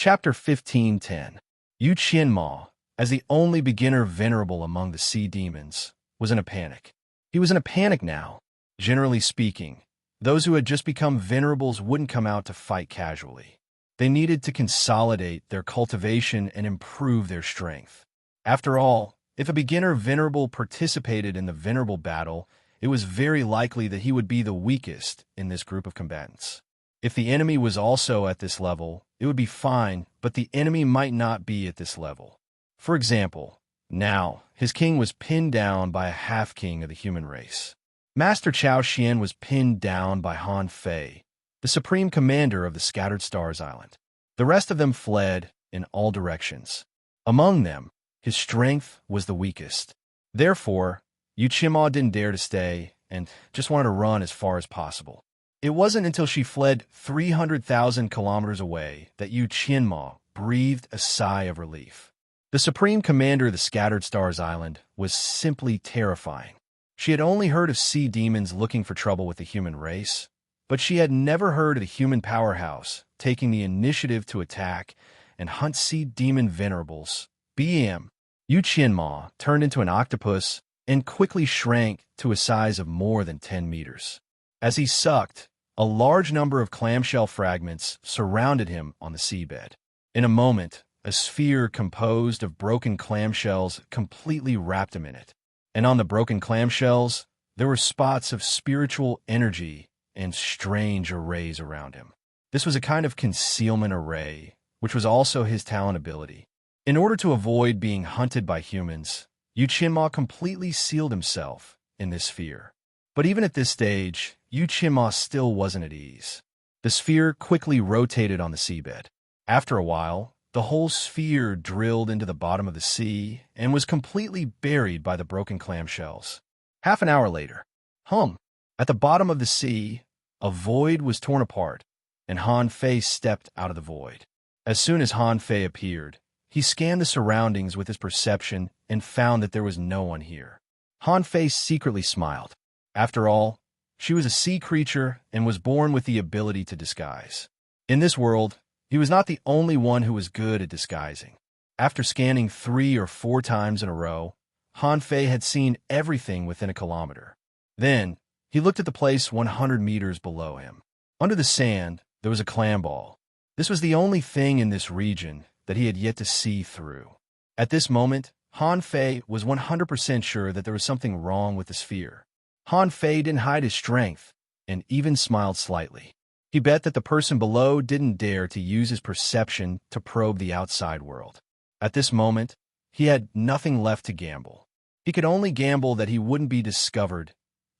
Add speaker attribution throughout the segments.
Speaker 1: Chapter 15:10. Yu Qianma, as the only beginner venerable among the sea demons, was in a panic. He was in a panic now. Generally speaking, those who had just become venerables wouldn't come out to fight casually. They needed to consolidate their cultivation and improve their strength. After all, if a beginner venerable participated in the venerable battle, it was very likely that he would be the weakest in this group of combatants. If the enemy was also at this level, it would be fine, but the enemy might not be at this level. For example, now, his king was pinned down by a half-king of the human race. Master Cao Xian was pinned down by Han Fei, the supreme commander of the Scattered Stars Island. The rest of them fled in all directions. Among them, his strength was the weakest. Therefore, Yu Qianma didn't dare to stay and just wanted to run as far as possible. It wasn't until she fled 300,000 kilometers away that Yu Qianma breathed a sigh of relief. The supreme commander of the Scattered Stars Island was simply terrifying. She had only heard of sea demons looking for trouble with the human race, but she had never heard of the human powerhouse taking the initiative to attack and hunt sea demon venerables. BM. Yu Qianma turned into an octopus and quickly shrank to a size of more than 10 meters. As he sucked, a large number of clamshell fragments surrounded him on the seabed. In a moment, a sphere composed of broken clamshells completely wrapped him in it. And on the broken clamshells, there were spots of spiritual energy and strange arrays around him. This was a kind of concealment array, which was also his talent ability. In order to avoid being hunted by humans, Yu Qianma completely sealed himself in this sphere. But even at this stage, Yu Qianma still wasn't at ease. The sphere quickly rotated on the seabed. After a while, the whole sphere drilled into the bottom of the sea and was completely buried by the broken clamshells. Half an hour later, at the bottom of the sea, a void was torn apart, and Han Fei stepped out of the void. As soon as Han Fei appeared, he scanned the surroundings with his perception and found that there was no one here. Han Fei secretly smiled. After all, she was a sea creature and was born with the ability to disguise. In this world, he was not the only one who was good at disguising. After scanning 3 or 4 times in a row, Han Fei had seen everything within a kilometer. Then, he looked at the place 100 meters below him. Under the sand, there was a clam ball. This was the only thing in this region that he had yet to see through. At this moment, Han Fei was 100% sure that there was something wrong with the sphere. Han Fei didn't hide his strength, and even smiled slightly. He bet that the person below didn't dare to use his perception to probe the outside world. At this moment, he had nothing left to gamble. He could only gamble that he wouldn't be discovered.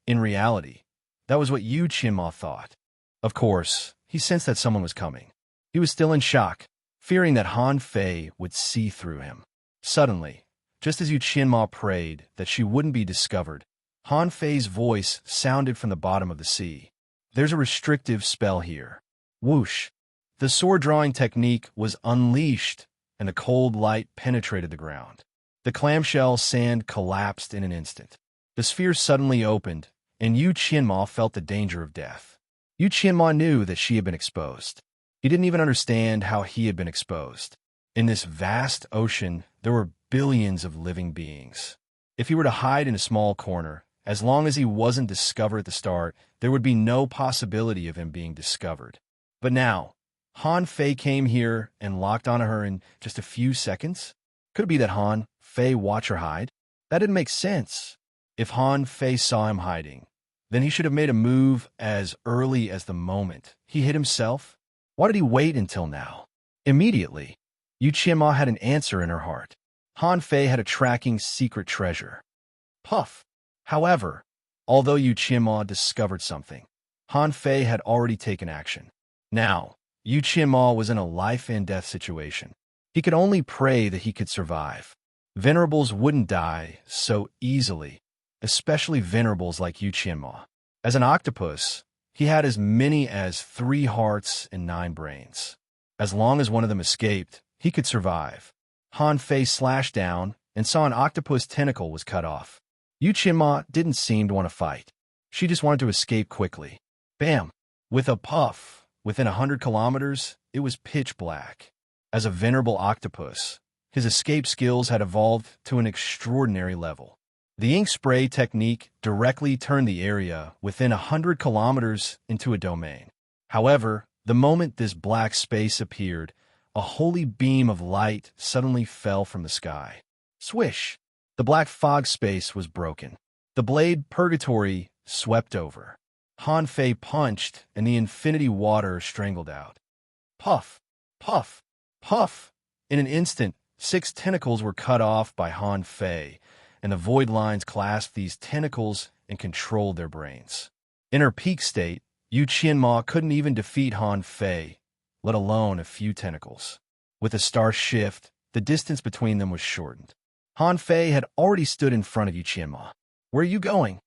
Speaker 1: In reality, that was what Yu Qianma thought. Of course, he sensed that someone was coming. He was still in shock, fearing that Han Fei would see through him. Suddenly, just as Yu Qianma prayed that she wouldn't be discovered, Han Fei's voice sounded from the bottom of the sea. There's a restrictive spell here. Whoosh! The sword-drawing technique was unleashed, and the cold light penetrated the ground. The clamshell sand collapsed in an instant. The sphere suddenly opened, and Yu Qianma felt the danger of death. Yu Qianma knew that she had been exposed. He didn't even understand how he had been exposed. In this vast ocean, there were billions of living beings. If he were to hide in a small corner, as long as he wasn't discovered at the start, there would be no possibility of him being discovered. But now, Han Fei came here and locked onto her in just a few seconds? Could it be that Han Fei watched her hide? That didn't make sense. If Han Fei saw him hiding, then he should have made a move as early as the moment he hid himself. Why did he wait until now? Immediately, Yu Qianma had an answer in her heart. Han Fei had a tracking secret treasure. Puff! However, although Yu Qianma discovered something, Han Fei had already taken action. Now, Yu Qianma was in a life-and-death situation. He could only pray that he could survive. Venerables wouldn't die so easily, especially venerables like Yu Qianma. As an octopus, he had as many as 3 hearts and 9 brains. As long as one of them escaped, he could survive. Han Fei slashed down and saw an octopus tentacle was cut off. Yu Qianma didn't seem to want to fight. She just wanted to escape quickly. Bam! With a puff, within 100 kilometers, it was pitch black. As a venerable octopus, his escape skills had evolved to an extraordinary level. The ink spray technique directly turned the area within 100 kilometers into a domain. However, the moment this black space appeared, a holy beam of light suddenly fell from the sky. Swish! The black fog space was broken. The blade purgatory swept over. Han Fei punched, and the infinity water strangled out. Puff! Puff! Puff! In an instant, 6 tentacles were cut off by Han Fei, and the void lines clasped these tentacles and controlled their brains. In her peak state, Yu Qianma couldn't even defeat Han Fei, let alone a few tentacles. With a star shift, the distance between them was shortened. Han Fei had already stood in front of Yu Qianma. "Where are you going?"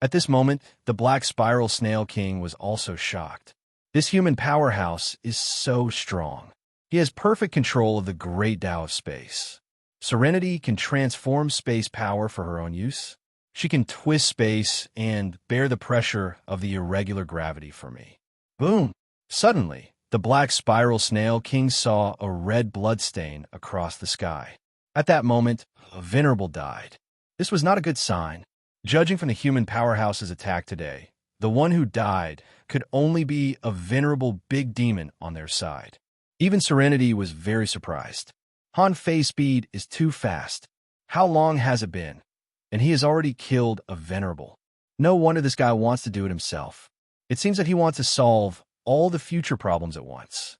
Speaker 1: At this moment, the Black Spiral Snail King was also shocked. This human powerhouse is so strong. He has perfect control of the great Tao of space. Serenity can transform space power for her own use. She can twist space and bear the pressure of the irregular gravity for me. Boom! Suddenly, the Black Spiral Snail King saw a red bloodstain across the sky. At that moment, a venerable died. This was not a good sign. Judging from the human powerhouse's attack today, the one who died could only be a venerable big demon on their side. Even Serenity was very surprised. Han Fei's speed is too fast. How long has it been? And he has already killed a venerable. No wonder this guy wants to do it himself. It seems that he wants to solve all the future problems at once.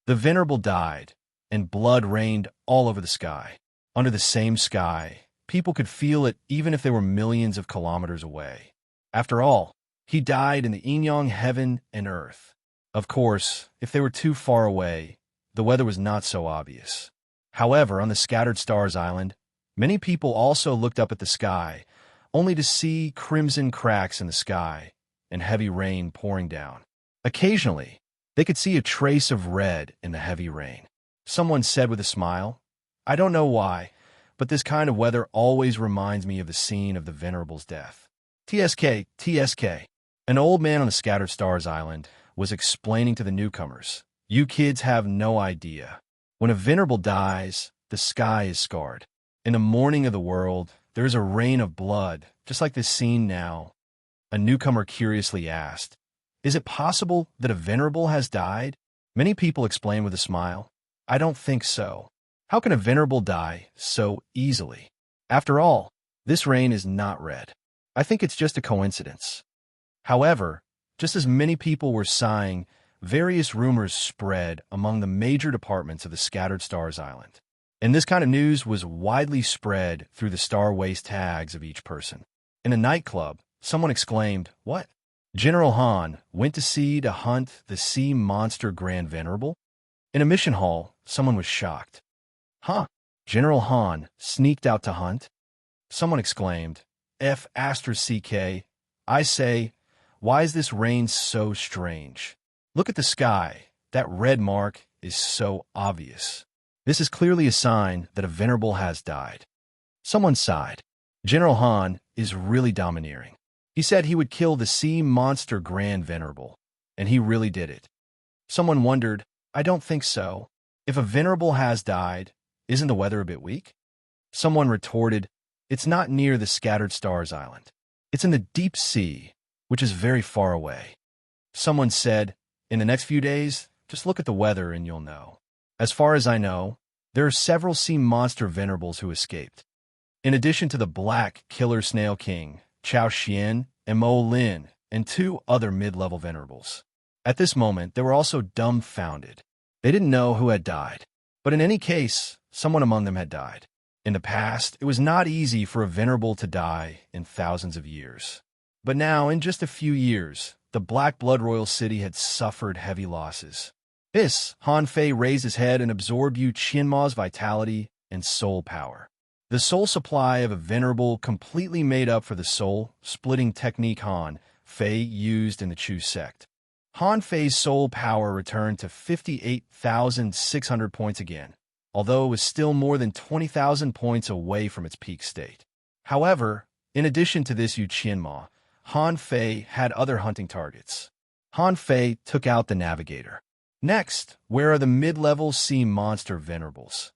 Speaker 1: The venerable died, and blood rained all over the sky. Under the same sky, people could feel it even if they were millions of kilometers away. After all, he died in the yin-yang heaven and earth. Of course, if they were too far away, the weather was not so obvious. However, on the Scattered Stars Island, many people also looked up at the sky, only to see crimson cracks in the sky and heavy rain pouring down. Occasionally, they could see a trace of red in the heavy rain. Someone said with a smile, "I don't know why, but this kind of weather always reminds me of the scene of the Venerable's death." TSK, TSK. An old man on the Scattered Stars Island was explaining to the newcomers, "You kids have no idea. When a venerable dies, the sky is scarred. In the morning of the world, there is a rain of blood, just like this scene now." A newcomer curiously asked, "Is it possible that a venerable has died?" Many people explained with a smile, "I don't think so. How can a venerable die so easily? After all, this rain is not red. I think it's just a coincidence." However, just as many people were sighing, various rumors spread among the major departments of the Scattered Stars Island. And this kind of news was widely spread through the Star Waste tags of each person. In a nightclub, someone exclaimed, "What? General Han went to sea to hunt the sea monster Grand Venerable?" In a mission hall, someone was shocked. "Huh? General Han sneaked out to hunt?" Someone exclaimed, "F***CK, I say, why is this rain so strange? Look at the sky. That red mark is so obvious. This is clearly a sign that a venerable has died." Someone sighed. "General Han is really domineering. He said he would kill the sea monster Grand Venerable, and he really did it." Someone wondered, "I don't think so. If a venerable has died, isn't the weather a bit weak?" Someone retorted, "It's not near the Scattered Stars Island. It's in the deep sea, which is very far away." Someone said, "In the next few days, just look at the weather and you'll know." As far as I know, there are several sea monster venerables who escaped. In addition to the Black Killer Snail King, Chao Xian, and Mo Lin, and 2 other mid-level venerables. At this moment, they were also dumbfounded. They didn't know who had died. But in any case, someone among them had died. In the past, it was not easy for a venerable to die in thousands of years. But now, in just a few years, the Black Blood Royal City had suffered heavy losses. Han Fei raised his head and absorbed Yu Qianma's vitality and soul power. The soul supply of a venerable completely made up for the soul-splitting technique Han Fei used in the Chu sect. Han Fei's soul power returned to 58,600 points again, although it was still more than 20,000 points away from its peak state. However, in addition to this Yu Qianma, Han Fei had other hunting targets. Han Fei took out the Navigator. Next, where are the mid-level sea monster venerables?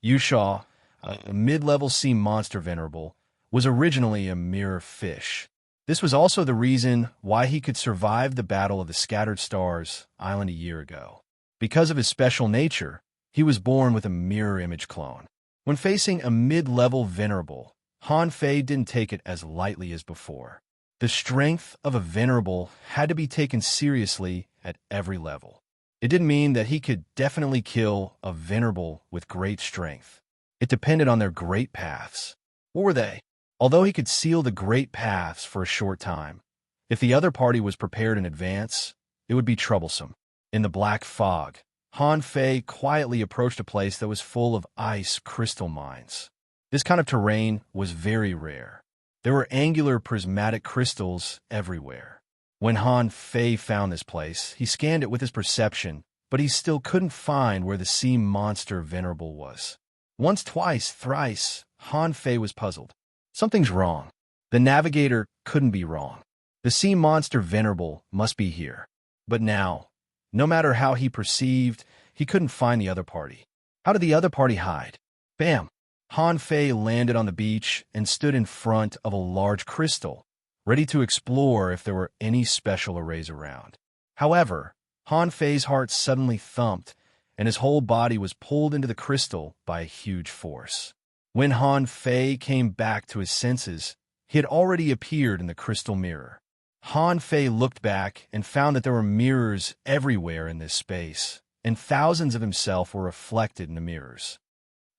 Speaker 1: Yusha, a mid-level sea monster venerable, was originally a mirror fish. This was also the reason why he could survive the Battle of the Scattered Stars Island a year ago. Because of his special nature, he was born with a mirror image clone. When facing a mid-level venerable, Han Fei didn't take it as lightly as before. The strength of a venerable had to be taken seriously at every level. It didn't mean that he could definitely kill a venerable with great strength. It depended on their great paths. What were they? Although he could seal the great paths for a short time, if the other party was prepared in advance, it would be troublesome. In the black fog, Han Fei quietly approached a place that was full of ice crystal mines. This kind of terrain was very rare. There were angular prismatic crystals everywhere. When Han Fei found this place, he scanned it with his perception, but he still couldn't find where the sea monster venerable was. Once, twice, thrice, Han Fei was puzzled. Something's wrong. The navigator couldn't be wrong. The sea monster venerable must be here. But now, no matter how he perceived, he couldn't find the other party. How did the other party hide? Bam! Han Fei landed on the beach and stood in front of a large crystal, ready to explore if there were any special arrays around. However, Han Fei's heart suddenly thumped, and his whole body was pulled into the crystal by a huge force. When Han Fei came back to his senses, he had already appeared in the crystal mirror. Han Fei looked back and found that there were mirrors everywhere in this space, and thousands of himself were reflected in the mirrors.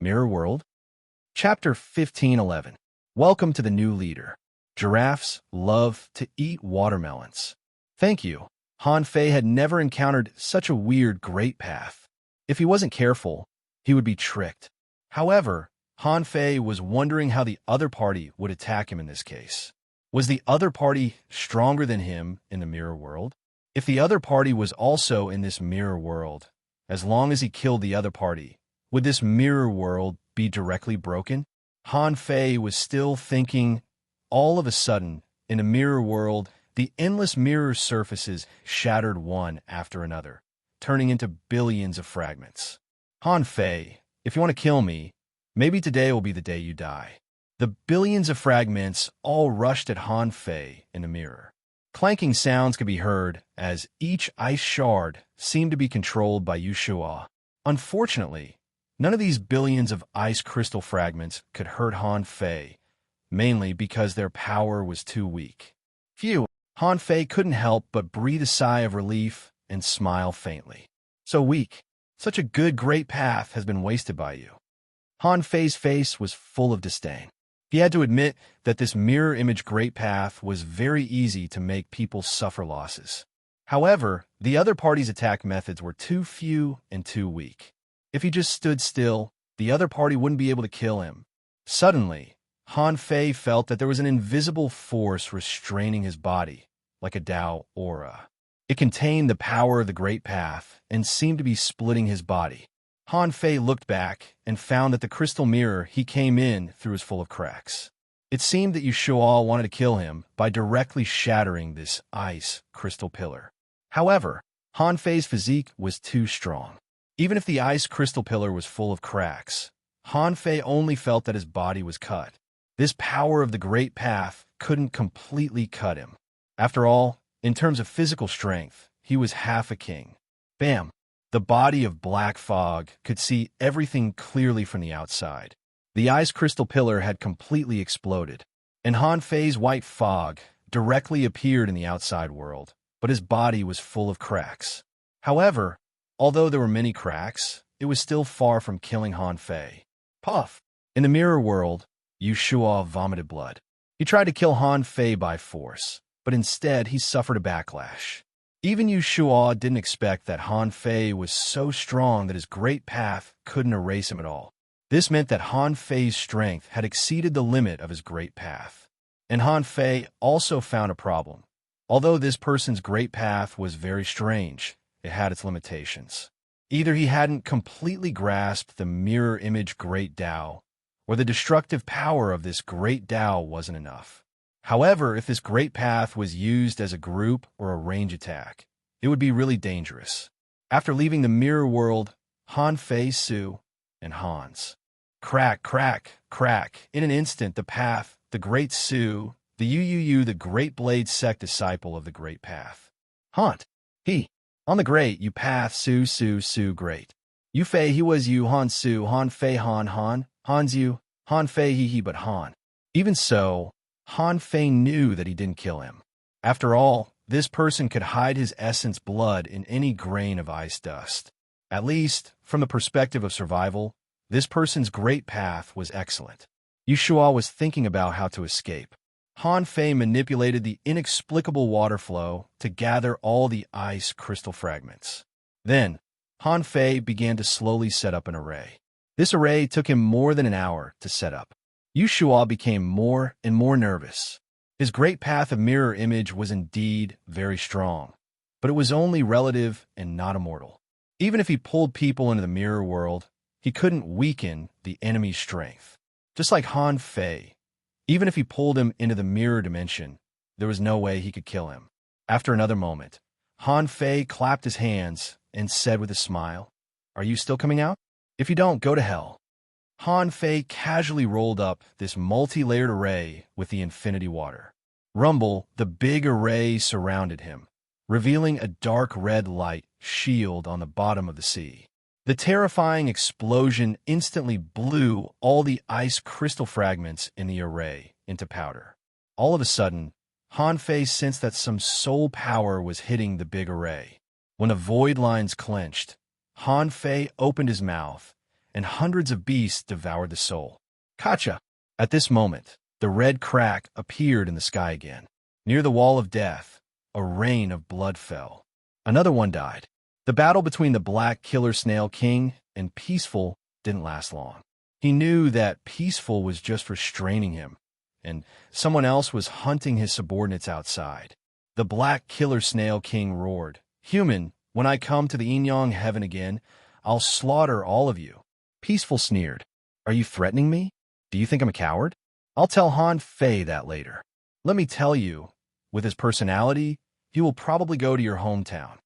Speaker 1: Mirror World? Chapter 15:11. Welcome to the new leader. Giraffes love to eat watermelons. Thank you. Han Fei had never encountered such a weird great path. If he wasn't careful, he would be tricked. However, Han Fei was wondering how the other party would attack him in this case. Was the other party stronger than him in the mirror world? If the other party was also in this mirror world, as long as he killed the other party, would this mirror world be directly broken? Han Fei was still thinking. All of a sudden, in a mirror world, the endless mirror surfaces shattered one after another, turning into billions of fragments. Han Fei, if you want to kill me, maybe today will be the day you die. The billions of fragments all rushed at Han Fei in the mirror. Clanking sounds could be heard as each ice shard seemed to be controlled by Yushua. Unfortunately, none of these billions of ice crystal fragments could hurt Han Fei, mainly because their power was too weak. Phew! Han Fei couldn't help but breathe a sigh of relief and smile faintly. So weak. Such a good, great path has been wasted by you. Han Fei's face was full of disdain. He had to admit that this mirror image great path was very easy to make people suffer losses. However, the other party's attack methods were too few and too weak. If he just stood still, the other party wouldn't be able to kill him. Suddenly, Han Fei felt that there was an invisible force restraining his body, like a Tao aura. It contained the power of the Great Path and seemed to be splitting his body. Han Fei looked back and found that the crystal mirror he came in through was full of cracks. It seemed that Yushual wanted to kill him by directly shattering this ice crystal pillar. However, Han Fei's physique was too strong. Even if the ice crystal pillar was full of cracks, Han Fei only felt that his body was cut. This power of the Great Path couldn't completely cut him. After all, in terms of physical strength, he was half a king. Bam! The body of black fog could see everything clearly from the outside. The ice crystal pillar had completely exploded, and Han Fei's white fog directly appeared in the outside world, but his body was full of cracks. However, although there were many cracks, it was still far from killing Han Fei. Puff! In the mirror world, Yushua vomited blood. He tried to kill Han Fei by force, but instead he suffered a backlash. Even Yushua didn't expect that Han Fei was so strong that his great path couldn't erase him at all. This meant that Han Fei's strength had exceeded the limit of his great path. And Han Fei also found a problem. Although this person's great path was very strange, it had its limitations. Either he hadn't completely grasped the mirror image great Tao, or the destructive power of this great Tao wasn't enough. However, if this great path was used as a group or a range attack, it would be really dangerous. After leaving the mirror world, Han Fei, Su, and Hans. Crack, crack, crack. In an instant, the path, the great Su, the Yu, the great blade sect disciple of the great path. Haunt. He. On the great, you path, Su, great. Yu Fei, he was you, Han Su, Han Fei, Hans you, Han Fei, he, but Han. Even so, Han Fei knew that he didn't kill him. After all, this person could hide his essence blood in any grain of ice dust. At least, from the perspective of survival, this person's great path was excellent. Yu Shua was thinking about how to escape. Han Fei manipulated the inexplicable water flow to gather all the ice crystal fragments. Then, Han Fei began to slowly set up an array. This array took him more than an hour to set up. Yu Shua became more and more nervous. His great path of mirror image was indeed very strong, but it was only relative and not immortal. Even if he pulled people into the mirror world, he couldn't weaken the enemy's strength. Just like Han Fei, even if he pulled him into the mirror dimension, there was no way he could kill him. After another moment, Han Fei clapped his hands and said with a smile, "Are you still coming out? If you don't, go to hell." Han Fei casually rolled up this multi-layered array with the infinity water. Rumble, the big array surrounded him, revealing a dark red light shield on the bottom of the sea. The terrifying explosion instantly blew all the ice crystal fragments in the array into powder. All of a sudden, Han Fei sensed that some soul power was hitting the big array. When the void lines clenched, Han Fei opened his mouth, and hundreds of beasts devoured the soul. Kacha! At this moment, the red crack appeared in the sky again. Near the wall of death, a rain of blood fell. Another one died. The battle between the Black Killer Snail King and Peaceful didn't last long. He knew that Peaceful was just restraining him, and someone else was hunting his subordinates outside. The Black Killer Snail King roared, "Human, when I come to the Yin-Yang heaven again, I'll slaughter all of you." Peaceful sneered, "Are you threatening me? Do you think I'm a coward? I'll tell Han Fei that later. Let me tell you, with his personality, he will probably go to your hometown."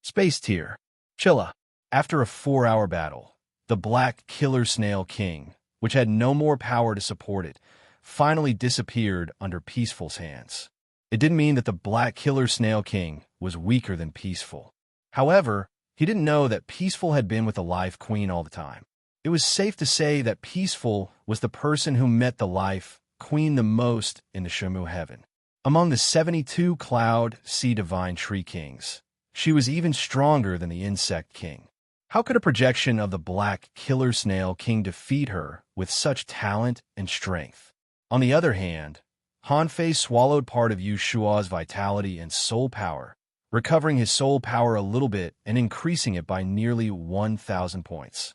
Speaker 1: Space Tier. Chilla. After a 4-hour battle, the Black Killer Snail King, which had no more power to support it, finally disappeared under Peaceful's hands. It didn't mean that the Black Killer Snail King was weaker than Peaceful. However, he didn't know that Peaceful had been with the Life Queen all the time. It was safe to say that Peaceful was the person who met the Life Queen the most in the Shamu heaven. Among the 72 Cloud Sea Divine Tree Kings, she was even stronger than the Insect King. How could a projection of the Black Killer Snail King defeat her with such talent and strength? On the other hand, Han Fei swallowed part of Yu Shua's vitality and soul power, recovering his soul power a little bit and increasing it by nearly 1,000 points.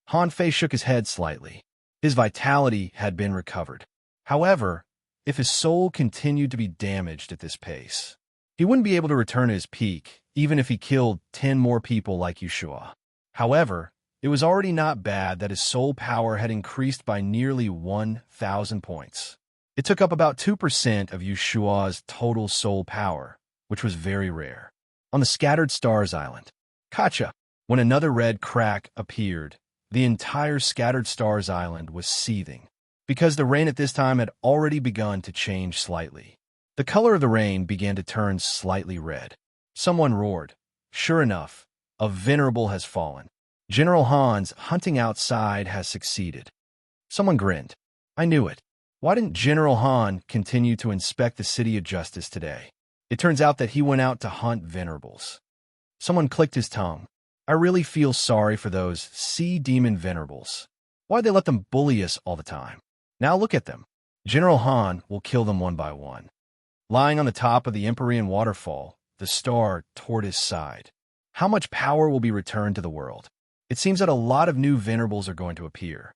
Speaker 1: Han Fei shook his head slightly. His vitality had been recovered. However, if his soul continued to be damaged at this pace, he wouldn't be able to return to his peak, even if he killed 10 more people like Yu Shua. However, it was already not bad that his soul power had increased by nearly 1,000 points. It took up about 2% of Yu Shua's total soul power, which was very rare. On the Scattered Stars Island, Kacha, when another red crack appeared, the entire Scattered Stars Island was seething, because the rain at this time had already begun to change slightly. The color of the rain began to turn slightly red. Someone roared, "Sure enough, a venerable has fallen. General Han's hunting outside has succeeded." Someone grinned. "I knew it. Why didn't General Han continue to inspect the City of Justice today? It turns out that he went out to hunt venerables." Someone clicked his tongue. "I really feel sorry for those sea demon venerables. Why'd they let them bully us all the time? Now look at them. General Han will kill them one by one." Lying on the top of the Empyrean waterfall, the star tortoise sighed. How much power will be returned to the world? It seems that a lot of new venerables are going to appear.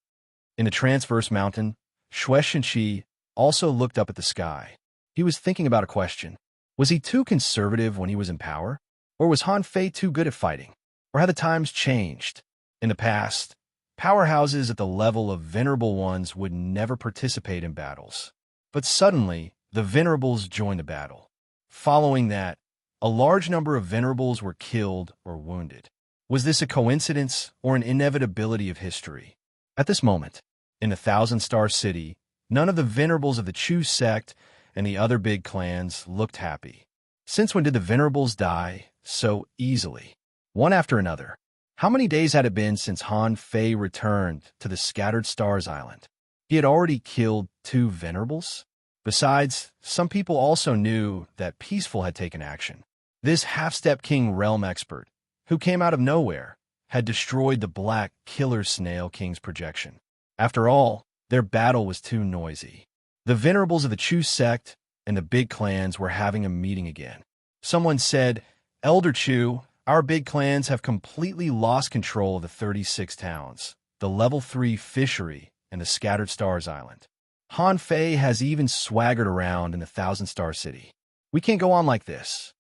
Speaker 1: In the Transverse Mountain, Shueishenshi also looked up at the sky. He was thinking about a question. Was he too conservative when he was in power? Or was Han Fei too good at fighting? Or had the times changed? In the past, powerhouses at the level of venerable ones would never participate in battles. But suddenly, the venerables joined the battle. Following that, a large number of venerables were killed or wounded. Was this a coincidence or an inevitability of history? At this moment, in the Thousand-Star City, none of the venerables of the Chu sect and the other big clans looked happy. Since when did the venerables die so easily? One after another. How many days had it been since Han Fei returned to the Scattered Stars Island? He had already killed 2 venerables? Besides, some people also knew that Peaceful had taken action. This half-step King Realm expert, who came out of nowhere, had destroyed the Black Killer Snail King's projection. After all, their battle was too noisy. The venerables of the Chu sect and the big clans were having a meeting again. Someone said, "Elder Chu, our big clans have completely lost control of the 36 towns, the level 3 fishery, and the Scattered Stars Island. Han Fei has even swaggered around in the Thousand-Star City. We can't go on like this."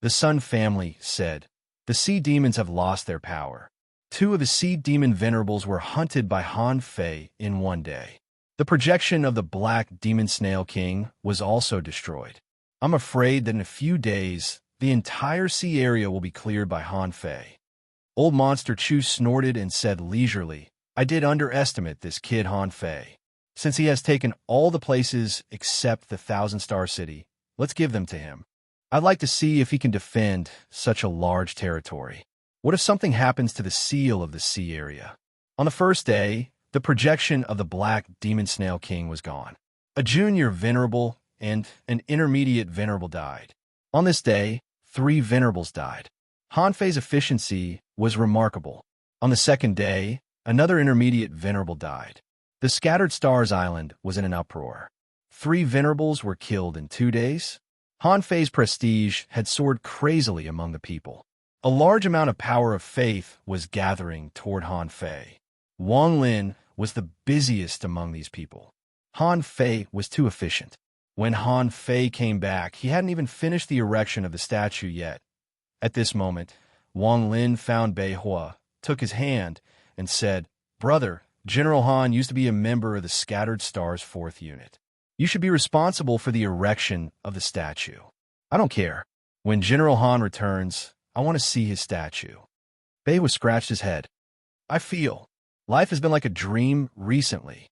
Speaker 1: The Sun family said, "The sea demons have lost their power. 2 of the sea demon venerables were hunted by Han Fei in one day. The projection of the Black Demon Snail King was also destroyed. I'm afraid that in a few days, the entire sea area will be cleared by Han Fei." Old Monster Chu snorted and said leisurely, "I did underestimate this kid Han Fei. Since he has taken all the places except the Thousand-Star City, let's give them to him. I'd like to see if he can defend such a large territory. What if something happens to the seal of the sea area?" On the first day, the projection of the Black Demon Snail King was gone. A junior venerable and an intermediate venerable died. On this day, 3 venerables died. Han Fei's efficiency was remarkable. On the second day, another intermediate venerable died. The Scattered Stars Island was in an uproar. 3 venerables were killed in 2 days. Han Fei's prestige had soared crazily among the people. A large amount of power of faith was gathering toward Han Fei. Wang Lin was the busiest among these people. Han Fei was too efficient. When Han Fei came back, he hadn't even finished the erection of the statue yet. At this moment, Wang Lin found Bei Hua, took his hand, and said, "Brother, General Han used to be a member of the Scattered Stars 4th Unit. You should be responsible for the erection of the statue." "I don't care. When General Han returns, I want to see his statue." Bei Hua scratched his head. "I feel life has been like a dream recently."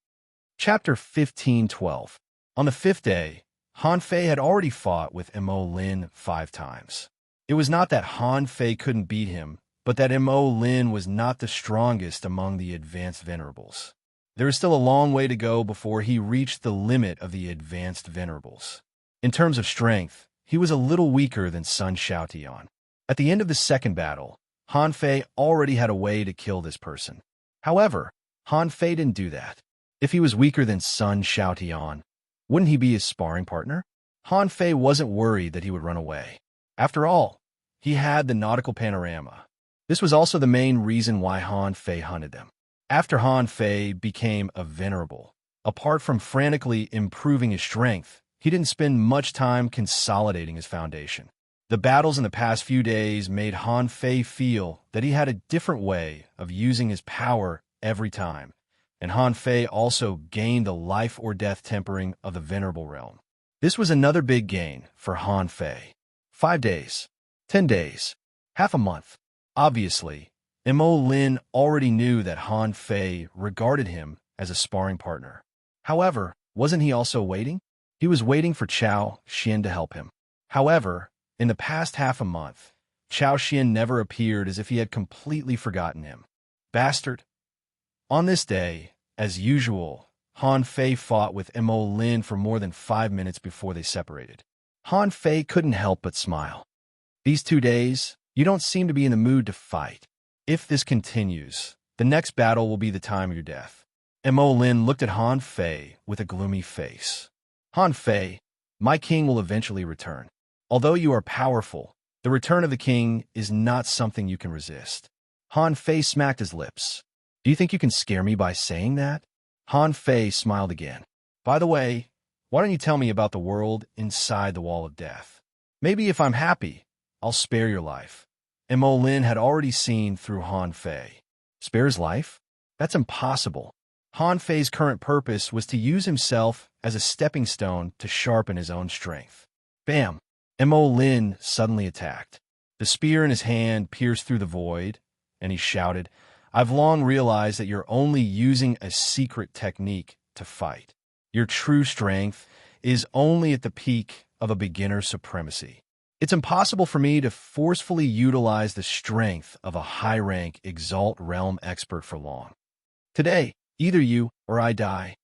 Speaker 1: Chapter 15:12. On the 5th day, Han Fei had already fought with Mo Lin 5 times. It was not that Han Fei couldn't beat him, but that Mo Lin was not the strongest among the advanced venerables. There was still a long way to go before he reached the limit of the advanced venerables. In terms of strength, he was a little weaker than Sun Xiaotian. At the end of the second battle, Han Fei already had a way to kill this person. However, Han Fei didn't do that. If he was weaker than Sun Xiaotian, wouldn't he be his sparring partner? Han Fei wasn't worried that he would run away. After all, he had the nautical panorama. This was also the main reason why Han Fei hunted them. After Han Fei became a venerable, apart from frantically improving his strength, he didn't spend much time consolidating his foundation. The battles in the past few days made Han Fei feel that he had a different way of using his power every time, and Han Fei also gained the life-or-death tempering of the Venerable Realm. This was another big gain for Han Fei. 5 days, 10 days, half a month. Obviously, Mo Lin already knew that Han Fei regarded him as a sparring partner. However, wasn't he also waiting? He was waiting for Chao Xian to help him. However, in the past half a month, Chao Xian never appeared, as if he had completely forgotten him. Bastard. On this day, as usual, Han Fei fought with Mo Lin for more than 5 minutes before they separated. Han Fei couldn't help but smile. "These 2 days, you don't seem to be in the mood to fight. If this continues, the next battle will be the time of your death." Mo Lin looked at Han Fei with a gloomy face. "Han Fei, my king will eventually return. Although you are powerful, the return of the king is not something you can resist." Han Fei smacked his lips. "Do you think you can scare me by saying that?" Han Fei smiled again. "By the way, why don't you tell me about the world inside the Wall of Death? Maybe if I'm happy, I'll spare your life." Mo Lin had already seen through Han Fei. Spare his life? That's impossible. Han Fei's current purpose was to use himself as a stepping stone to sharpen his own strength. Bam! Mo Lin suddenly attacked. The spear in his hand pierced through the void, and he shouted, "I've long realized that you're only using a secret technique to fight. Your true strength is only at the peak of a beginner's supremacy. It's impossible for me to forcefully utilize the strength of a high-rank Exalt Realm expert for long. Today, either you or I die."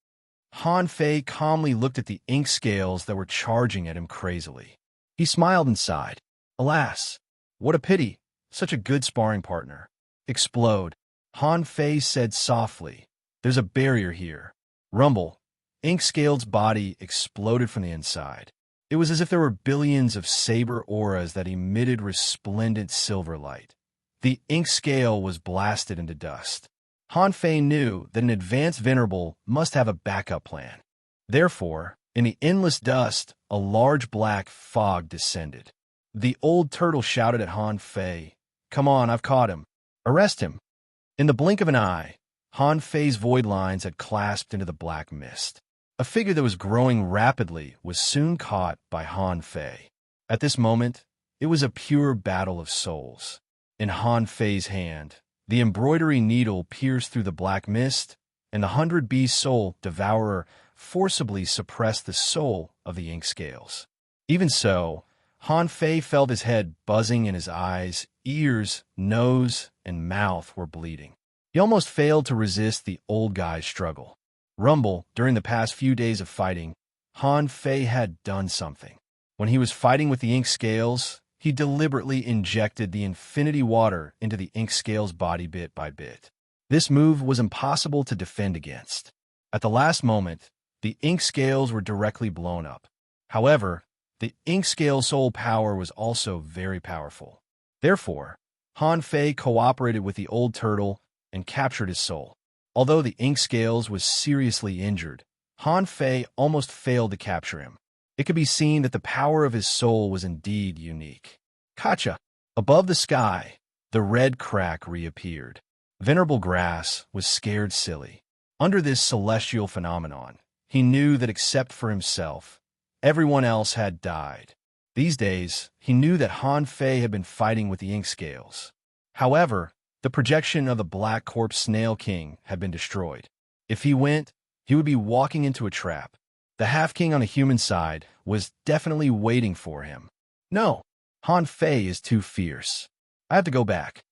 Speaker 1: Han Fei calmly looked at the ink scales that were charging at him crazily. He smiled and sighed. "Alas, what a pity, such a good sparring partner." "Explode," Han Fei said softly. "There's a barrier here." Rumble. Ink-Scale's body exploded from the inside. It was as if there were billions of saber auras that emitted resplendent silver light. The ink scale was blasted into dust. Han Fei knew that an advanced venerable must have a backup plan. Therefore, in the endless dust, a large black fog descended. The old turtle shouted at Han Fei, "Come on, I've caught him. Arrest him." In the blink of an eye, Han Fei's void lines had clasped into the black mist. A figure that was growing rapidly was soon caught by Han Fei. At this moment, it was a pure battle of souls. In Han Fei's hand, the embroidery needle pierced through the black mist, and the 100-beast soul devourer forcibly suppressed the soul of the ink scales. Even so, Han Fei felt his head buzzing and his eyes, ears, nose, and mouth were bleeding. He almost failed to resist the old guy's struggle. Rumble, during the past few days of fighting, Han Fei had done something. When he was fighting with the ink scales, he deliberately injected the infinity water into the ink scale's body bit by bit. This move was impossible to defend against. At the last moment, the ink scales were directly blown up. However, the ink scale soul power was also very powerful. Therefore, Han Fei cooperated with the old turtle and captured his soul. Although the ink scales was seriously injured, Han Fei almost failed to capture him. It could be seen that the power of his soul was indeed unique. Gotcha! Above the sky, the red crack reappeared. Venerable Grass was scared silly. Under this celestial phenomenon, he knew that except for himself, everyone else had died. These days, he knew that Han Fei had been fighting with the ink scales. However, the projection of the Black Corpse Snail King had been destroyed. If he went, he would be walking into a trap. The Half-King on the human side was definitely waiting for him. No, Han Fei is too fierce. I have to go back.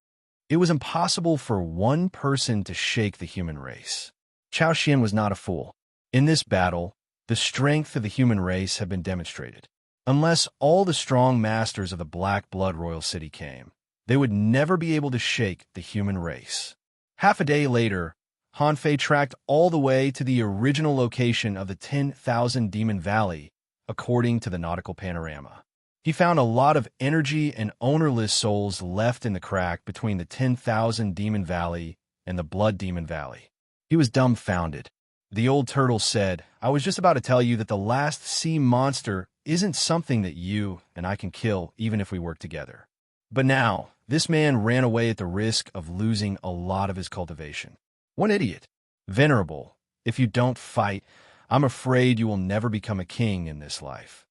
Speaker 1: It was impossible for one person to shake the human race. Cao Xian was not a fool. In this battle, the strength of the human race had been demonstrated. Unless all the strong masters of the Black Blood Royal City came, they would never be able to shake the human race. Half a day later, Han Fei tracked all the way to the original location of the 10,000 Demon Valley, according to the nautical panorama. He found a lot of energy and ownerless souls left in the crack between the 10,000 Demon Valley and the Blood Demon Valley. He was dumbfounded. The old turtle said, "I was just about to tell you that the last sea monster isn't something that you and I can kill even if we work together." But now, this man ran away at the risk of losing a lot of his cultivation. One idiot. Venerable, if you don't fight, I'm afraid you will never become a king in this life.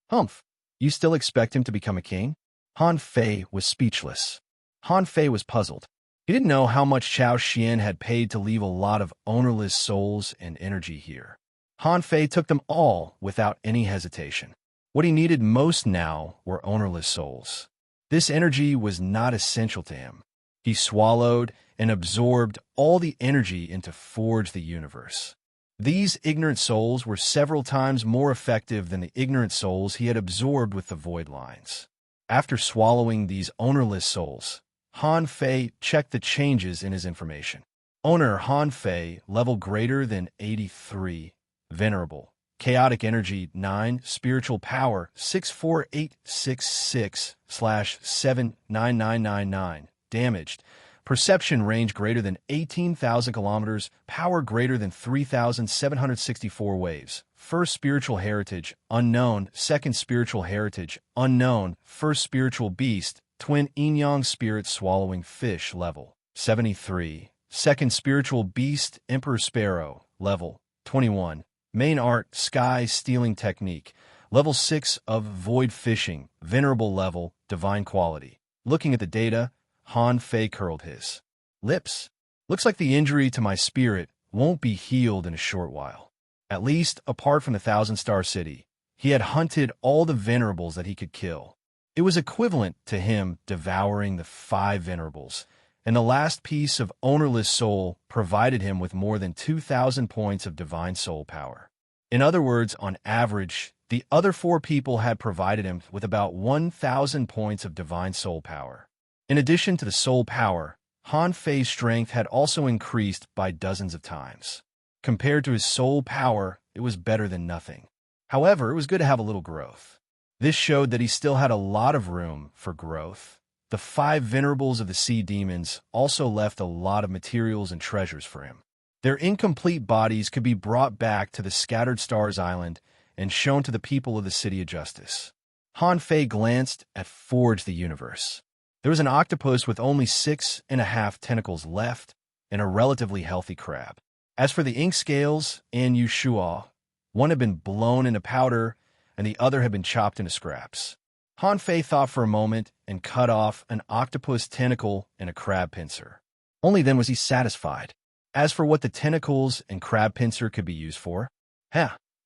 Speaker 1: Humph, you still expect him to become a king? Han Fei was speechless. Han Fei was puzzled. He didn't know how much Cao Xian had paid to leave a lot of ownerless souls and energy here. Han Fei took them all without any hesitation. What he needed most now were ownerless souls. This energy was not essential to him. He swallowed and absorbed all the energy into forge the universe. These ignorant souls were several times more effective than the ignorant souls he had absorbed with the void lines. After swallowing these ownerless souls, Han Fei checked the changes in his information. Owner Han Fei, level greater than 83, venerable. Chaotic energy 9, spiritual power 64866/79999, damaged. Perception range greater than 18,000 kilometers, power greater than 3,764 waves. First spiritual heritage, unknown. Second spiritual heritage, unknown. First spiritual beast, twin yin-yang spirit swallowing fish, level 73. Second spiritual beast, Emperor Sparrow, level 21. Main art, sky stealing technique, level 6 of void fishing, venerable level, divine quality. Looking at the data, Han Fei curled his lips. Looks like the injury to my spirit won't be healed in a short while. At least, apart from the Thousand-Star City, he had hunted all the venerables that he could kill. It was equivalent to him devouring the 5 venerables, and the last piece of ownerless soul provided him with more than 2,000 points of divine soul power. In other words, on average, the other 4 people had provided him with about 1,000 points of divine soul power. In addition to the soul power, Han Fei's strength had also increased by dozens of times. Compared to his soul power, it was better than nothing. However, it was good to have a little growth. This showed that he still had a lot of room for growth. The 5 venerables of the sea demons also left a lot of materials and treasures for him. Their incomplete bodies could be brought back to the Scattered Stars Island and shown to the people of the City of Justice. Han Fei glanced at Forge the Universe. There was an octopus with only 6.5 tentacles left and a relatively healthy crab. As for the ink scales and Yushua, one had been blown into powder and the other had been chopped into scraps. Han Fei thought for a moment and cut off an octopus tentacle and a crab pincer. Only then was he satisfied. As for what the tentacles and crab pincer could be used for,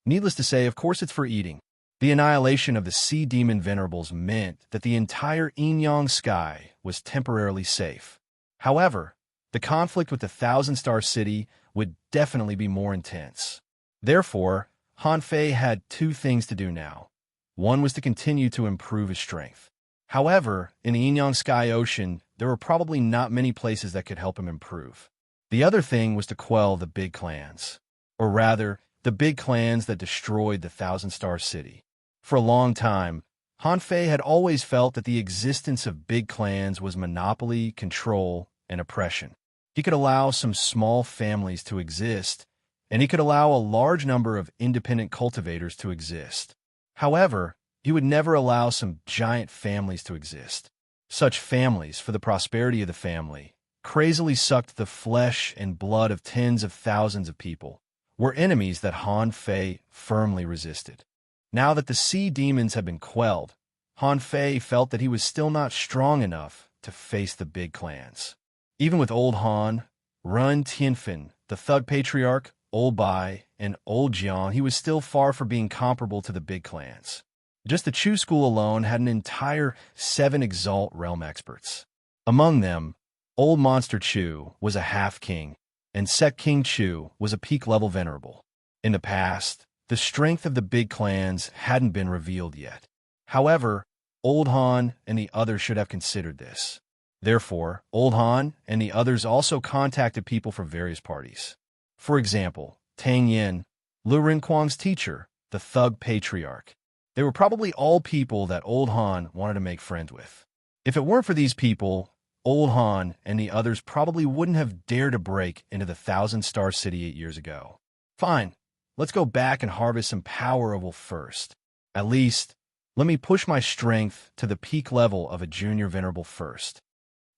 Speaker 1: needless to say, of course it's for eating. The annihilation of the sea demon venerables meant that the entire Inyang sky was temporarily safe. However, the conflict with the Thousand-Star City would definitely be more intense. Therefore, Han Fei had 2 things to do now. One was to continue to improve his strength. However, in the Inyang Sky Ocean, there were probably not many places that could help him improve. The other thing was to quell the big clans. Or rather, the big clans that destroyed the Thousand-Star City. For a long time, Han Fei had always felt that the existence of big clans was monopoly, control, and oppression. He could allow some small families to exist, and he could allow a large number of independent cultivators to exist. However, he would never allow some giant families to exist. Such families, for the prosperity of the family, crazily sucked the flesh and blood of tens of thousands of people, were enemies that Han Fei firmly resisted. Now that the sea demons had been quelled, Han Fei felt that he was still not strong enough to face the big clans. Even with Old Han, Run Tianfen, the Thug Patriarch, Old Bai, and Old Jiang, he was still far from being comparable to the big clans. Just the Chu school alone had an entire 7 Exalt realm experts. Among them, Old Monster Chu was a half-king, and Sect King Chu was a peak-level venerable. In the past, the strength of the big clans hadn't been revealed yet. However, Old Han and the others should have considered this. Therefore, Old Han and the others also contacted people from various parties. For example, Tang Yin, Lu Renquang's teacher, the Thug Patriarch. They were probably all people that Old Han wanted to make friends with. If it weren't for these people, Old Han and the others probably wouldn't have dared to break into the Thousand-Star City 8 years ago. Fine, let's go back and harvest some power of will first. At least, let me push my strength to the peak level of a junior venerable first.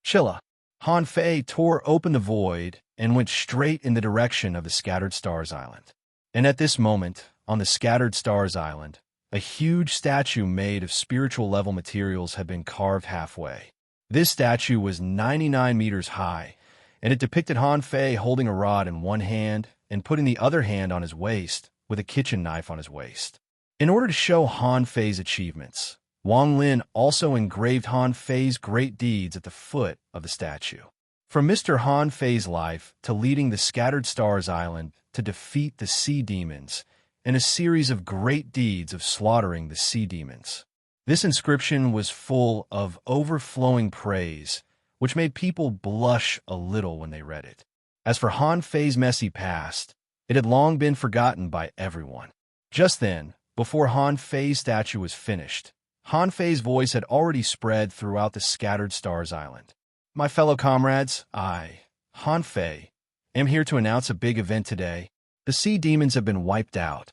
Speaker 1: Chilla. Han Fei tore open the void and went straight in the direction of the Scattered Stars Island. And at this moment, on the Scattered Stars Island, a huge statue made of spiritual level materials had been carved halfway. This statue was 99 meters high, and it depicted Han Fei holding a rod in one hand and putting the other hand on his waist with a kitchen knife on his waist. In order to show Han Fei's achievements, Wang Lin also engraved Han Fei's great deeds at the foot of the statue. From Mr. Han Fei's life to leading the Scattered Stars Island to defeat the sea demons, and a series of great deeds of slaughtering the sea demons. This inscription was full of overflowing praise, which made people blush a little when they read it. As for Han Fei's messy past, it had long been forgotten by everyone. Just then, before Han Fei's statue was finished, Han Fei's voice had already spread throughout the Scattered Stars Island. My fellow comrades, I, Han Fei, am here to announce a big event today. The sea demons have been wiped out.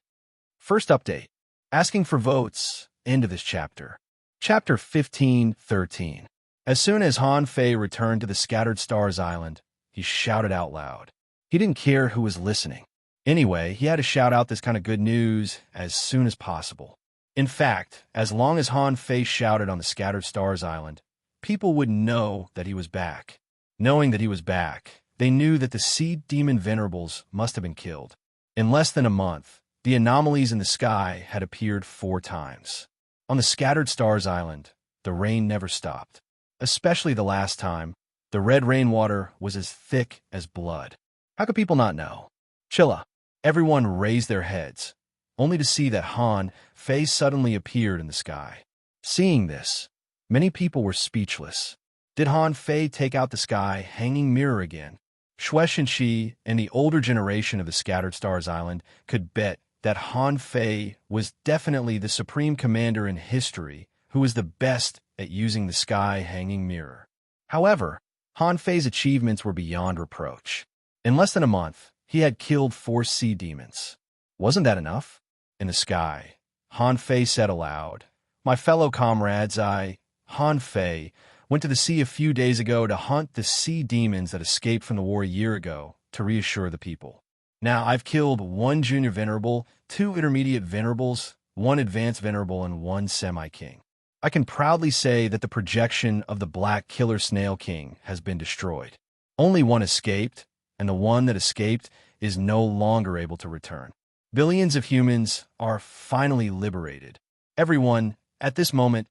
Speaker 1: First update. Asking for votes. End of this chapter. Chapter 15:13. As soon as Han Fei returned to the Scattered Stars Island, he shouted out loud. He didn't care who was listening. Anyway, he had to shout out this kind of good news as soon as possible. In fact, as long as Han Fei shouted on the Scattered Stars Island, people would know that he was back. Knowing that he was back, they knew that the sea demon venerables must have been killed. In less than a month, the anomalies in the sky had appeared 4 times. On the Scattered Stars Island, the rain never stopped. Especially the last time, the red rainwater was as thick as blood. How could people not know? Chilla. Everyone raised their heads, only to see that Han Fei suddenly appeared in the sky. Seeing this, many people were speechless. Did Han Fei take out the sky hanging mirror again? Shuesh and Shi and the older generation of the Scattered Stars Island could bet that Han Fei was definitely the supreme commander in history who was the best at using the sky hanging mirror. However, Han Fei's achievements were beyond reproach. In less than a month, he had killed 4 sea demons. Wasn't that enough? In the sky, Han Fei said aloud, "My fellow comrades, Han Fei, went to the sea a few days ago to hunt the sea demons that escaped from the war a year ago to reassure the people. Now, I've killed 1 junior venerable, 2 intermediate venerables, 1 advanced venerable, and 1 semi-king. I can proudly say that the projection of the Black Killer Snail King has been destroyed. Only 1 escaped, and the one that escaped is no longer able to return. Billions of humans are finally liberated. Everyone, at this moment,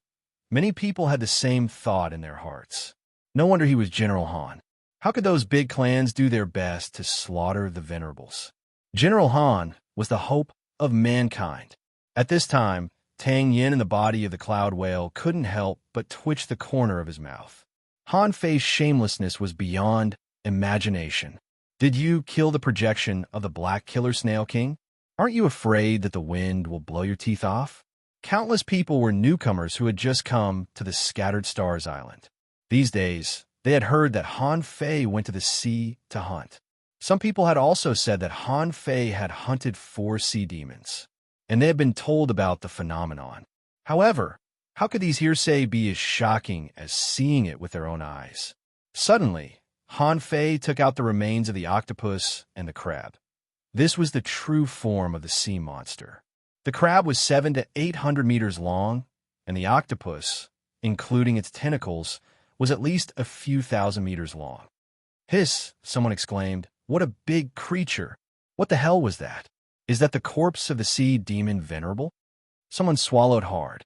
Speaker 1: many people had the same thought in their hearts. No wonder he was General Han. How could those big clans do their best to slaughter the venerables? General Han was the hope of mankind. At this time, Tang Yin in the body of the cloud whale couldn't help but twitch the corner of his mouth. Han Fei's shamelessness was beyond imagination. Did you kill the projection of the Black Killer Snail King? Aren't you afraid that the wind will blow your teeth off? Countless people were newcomers who had just come to the Scattered Stars Island. These days, they had heard that Han Fei went to the sea to hunt. Some people had also said that Han Fei had hunted 4 sea demons, and they had been told about the phenomenon. However, how could these hearsay be as shocking as seeing it with their own eyes? Suddenly, Han Fei took out the remains of the octopus and the crab. This was the true form of the sea monster. The crab was 700 to 800 meters long, and the octopus, including its tentacles, was at least a few thousand meters long. "Hiss!" someone exclaimed. "What a big creature! What the hell was that? Is that the corpse of the sea demon venerable?" Someone swallowed hard.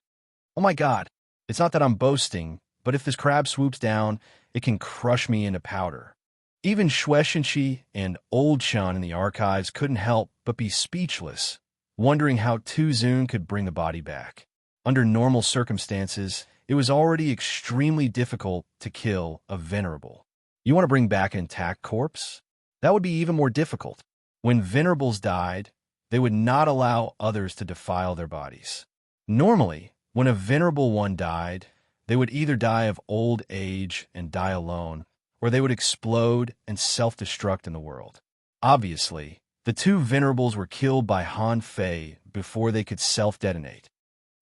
Speaker 1: "Oh my God, it's not that I'm boasting, but if this crab swoops down, it can crush me into powder." Even Shueshenshi and Old Chan in the archives couldn't help but be speechless, wondering how Tu Zun could bring the body back. Under normal circumstances, it was already extremely difficult to kill a venerable. You want to bring back an intact corpse? That would be even more difficult. When venerables died, they would not allow others to defile their bodies. Normally, when a venerable one died, they would either die of old age and die alone, or they would explode and self-destruct in the world. Obviously, the 2 venerables were killed by Han Fei before they could self-detonate.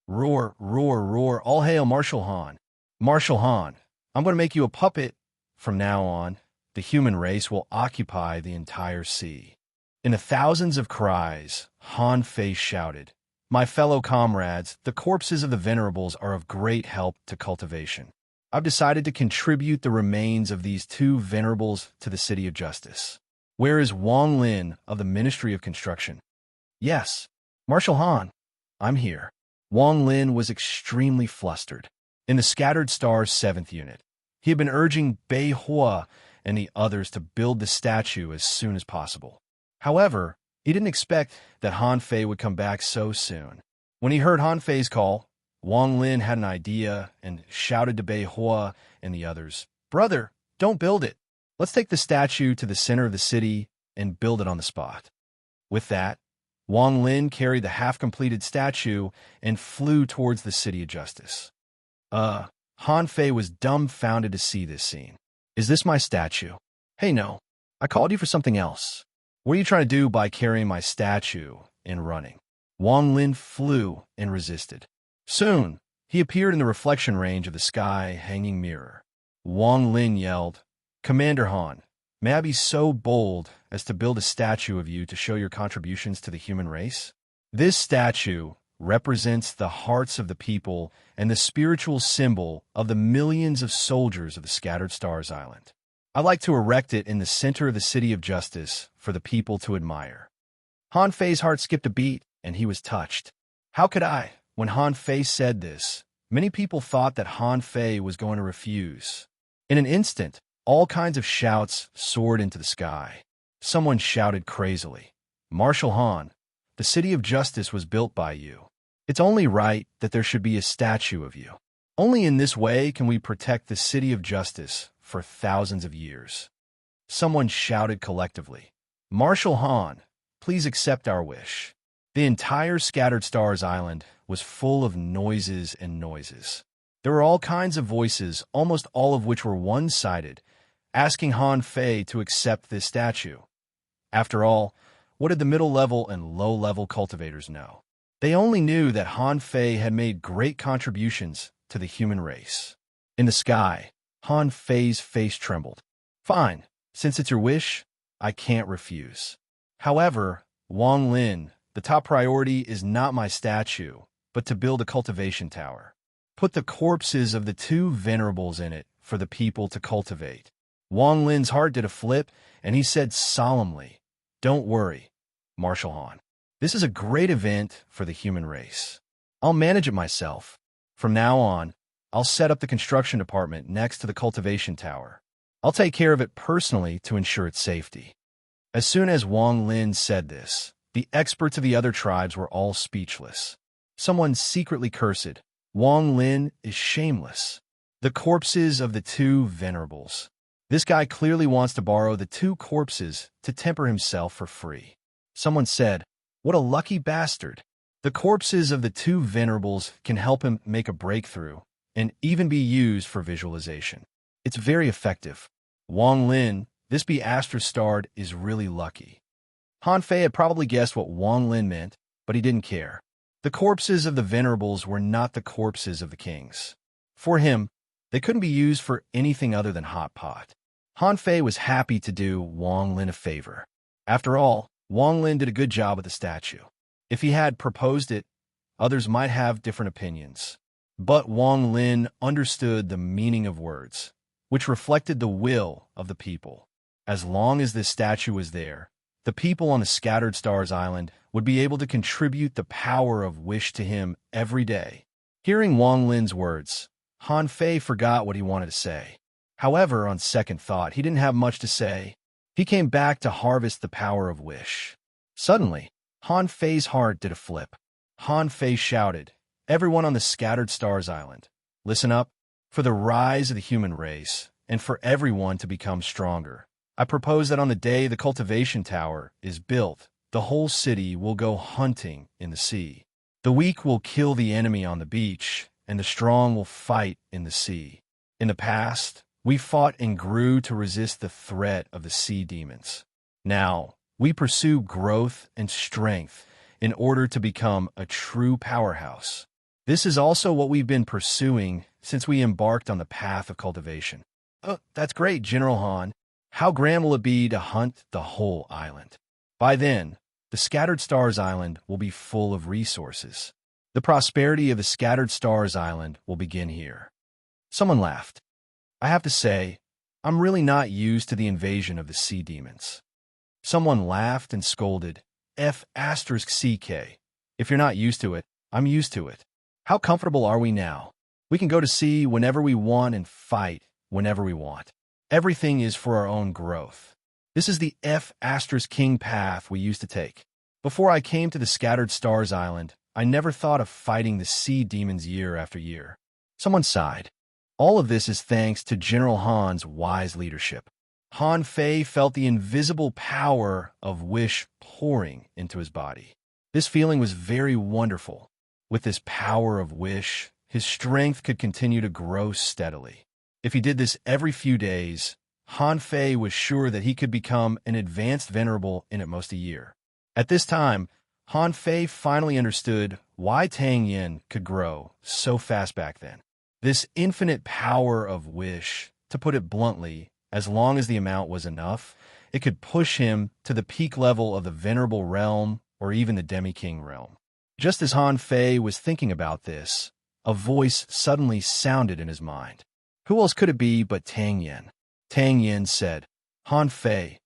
Speaker 1: Roar, roar, roar, all hail Marshal Han. Marshal Han, I'm going to make you a puppet. From now on, the human race will occupy the entire sea. In the thousands of cries, Han Fei shouted, "My fellow comrades, the corpses of the venerables are of great help to cultivation. I've decided to contribute the remains of these 2 venerables to the City of Justice. Where is Wang Lin of the Ministry of Construction?" "Yes, Marshal Han, I'm here." Wang Lin was extremely flustered. In the Scattered Stars 7th Unit, he had been urging Bei Hua and the others to build the statue as soon as possible. However, he didn't expect that Han Fei would come back so soon. When he heard Han Fei's call, Wang Lin had an idea and shouted to Bei Hua and the others, "Brother, don't build it. Let's take the statue to the center of the city and build it on the spot." With that, Wang Lin carried the half-completed statue and flew towards the City of Justice. Han Fei was dumbfounded to see this scene. "Is this my statue?" "Hey, no. I called you for something else. What are you trying to do by carrying my statue and running?" Wang Lin flew and resisted. Soon, he appeared in the reflection range of the sky hanging mirror. Wang Lin yelled, "Commander Han, may I be so bold as to build a statue of you to show your contributions to the human race?" This statue represents the hearts of the people and the spiritual symbol of the millions of soldiers of the Scattered Stars Island. I like to erect it in the center of the City of Justice for the people to admire. Han Fei's heart skipped a beat, and he was touched. How could I? When Han Fei said this, many people thought that Han Fei was going to refuse. In an instant, all kinds of shouts soared into the sky. Someone shouted crazily, "Marshal Han, the City of Justice was built by you. It's only right that there should be a statue of you. Only in this way can we protect the City of Justice for thousands of years." Someone shouted collectively, "Marshal Han, please accept our wish." The entire Scattered Stars Island was full of noises and noises. There were all kinds of voices, almost all of which were one-sided, asking Han Fei to accept this statue. After all, what did the middle-level and low-level cultivators know? They only knew that Han Fei had made great contributions to the human race. In the sky, Han Fei's face trembled. "Fine, since it's your wish, I can't refuse. However, Wang Lin, the top priority is not my statue, but to build a cultivation tower. Put the corpses of the two venerables in it for the people to cultivate." Wang Lin's heart did a flip, and he said solemnly, "Don't worry, Marshal Han. This is a great event for the human race. I'll manage it myself. From now on, I'll set up the construction department next to the cultivation tower. I'll take care of it personally to ensure its safety." As soon as Wang Lin said this, the experts of the other tribes were all speechless. Someone secretly cursed, "Wang Lin is shameless. The corpses of the two venerables. This guy clearly wants to borrow the two corpses to temper himself for free." Someone said, "What a lucky bastard. The corpses of the two venerables can help him make a breakthrough and even be used for visualization. It's very effective. Wang Lin, this be Astra-starred, is really lucky." Han Fei had probably guessed what Wang Lin meant, but he didn't care. The corpses of the venerables were not the corpses of the kings. For him, they couldn't be used for anything other than hot pot. Han Fei was happy to do Wang Lin a favor. After all, Wang Lin did a good job with the statue. If he had proposed it, others might have different opinions. But Wang Lin understood the meaning of words, which reflected the will of the people. As long as this statue was there, the people on the Scattered Stars Island would be able to contribute the power of wish to him every day. Hearing Wang Lin's words, Han Fei forgot what he wanted to say. However, on second thought, he didn't have much to say. He came back to harvest the power of wish. Suddenly, Han Fei's heart did a flip. Han Fei shouted, "Everyone on the Scattered Stars Island, listen up. For the rise of the human race, and for everyone to become stronger, I propose that on the day the cultivation tower is built, the whole city will go hunting in the sea. The weak will kill the enemy on the beach, and the strong will fight in the sea. In the past, we fought and grew to resist the threat of the sea demons. Now, we pursue growth and strength in order to become a true powerhouse. This is also what we've been pursuing since we embarked on the path of cultivation." "Oh, that's great, General Han. How grand will it be to hunt the whole island? By then, the Scattered Stars Island will be full of resources. The prosperity of the Scattered Stars Island will begin here." Someone laughed. "I have to say, I'm really not used to the invasion of the sea demons." Someone laughed and scolded, "F***CK. If you're not used to it, I'm used to it. How comfortable are we now? We can go to sea whenever we want and fight whenever we want. Everything is for our own growth. This is the F***king path we used to take. Before I came to the Scattered Stars Island, I never thought of fighting the sea demons year after year." Someone sighed. All of this is thanks to General Han's wise leadership. Han Fei felt the invisible power of wish pouring into his body. This feeling was very wonderful. With this power of wish, his strength could continue to grow steadily. If he did this every few days, Han Fei was sure that he could become an advanced venerable in at most a year. At this time, Han Fei finally understood why Tang Yin could grow so fast back then. This infinite power of wish, to put it bluntly, as long as the amount was enough, it could push him to the peak level of the venerable realm or even the demi-king realm. Just as Han Fei was thinking about this, a voice suddenly sounded in his mind. Who else could it be but Tang Yen? Tang Yen said, Han Fei,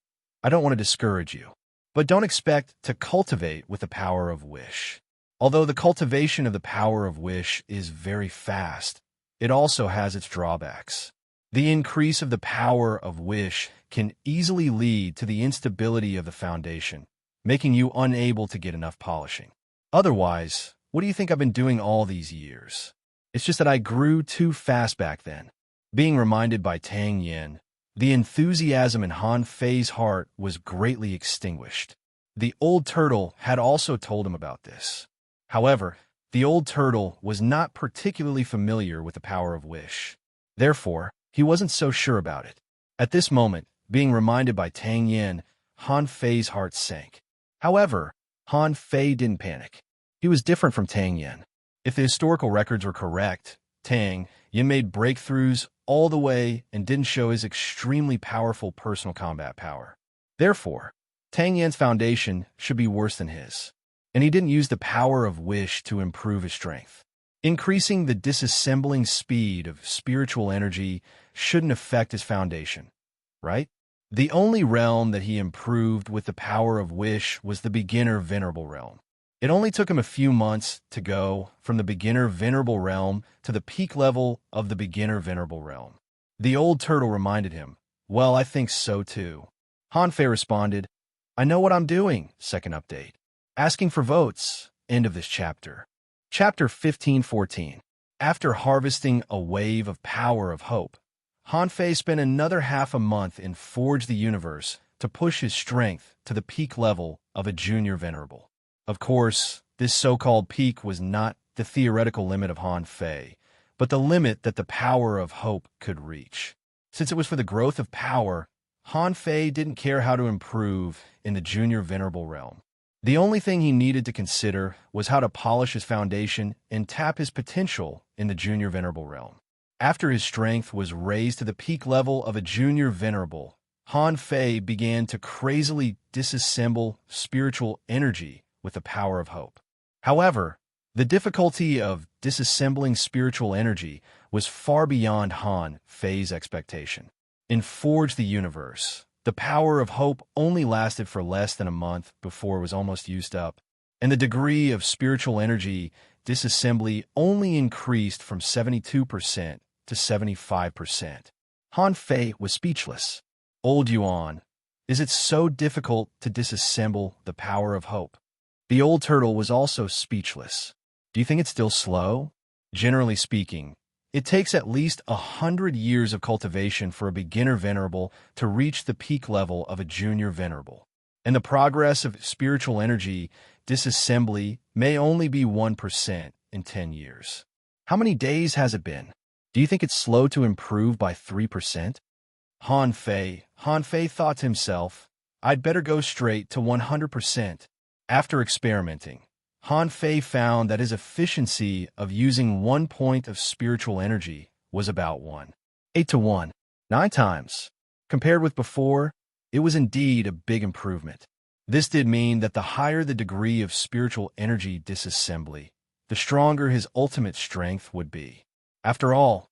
Speaker 1: I don't want to discourage you, but don't expect to cultivate with the power of wish. Although the cultivation of the power of wish is very fast, it also has its drawbacks. The increase of the power of wish can easily lead to the instability of the foundation, making you unable to get enough polishing. Otherwise, what do you think I've been doing all these years? It's just that I grew too fast back then. Being reminded by Tang Yen, the enthusiasm in Han Fei's heart was greatly extinguished. The old turtle had also told him about this. However, the old turtle was not particularly familiar with the power of wish. Therefore, he wasn't so sure about it. At this moment, being reminded by Tang Yen, Han Fei's heart sank. However, Han Fei didn't panic. He was different from Tang Yen. If the historical records were correct, Tang Yen made breakthroughs all the way and didn't show his extremely powerful personal combat power. Therefore, Tang Yen's foundation should be worse than his. And he didn't use the power of wish to improve his strength. Increasing the disassembling speed of spiritual energy shouldn't affect his foundation, right? The only realm that he improved with the power of wish was the beginner venerable realm. It only took him a few months to go from the beginner venerable realm to the peak level of the beginner venerable realm. The old turtle reminded him, well, I think so too. Han Fei responded, I know what I'm doing, second update. Asking for votes, end of this chapter. Chapter 15-14. After harvesting a wave of power of hope, Han Fei spent another half a month in Forge the Universe to push his strength to the peak level of a junior venerable. Of course, this so-called peak was not the theoretical limit of Han Fei, but the limit that the power of hope could reach. Since it was for the growth of power, Han Fei didn't care how to improve in the junior venerable realm. The only thing he needed to consider was how to polish his foundation and tap his potential in the junior venerable realm. After his strength was raised to the peak level of a junior venerable, Han Fei began to crazily disassemble spiritual energy with the power of hope. However, the difficulty of disassembling spiritual energy was far beyond Han Fei's expectation. In Forge the Universe, the power of hope only lasted for less than a month before it was almost used up, and the degree of spiritual energy disassembly only increased from 72% to 75%. Han Fei was speechless. Old Yuan, is it so difficult to disassemble the power of hope? The old turtle was also speechless. Do you think it's still slow? Generally speaking, it takes at least 100 years of cultivation for a beginner venerable to reach the peak level of a junior venerable. And the progress of spiritual energy disassembly may only be 1% in 10 years. How many days has it been? Do you think it's slow to improve by 3%? Han Fei thought to himself, I'd better go straight to 100%. After experimenting, Han Fei found that his efficiency of using 1 point of spiritual energy was about 1.8 to 1, 9 times. Compared with before, it was indeed a big improvement. This did mean that the higher the degree of spiritual energy disassembly, the stronger his ultimate strength would be. After all,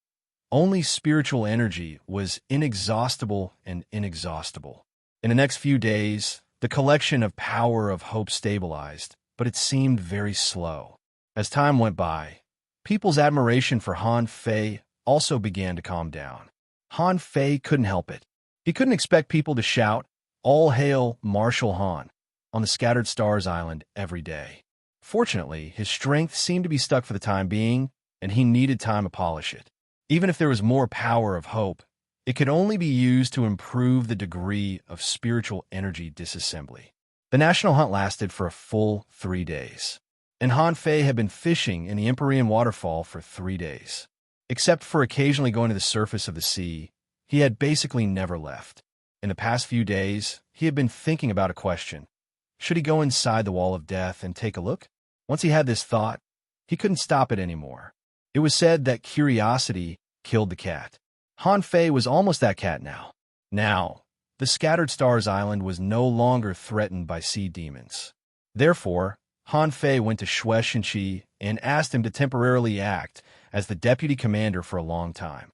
Speaker 1: only spiritual energy was inexhaustible and inexhaustible. In the next few days, the collection of power of hope stabilized, but it seemed very slow. As time went by, people's admiration for Han Fei also began to calm down. Han Fei couldn't help it. He couldn't expect people to shout, "All hail Marshal Han," on the Scattered Stars Island every day. Fortunately, his strength seemed to be stuck for the time being, and he needed time to polish it. Even if there was more power of hope, it could only be used to improve the degree of spiritual energy disassembly. The national hunt lasted for a full 3 days, and Han Fei had been fishing in the Empyrean waterfall for 3 days. Except for occasionally going to the surface of the sea, he had basically never left. In the past few days, he had been thinking about a question. Should he go inside the wall of death and take a look? Once he had this thought, he couldn't stop it anymore. It was said that curiosity killed the cat. Han Fei was almost that cat now. Now, the Scattered Stars Island was no longer threatened by sea demons. Therefore, Han Fei went to Xue Shenqi and asked him to temporarily act as the deputy commander for a long time.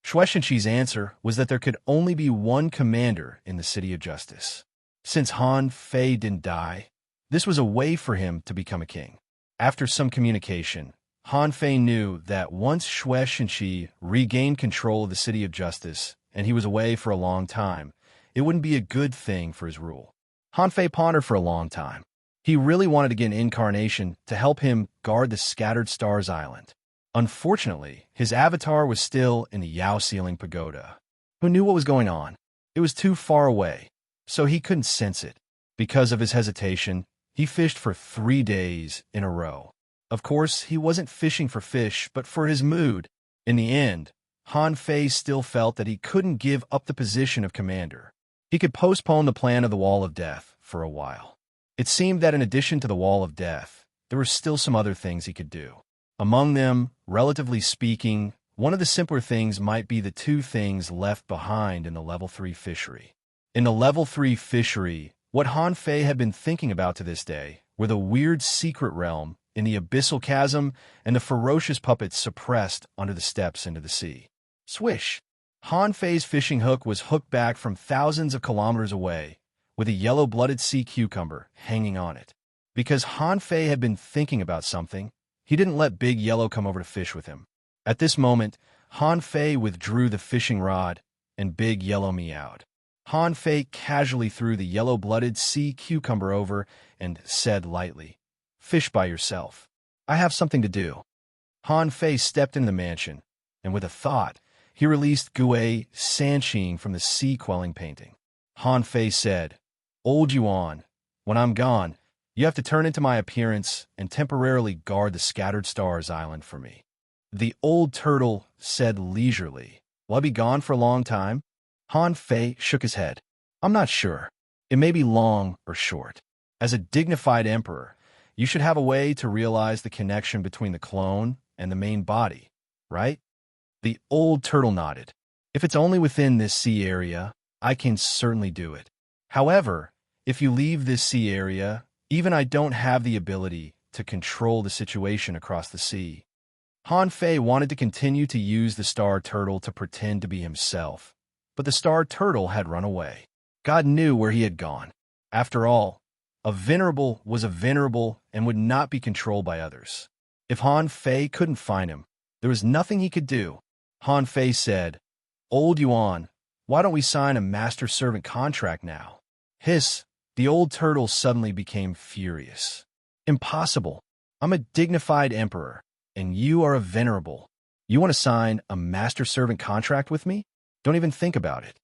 Speaker 1: Xue Shenqi's answer was that there could only be one commander in the City of Justice. Since Han Fei didn't die, this was a way for him to become a king. After some communication, Han Fei knew that once Xue Shenqi regained control of the City of Justice and he was away for a long time, it wouldn't be a good thing for his rule. Han Fei pondered for a long time. He really wanted to get an incarnation to help him guard the Scattered Stars Island. Unfortunately, his avatar was still in the Yao Ceiling Pagoda. Who knew what was going on? It was too far away, so he couldn't sense it. Because of his hesitation, he fished for 3 days in a row. Of course, he wasn't fishing for fish, but for his mood. In the end, Han Fei still felt that he couldn't give up the position of commander. He could postpone the plan of the Wall of Death for a while. It seemed that in addition to the Wall of Death, there were still some other things he could do. Among them, relatively speaking, one of the simpler things might be the 2 things left behind in the Level 3 fishery. In the Level 3 fishery, what Han Fei had been thinking about to this day were the weird secret realm in the abyssal chasm and the ferocious puppets suppressed under the steps into the sea. Swish! Han Fei's fishing hook was hooked back from thousands of kilometers away, with a yellow-blooded sea cucumber hanging on it. Because Han Fei had been thinking about something, he didn't let Big Yellow come over to fish with him. At this moment, Han Fei withdrew the fishing rod, and Big Yellow meowed. Han Fei casually threw the yellow-blooded sea cucumber over and said lightly, "Fish by yourself. I have something to do." Han Fei stepped into the mansion, and with a thought, he released Gue Sanqing from the sea-quelling painting. Han Fei said, "Old Yuan, when I'm gone, you have to turn into my appearance and temporarily guard the Scattered Stars Island for me." The old turtle said leisurely, "Will I be gone for a long time?" Han Fei shook his head. "I'm not sure. It may be long or short. As a dignified emperor, you should have a way to realize the connection between the clone and the main body, right?" The old turtle nodded. "If it's only within this sea area, I can certainly do it. However, if you leave this sea area, even I don't have the ability to control the situation across the sea." Han Fei wanted to continue to use the star turtle to pretend to be himself, but the star turtle had run away. God knew where he had gone. After all, a venerable was a venerable and would not be controlled by others. If Han Fei couldn't find him, there was nothing he could do. Han Fei said, "Old Yuan, why don't we sign a master-servant contract now?" Hiss! The old turtle suddenly became furious. "Impossible. I'm a dignified emperor, and you are a venerable. You want to sign a master-servant contract with me? Don't even think about it."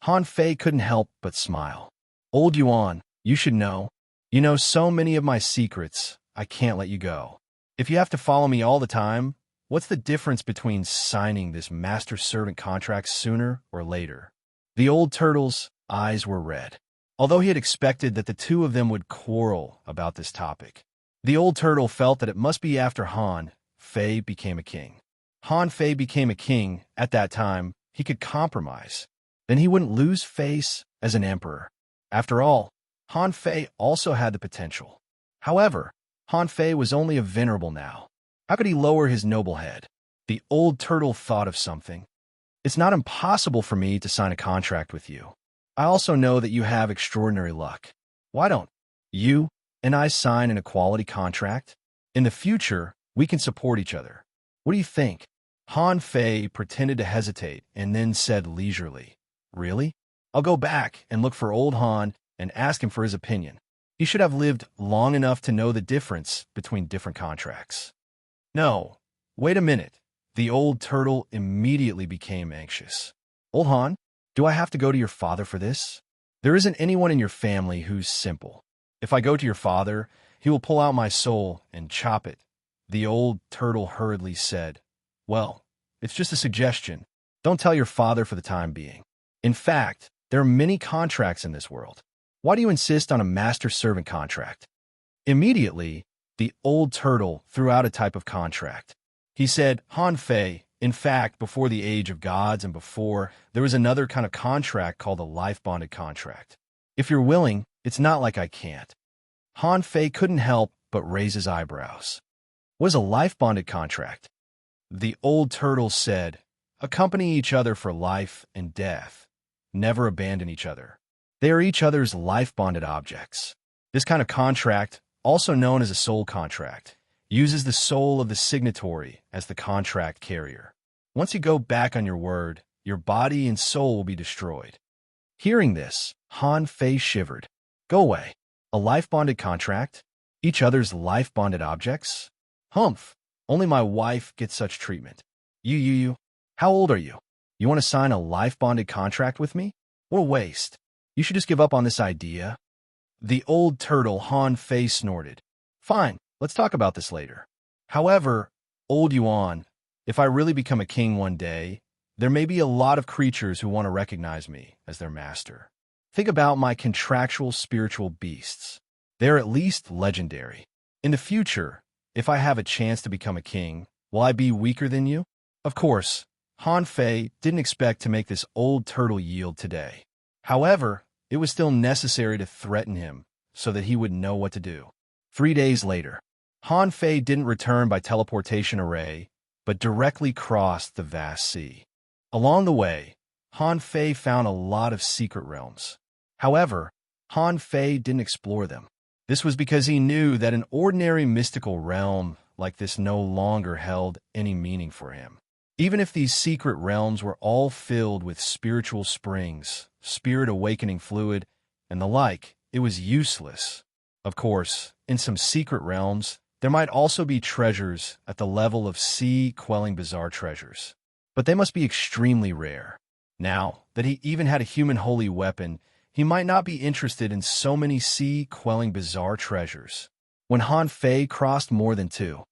Speaker 1: Han Fei couldn't help but smile. "Old Yuan, you should know. You know so many of my secrets, I can't let you go. If you have to follow me all the time, what's the difference between signing this master-servant contract sooner or later?" The old turtle's eyes were red. Although he had expected that the 2 of them would quarrel about this topic, the old turtle felt that it must be after Han Fei became a king. Han Fei became a king at that time, he could compromise. Then he wouldn't lose face as an emperor. After all, Han Fei also had the potential. However, Han Fei was only a venerable now. How could he lower his noble head? The old turtle thought of something. "It's not impossible for me to sign a contract with you. I also know that you have extraordinary luck. Why don't you and I sign an equality contract? In the future, we can support each other. What do you think?" Han Fei pretended to hesitate and then said leisurely, "Really? I'll go back and look for old Han and ask him for his opinion. He should have lived long enough to know the difference between different contracts." "No, wait a minute." The old turtle immediately became anxious. "Old Han, do I have to go to your father for this? There isn't anyone in your family who's simple. If I go to your father, he will pull out my soul and chop it." The old turtle hurriedly said, "Well, it's just a suggestion. Don't tell your father for the time being. In fact, there are many contracts in this world. Why do you insist on a master-servant contract?" Immediately, the old turtle threw out a type of contract. He said, "Han Fei, in fact, before the age of gods and before, there was another kind of contract called a life-bonded contract. If you're willing, it's not like I can't." Han Fei couldn't help but raises eyebrows. What is a life-bonded contract? The old turtle said, accompany each other for life and death. Never abandon each other. They are each other's life-bonded objects. This kind of contract, also known as a soul contract, uses the soul of the signatory as the contract carrier. Once you go back on your word, your body and soul will be destroyed. Hearing this, Han Fei shivered. Go away. A life-bonded contract? Each other's life-bonded objects? Humph. Only my wife gets such treatment. You. How old are you? You want to sign a life-bonded contract with me? What a waste. You should just give up on this idea. The old turtle Han Fei snorted. Fine, let's talk about this later. However, old Yuan, if I really become a king one day, there may be a lot of creatures who want to recognize me as their master. Think about my contractual spiritual beasts. They're at least legendary. In the future, if I have a chance to become a king, will I be weaker than you? Of course, Han Fei didn't expect to make this old turtle yield today. However, it was still necessary to threaten him so that he would know what to do. 3 days later, Han Fei didn't return by teleportation array, but directly crossed the vast sea. Along the way, Han Fei found a lot of secret realms. However, Han Fei didn't explore them. This was because he knew that an ordinary mystical realm like this no longer held any meaning for him. Even if these secret realms were all filled with spiritual springs, spirit awakening fluid, and the like, it was useless. Of course, in some secret realms, there might also be treasures at the level of sea-quelling bizarre treasures. But they must be extremely rare. Now that he even had a human holy weapon, he might not be interested in so many sea-quelling bizarre treasures. When Han Fei crossed more than 2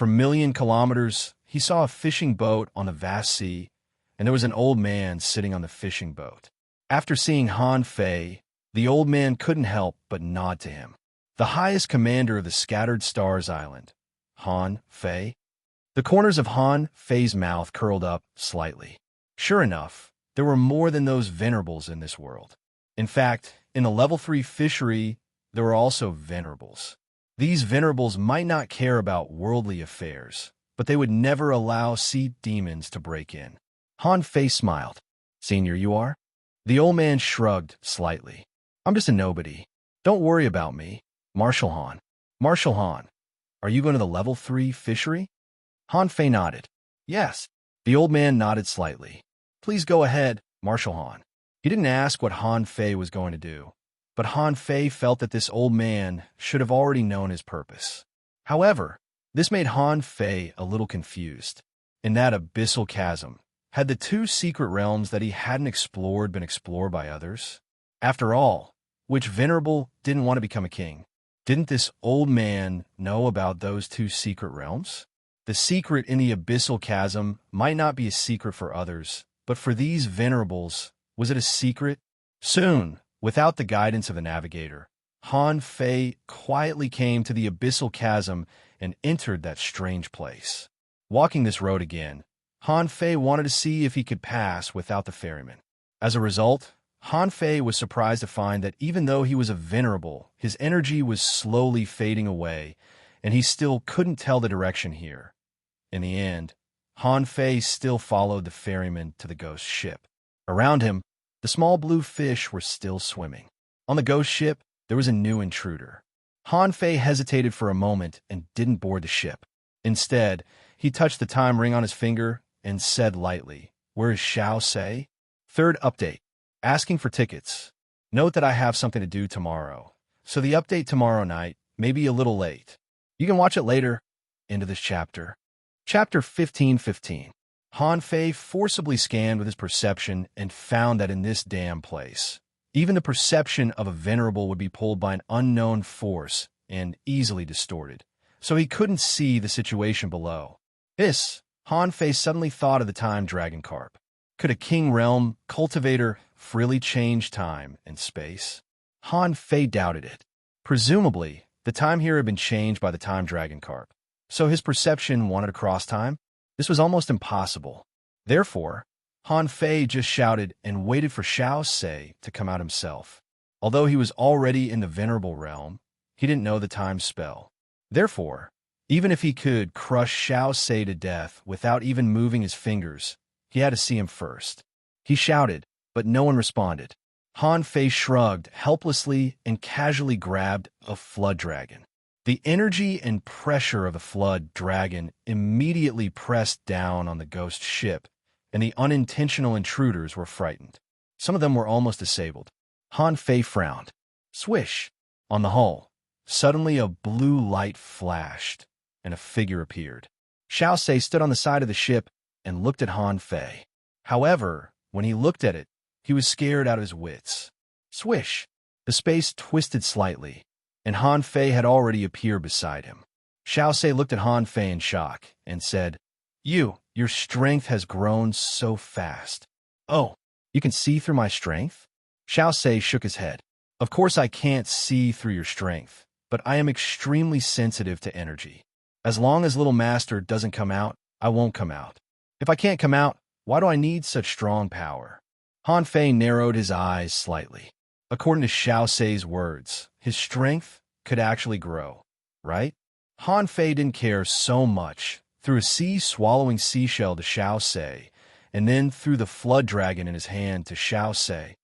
Speaker 1: million kilometers, he saw a fishing boat on a vast sea, and there was an old man sitting on the fishing boat. After seeing Han Fei, the old man couldn't help but nod to him. The highest commander of the Scattered Stars Island, Han Fei. The corners of Han Fei's mouth curled up slightly. Sure enough, there were more than those venerables in this world. In fact, in the level 3 fishery, there were also venerables. These venerables might not care about worldly affairs, but they would never allow sea demons to break in. Han Fei smiled. Senior, you are? The old man shrugged slightly. I'm just a nobody. Don't worry about me. Marshal Han. Marshal Han, are you going to the level 3 fishery? Han Fei nodded. Yes. The old man nodded slightly. Please go ahead, Marshal Han. He didn't ask what Han Fei was going to do, but Han Fei felt that this old man should have already known his purpose. However, this made Han Fei a little confused. In that abyssal chasm, had the 2 secret realms that he hadn't explored been explored by others? After all, which venerable didn't want to become a king? Didn't this old man know about those 2 secret realms? The secret in the abyssal chasm might not be a secret for others, but for these venerables, was it a secret? Soon, without the guidance of a navigator, Han Fei quietly came to the abyssal chasm and entered that strange place. Walking this road again, Han Fei wanted to see if he could pass without the ferryman. As a result, Han Fei was surprised to find that even though he was a venerable, his energy was slowly fading away, and he still couldn't tell the direction here. In the end, Han Fei still followed the ferryman to the ghost ship. Around him, the small blue fish were still swimming. On the ghost ship, there was a new intruder. Han Fei hesitated for a moment and didn't board the ship. Instead, he touched the time ring on his finger and said lightly, "Where is Xiao Se?" Third update. Asking for tickets. Note that I have something to do tomorrow, so the update tomorrow night may be a little late. You can watch it later. End of this chapter. Chapter 15:15. Han Fei forcibly scanned with his perception and found that in this damn place, even the perception of a venerable would be pulled by an unknown force and easily distorted, so he couldn't see the situation below. Han Fei suddenly thought of the time dragon carp. Could a king realm cultivator freely change time and space? Han Fei doubted it. Presumably, the time here had been changed by the time dragon carp, so his perception wanted to cross time? This was almost impossible. Therefore, Han Fei just shouted and waited for Xiao Se to come out himself. Although he was already in the venerable realm, he didn't know the time spell. Therefore, even if he could crush Xiao Se to death without even moving his fingers, he had to see him first. He shouted, but no one responded. Han Fei shrugged helplessly and casually grabbed a flood dragon. The energy and pressure of the flood dragon immediately pressed down on the ghost ship, and the unintentional intruders were frightened. Some of them were almost disabled. Han Fei frowned. Swish! On the hull, suddenly a blue light flashed, and a figure appeared. Xiao Se stood on the side of the ship and looked at Han Fei. However, when he looked at it, he was scared out of his wits. Swish! The space twisted slightly, and Han Fei had already appeared beside him. Xiao Se looked at Han Fei in shock and said, Your strength has grown so fast. Oh, you can see through my strength? Xiao Se shook his head. Of course I can't see through your strength, but I am extremely sensitive to energy. As long as Little Master doesn't come out, I won't come out. If I can't come out, why do I need such strong power? Han Fei narrowed his eyes slightly. According to Xiao Se's words, his strength could actually grow, right? Han Fei didn't care so much, threw a sea-swallowing seashell to Xiao Se, and then threw the flood dragon in his hand to Xiao Se.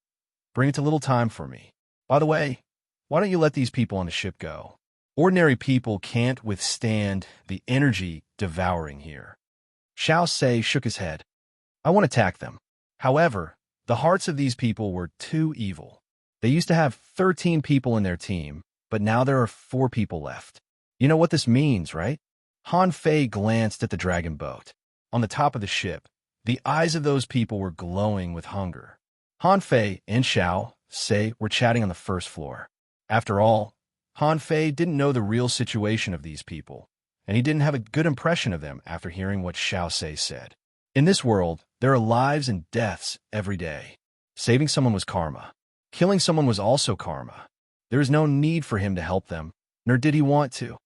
Speaker 1: Bring it to little time for me. By the way, why don't you let these people on the ship go? Ordinary people can't withstand the energy devouring here. Xiao Se shook his head. I won't attack them. However, the hearts of these people were too evil. They used to have 13 people in their team, but now there are 4 people left. You know what this means, right? Han Fei glanced at the dragon boat. On the top of the ship, the eyes of those people were glowing with hunger. Han Fei and Xiao Se were chatting on the first floor. After all, Han Fei didn't know the real situation of these people, and he didn't have a good impression of them after hearing what Xiao Se said. In this world, there are lives and deaths every day. Saving someone was karma. Killing someone was also karma. There is no need for him to help them, nor did he want to.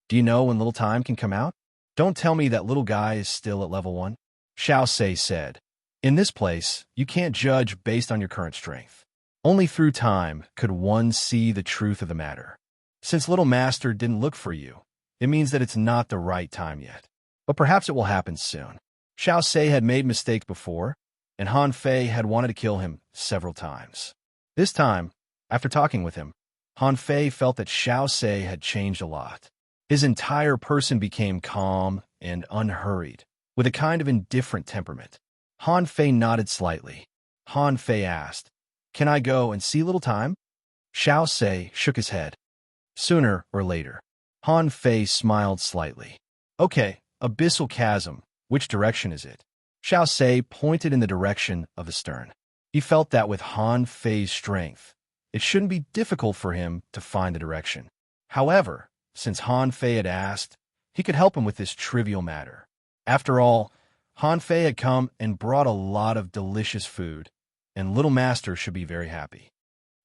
Speaker 1: Do you know when little time can come out? Don't tell me that little guy is still at level 1. Xiao Se said, in this place, you can't judge based on your current strength. Only through time could one see the truth of the matter. Since Little Master didn't look for you, it means that it's not the right time yet. But perhaps it will happen soon. Xiao Se had made mistakes before, and Han Fei had wanted to kill him several times. This time, after talking with him, Han Fei felt that Xiao Se had changed a lot. His entire person became calm and unhurried, with a kind of indifferent temperament. Han Fei nodded slightly. Han Fei asked, Can I go and see Little Time? Xiao Se shook his head. Sooner or later. Han Fei smiled slightly. Okay, abyssal chasm. Which direction is it? Xiao Se pointed in the direction of the stern. He felt that with Han Fei's strength, it shouldn't be difficult for him to find the direction. However, since Han Fei had asked, he could help him with this trivial matter. After all, Han Fei had come and brought a lot of delicious food, and Little Master should be very happy.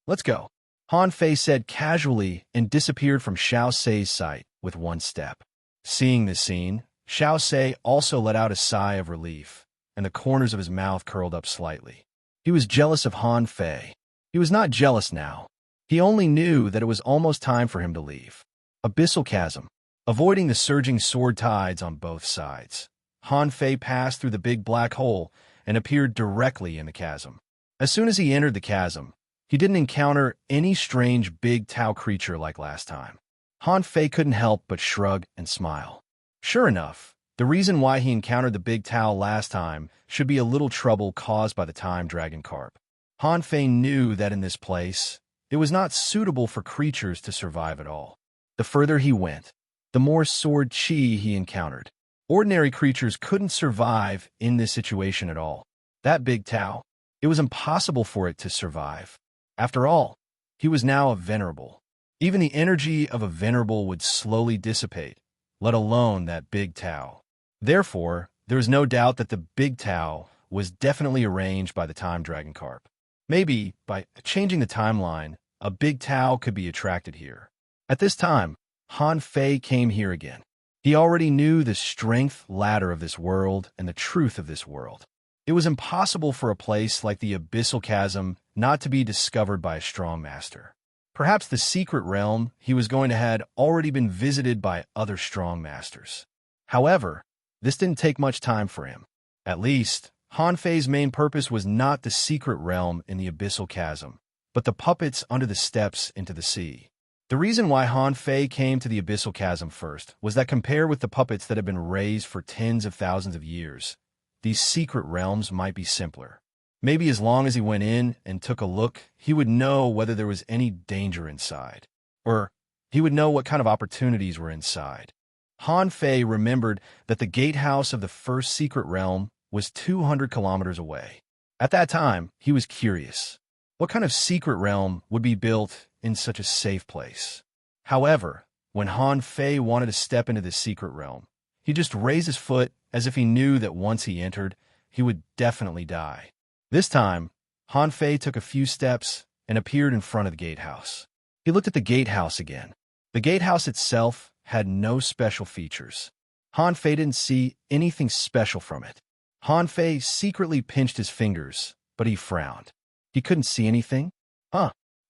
Speaker 1: Let's go. Han Fei said casually and disappeared from Xiao Se's sight with one step. Seeing this scene, Xiao Se also let out a sigh of relief, and the corners of his mouth curled up slightly. He was jealous of Han Fei. He was not jealous now. He only knew that it was almost time for him to leave. Abyssal chasm. Avoiding the surging sword tides on both sides, Han Fei passed through the big black hole and appeared directly in the chasm. As soon as he entered the chasm, he didn't encounter any strange big Tao creature like last time. Han Fei couldn't help but shrug and smile. Sure enough, the reason why he encountered the big Tao last time should be a little trouble caused by the time dragon carp. Han Fei knew that in this place, it was not suitable for creatures to survive at all. The further he went, the more sword chi he encountered. Ordinary creatures couldn't survive in this situation at all. That big Tao, it was impossible for it to survive. After all, he was now a venerable. Even the energy of a venerable would slowly dissipate, let alone that big Tao. Therefore, there is no doubt that the big Tao was definitely arranged by the time dragon carp. Maybe, by changing the timeline, a big Tao could be attracted here. At this time, Han Fei came here again. He already knew the strength ladder of this world and the truth of this world. It was impossible for a place like the Abyssal Chasm not to be discovered by a strong master. Perhaps the secret realm he was going to had already been visited by other strong masters. However, this didn't take much time for him. At least, Han Fei's main purpose was not the secret realm in the abyssal chasm, but the puppets under the steps into the sea. The reason why Han Fei came to the abyssal chasm first was that compared with the puppets that had been raised for tens of thousands of years, these secret realms might be simpler. Maybe as long as he went in and took a look, he would know whether there was any danger inside. Or he would know what kind of opportunities were inside. Han Fei remembered that the gatehouse of the first secret realm was 200 kilometers away. At that time, he was curious. What kind of secret realm would be built in such a safe place? However, when Han Fei wanted to step into the secret realm, he just raised his foot as if he knew that once he entered, he would definitely die. This time, Han Fei took a few steps and appeared in front of the gatehouse. He looked at the gatehouse again. The gatehouse itself had no special features. Han Fei didn't see anything special from it. Han Fei secretly pinched his fingers, but he frowned. He couldn't see anything.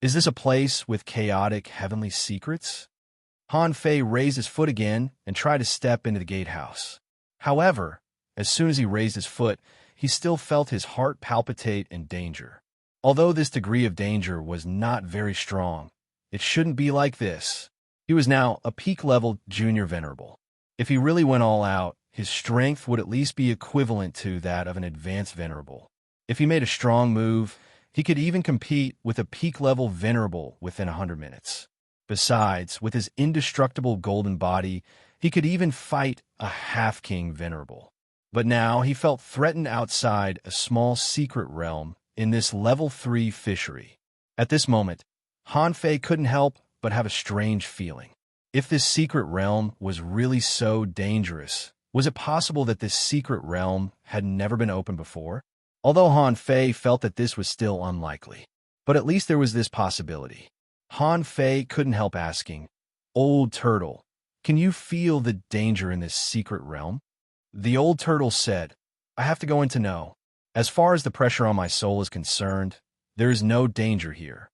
Speaker 1: Is this a place with chaotic heavenly secrets? Han Fei raised his foot again and tried to step into the gatehouse. However, as soon as he raised his foot, he still felt his heart palpitate in danger. Although this degree of danger was not very strong, it shouldn't be like this. He was now a peak-level junior venerable. If he really went all out, his strength would at least be equivalent to that of an advanced venerable. If he made a strong move, he could even compete with a peak-level venerable within 100 minutes. Besides, with his indestructible golden body, he could even fight a half-king venerable. But now he felt threatened outside a small secret realm in this level 3 fishery. At this moment, Han Fei couldn't help but have a strange feeling. If this secret realm was really so dangerous, was it possible that this secret realm had never been opened before? Although Han Fei felt that this was still unlikely, but at least there was this possibility. Han Fei couldn't help asking, "Old Turtle, can you feel the danger in this secret realm?" The old turtle said, "I have to go in to know. As far as the pressure on my soul is concerned, there is no danger here."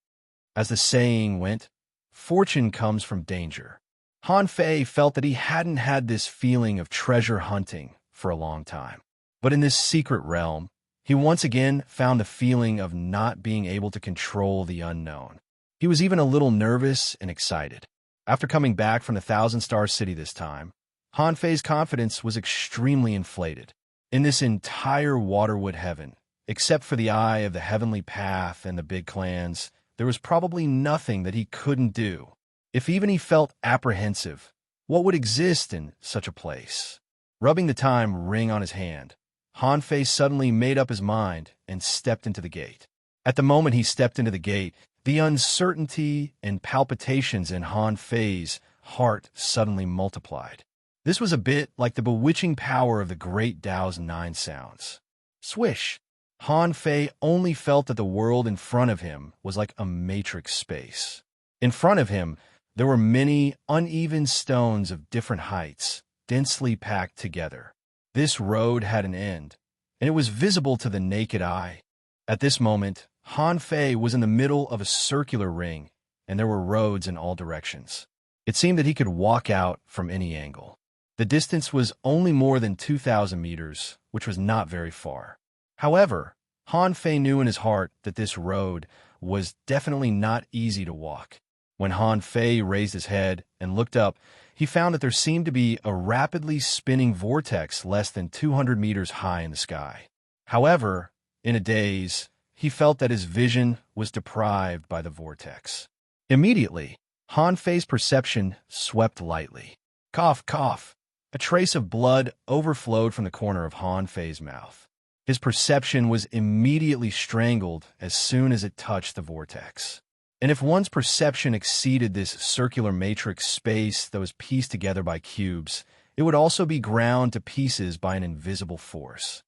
Speaker 1: As the saying went, fortune comes from danger. Han Fei felt that he hadn't had this feeling of treasure hunting for a long time. But in this secret realm, he once again found the feeling of not being able to control the unknown. He was even a little nervous and excited. After coming back from the Thousand-Star City this time, Han Fei's confidence was extremely inflated. In this entire Waterwood heaven, except for the Eye of the Heavenly Path and the big clans, there was probably nothing that he couldn't do. If even he felt apprehensive, what would exist in such a place? Rubbing the time ring on his hand, Han Fei suddenly made up his mind and stepped into the gate. At the moment he stepped into the gate, the uncertainty and palpitations in Han Fei's heart suddenly multiplied. This was a bit like the bewitching power of the Great Tao's 9 sounds. Swish! Han Fei only felt that the world in front of him was like a matrix space. In front of him, there were many uneven stones of different heights, densely packed together. This road had an end, and it was visible to the naked eye. At this moment, Han Fei was in the middle of a circular ring, and there were roads in all directions. It seemed that he could walk out from any angle. The distance was only more than 2,000 meters, which was not very far. However, Han Fei knew in his heart that this road was definitely not easy to walk. When Han Fei raised his head and looked up, he found that there seemed to be a rapidly spinning vortex less than 200 meters high in the sky. However, in a daze, he felt that his vision was deprived by the vortex. Immediately, Han Fei's perception swept lightly. Cough, cough. A trace of blood overflowed from the corner of Han Fei's mouth. His perception was immediately strangled as soon as it touched the vortex. And if one's perception exceeded this circular matrix space that was pieced together by cubes, it would also be ground to pieces by an invisible force.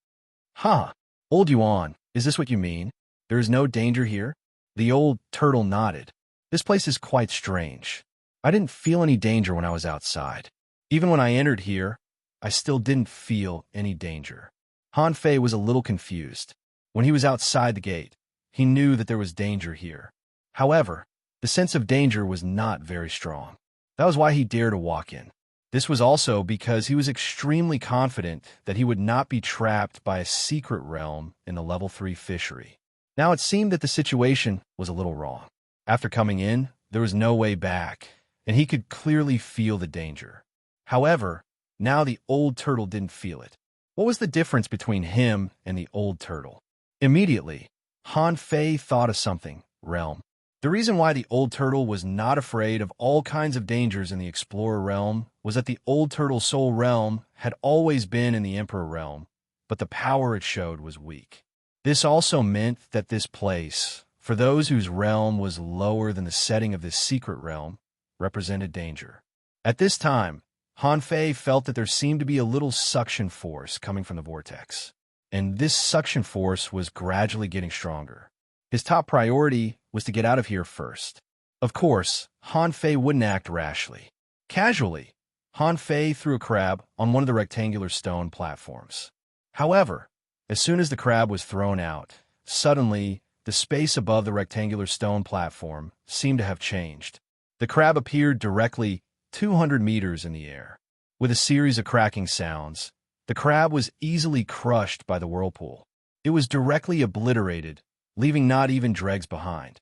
Speaker 1: Old Yuan, is this what you mean? There is no danger here? The old turtle nodded. This place is quite strange. I didn't feel any danger when I was outside. Even when I entered here, I still didn't feel any danger. Han Fei was a little confused. When he was outside the gate, he knew that there was danger here. However, The sense of danger was not very strong. That was why he dared to walk in. This was also because he was extremely confident that he would not be trapped by a secret realm in the level 3 fishery. Now it seemed that the situation was a little wrong. After coming in, there was no way back, and he could clearly feel the danger. However, now the old turtle didn't feel it. What was the difference between him and the old turtle? Immediately, Han Fei thought of something: realm. The reason why the old turtle was not afraid of all kinds of dangers in the explorer realm was that the old turtle's soul realm had always been in the emperor realm, but the power it showed was weak. This also meant that this place, for those whose realm was lower than the setting of this secret realm, represented danger. At this time, Han Fei felt that there seemed to be a little suction force coming from the vortex, and this suction force was gradually getting stronger. His top priority was to get out of here first. Of course, Han Fei wouldn't act rashly. Casually, Han Fei threw a crab on one of the rectangular stone platforms. However, as soon as the crab was thrown out, suddenly, the space above the rectangular stone platform seemed to have changed. The crab appeared directly 200 meters in the air. With a series of cracking sounds, the crab was easily crushed by the whirlpool. It was directly obliterated, leaving not even dregs behind.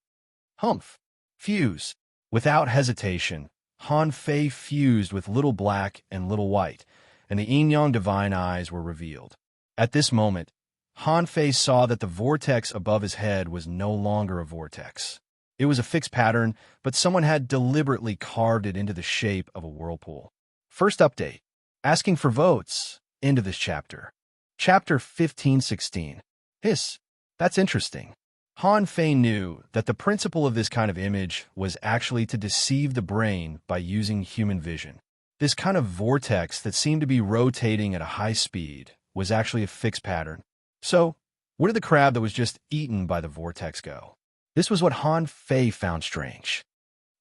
Speaker 1: Humph! Fuse! Without hesitation, Han Fei fused with Little Black and Little White, and the yin-yang divine eyes were revealed. At this moment, Han Fei saw that the vortex above his head was no longer a vortex. It was a fixed pattern, but someone had deliberately carved it into the shape of a whirlpool. First update. Asking for votes. End of this chapter. Chapter 15-16. Hiss. That's interesting. Han Fei knew that the principle of this kind of image was actually to deceive the brain by using human vision. This kind of vortex that seemed to be rotating at a high speed was actually a fixed pattern. So, where did the crab that was just eaten by the vortex go? This was what Han Fei found strange.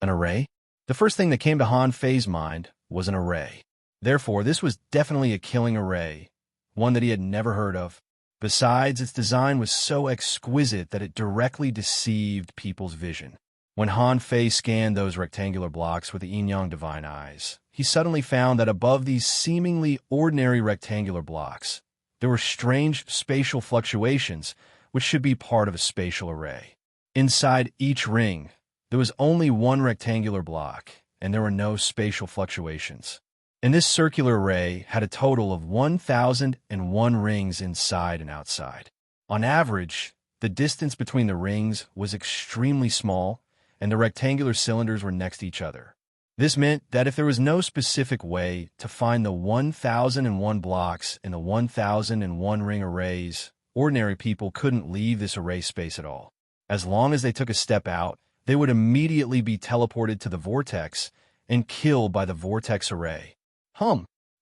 Speaker 1: An array? The first thing that came to Han Fei's mind was an array. Therefore, this was definitely a killing array, one that he had never heard of. Besides, its design was so exquisite that it directly deceived people's vision. When Han Fei scanned those rectangular blocks with the yin-yang divine eyes, he suddenly found that above these seemingly ordinary rectangular blocks, there were strange spatial fluctuations which should be part of a spatial array. Inside each ring, there was only one rectangular block, and there were no spatial fluctuations. And this circular array had a total of 1,001 rings inside and outside. On average, the distance between the rings was extremely small, and the rectangular cylinders were next to each other. This meant that if there was no specific way to find the 1,001 blocks in the 1,001 ring arrays, ordinary people couldn't leave this array space at all. As long as they took a step out, they would immediately be teleported to the vortex and killed by the vortex array.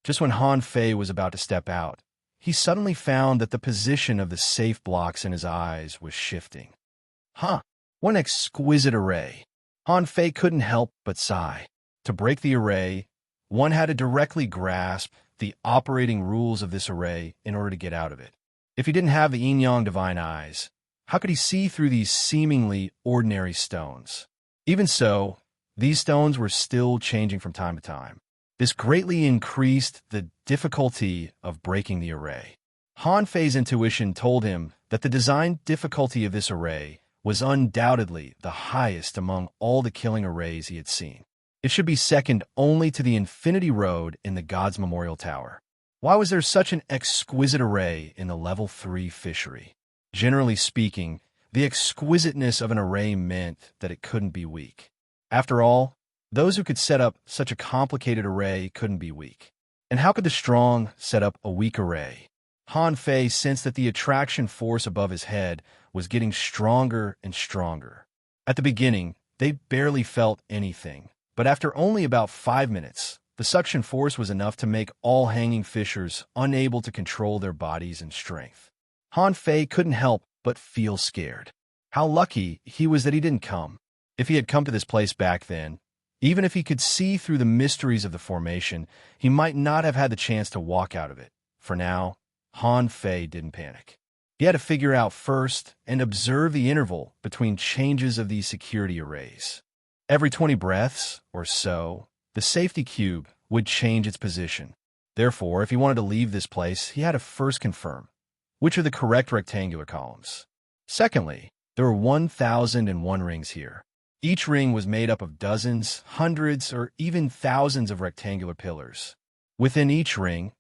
Speaker 1: Just when Han Fei was about to step out, he suddenly found that the position of the safe blocks in his eyes was shifting. What an exquisite array! Han Fei couldn't help but sigh. To break the array, one had to directly grasp the operating rules of this array in order to get out of it. If he didn't have the yin-yang divine eyes, how could he see through these seemingly ordinary stones? Even so, these stones were still changing from time to time. This greatly increased the difficulty of breaking the array. Han Fei's intuition told him that the design difficulty of this array was undoubtedly the highest among all the killing arrays he had seen. It should be second only to the Infinity Road in the God's Memorial Tower. Why was there such an exquisite array in the level 3 fishery? Generally speaking, the exquisiteness of an array meant that it couldn't be weak. After all, those who could set up such a complicated array couldn't be weak. And how could the strong set up a weak array? Han Fei sensed that the attraction force above his head was getting stronger and stronger. At the beginning, they barely felt anything, but after only about 5 minutes, the suction force was enough to make all hanging fishers unable to control their bodies and strength. Han Fei couldn't help but feel scared. How lucky he was that he didn't come. If he had come to this place back then, even if he could see through the mysteries of the formation, he might not have had the chance to walk out of it. For now, Han Fei didn't panic. He had to figure out first and observe the interval between changes of these security arrays. Every 20 breaths, or so, the safety cube would change its position. Therefore, if he wanted to leave this place, he had to first confirm which are the correct rectangular columns. Secondly, there were 1,001 rings here. Each ring was made up of dozens, hundreds, or even thousands of rectangular pillars. Within each ring,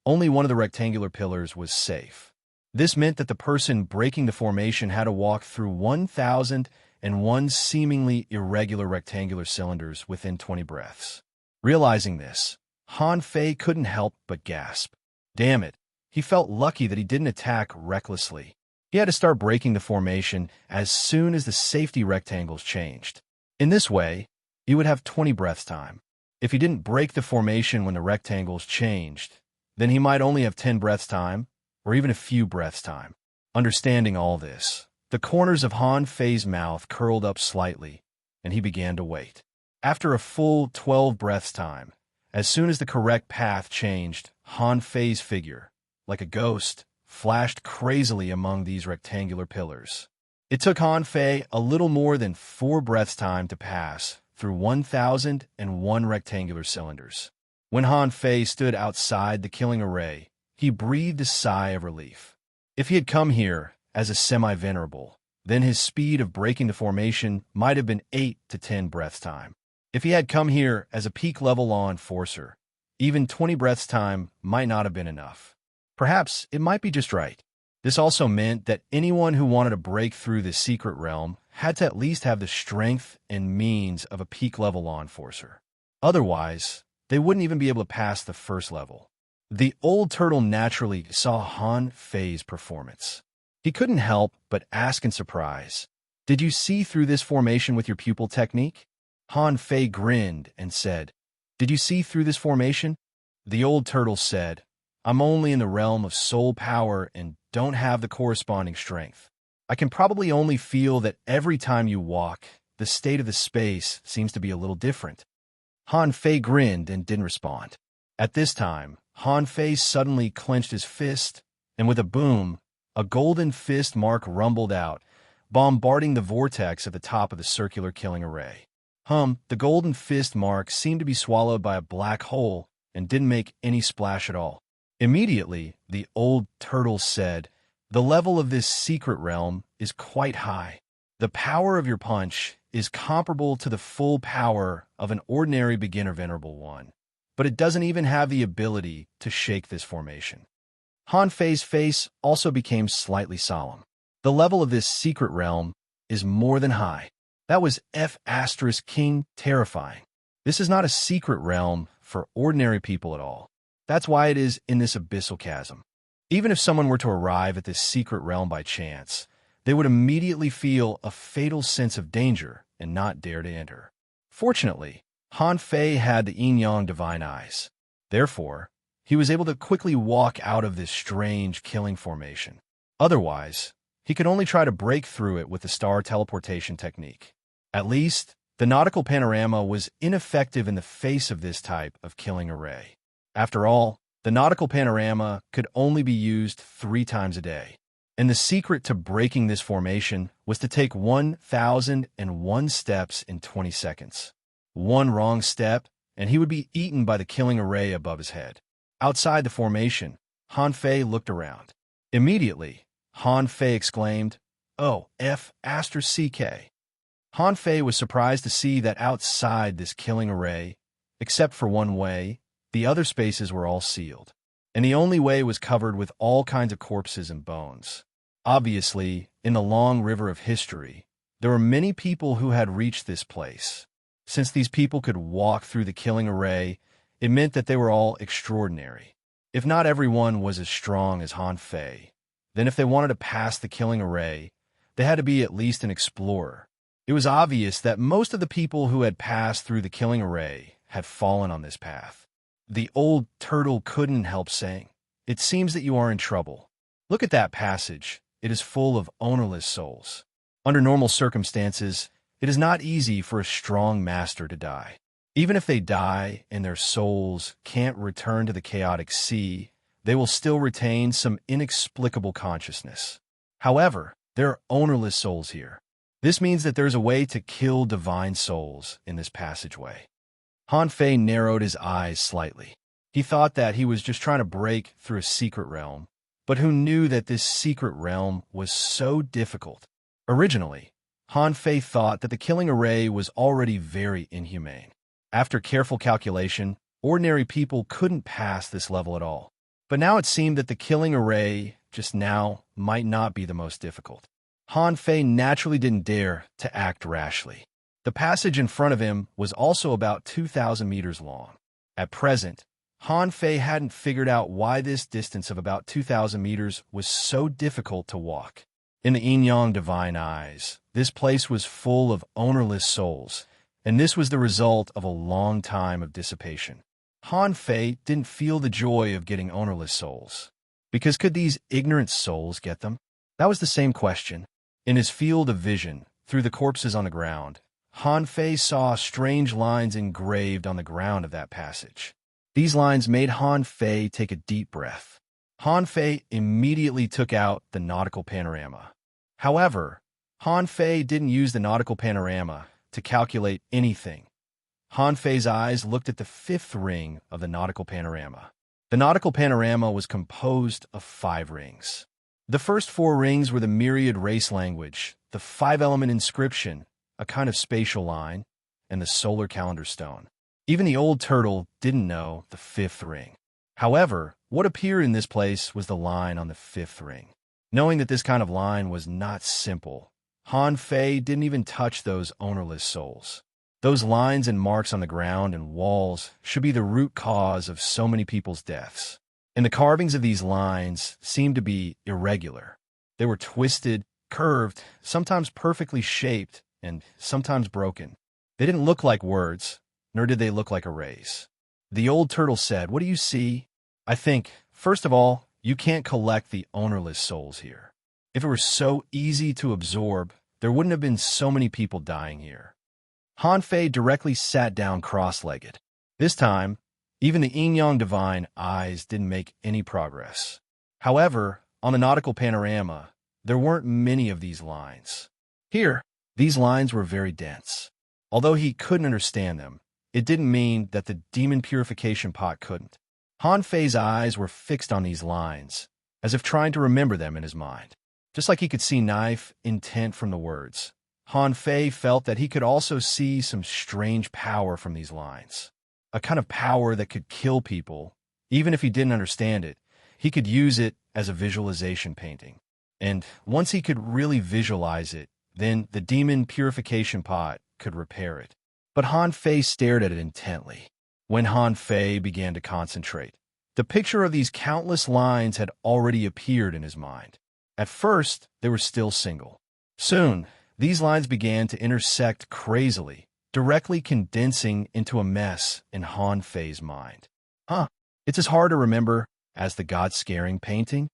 Speaker 1: only one of the rectangular pillars was safe. This meant that the person breaking the formation had to walk through 1,001 seemingly irregular rectangular cylinders within 20 breaths. Realizing this, Han Fei couldn't help but gasp. Damn it, he felt lucky that he didn't attack recklessly. He had to start breaking the formation as soon as the safety rectangles changed. In this way, he would have 20 breaths time. If he didn't break the formation when the rectangles changed, then he might only have 10 breaths time, or even a few breaths time. Understanding all this, the corners of Han Fei's mouth curled up slightly, and he began to wait. After a full 12 breaths time, as soon as the correct path changed, Han Fei's figure, like a ghost, flashed crazily among these rectangular pillars. It took Han Fei a little more than 4 breaths time to pass through 1,001 rectangular cylinders. When Han Fei stood outside the killing array, he breathed a sigh of relief. If he had come here as a semi-venerable, then his speed of breaking the formation might have been 8 to 10 breaths time. If he had come here as a peak-level law enforcer, even 20 breaths time might not have been enough. Perhaps it might be just right. This also meant that anyone who wanted to break through the secret realm had to at least have the strength and means of a peak-level law enforcer. Otherwise, they wouldn't even be able to pass the first level. The old turtle naturally saw Han Fei's performance. He couldn't help but ask in surprise, "Did you see through this formation with your pupil technique?" Han Fei grinned and said, "Did you see through this formation?" The old turtle said, "I'm only in the realm of soul power and don't have the corresponding strength. I can probably only feel that every time you walk, the state of the space seems to be a little different." Han Fei grinned and didn't respond. At this time, Han Fei suddenly clenched his fist, and with a boom, a golden fist mark rumbled out, bombarding the vortex at the top of the circular killing array. The golden fist mark seemed to be swallowed by a black hole and didn't make any splash at all. Immediately, the old turtle said, "The level of this secret realm is quite high. The power of your punch is comparable to the full power of an ordinary beginner venerable one, but it doesn't even have the ability to shake this formation." Han Fei's face also became slightly solemn. The level of this secret realm is more than high. That was King terrifying. This is not a secret realm for ordinary people at all. That's why it is in this abyssal chasm. Even if someone were to arrive at this secret realm by chance, they would immediately feel a fatal sense of danger and not dare to enter. Fortunately, Han Fei had the yin-yang divine eyes. Therefore, he was able to quickly walk out of this strange killing formation. Otherwise, he could only try to break through it with the star teleportation technique. At least, the nautical panorama was ineffective in the face of this type of killing array. After all, the nautical panorama could only be used 3 times a day. And the secret to breaking this formation was to take 1,001 steps in 20 seconds. One wrong step, and he would be eaten by the killing array above his head. Outside the formation, Han Fei looked around. Immediately, Han Fei exclaimed, "Oh, CK." Han Fei was surprised to see that outside this killing array, except for one way, the other spaces were all sealed, and the only way was covered with all kinds of corpses and bones. Obviously, in the long river of history, there were many people who had reached this place. Since these people could walk through the killing array, it meant that they were all extraordinary. If not everyone was as strong as Han Fei, then if they wanted to pass the killing array, they had to be at least an explorer. It was obvious that most of the people who had passed through the killing array had fallen on this path. The old turtle couldn't help saying, "It seems that you are in trouble. Look at that passage. It is full of ownerless souls." Under normal circumstances, it is not easy for a strong master to die. Even if they die and their souls can't return to the chaotic sea, they will still retain some inexplicable consciousness. However, there are ownerless souls here. This means that there's a way to kill divine souls in this passageway. Han Fei narrowed his eyes slightly. He thought that he was just trying to break through a secret realm, but who knew that this secret realm was so difficult? Originally, Han Fei thought that the killing array was already very inhumane. After careful calculation, ordinary people couldn't pass this level at all. But now it seemed that the killing array just now might not be the most difficult. Han Fei naturally didn't dare to act rashly. The passage in front of him was also about 2,000 meters long. At present, Han Fei hadn't figured out why this distance of about 2,000 meters was so difficult to walk. In the yin-yang divine eyes, this place was full of ownerless souls, and this was the result of a long time of dissipation. Han Fei didn't feel the joy of getting ownerless souls, because could these ignorant souls get them? That was the same question. In his field of vision, through the corpses on the ground, Han Fei saw strange lines engraved on the ground of that passage. These lines made Han Fei take a deep breath. Han Fei immediately took out the nautical panorama. However, Han Fei didn't use the nautical panorama to calculate anything. Han Fei's eyes looked at the fifth ring of the nautical panorama. The nautical panorama was composed of 5 rings. The first 4 rings were the myriad race language, the 5-element inscription, a kind of spatial line, and the solar calendar stone. Even the old turtle didn't know the 5th ring. However, what appeared in this place was the line on the 5th ring. Knowing that this kind of line was not simple, Han Fei didn't even touch those ownerless souls. Those lines and marks on the ground and walls should be the root cause of so many people's deaths. And the carvings of these lines seemed to be irregular. They were twisted, curved, sometimes perfectly shaped, and sometimes broken. They didn't look like words, nor did they look like arrays. The old turtle said, "What do you see?" "I think, first of all, you can't collect the ownerless souls here. If it were so easy to absorb, there wouldn't have been so many people dying here." Han Fei directly sat down cross-legged. This time, even the yin-yang divine eyes didn't make any progress. However, on the nautical panorama, there weren't many of these lines. Here, these lines were very dense. Although he couldn't understand them, it didn't mean that the demon purification pot couldn't. Han Fei's eyes were fixed on these lines, as if trying to remember them in his mind. Just like he could see knife intent from the words, Han Fei felt that he could also see some strange power from these lines. A kind of power that could kill people. Even if he didn't understand it, he could use it as a visualization painting. And once he could really visualize it, then the demon purification pot could repair it. But Han Fei stared at it intently. When Han Fei began to concentrate, the picture of these countless lines had already appeared in his mind. At first, they were still single. Soon, these lines began to intersect crazily, directly condensing into a mess in Han Fei's mind. It's as hard to remember as the God-scaring painting?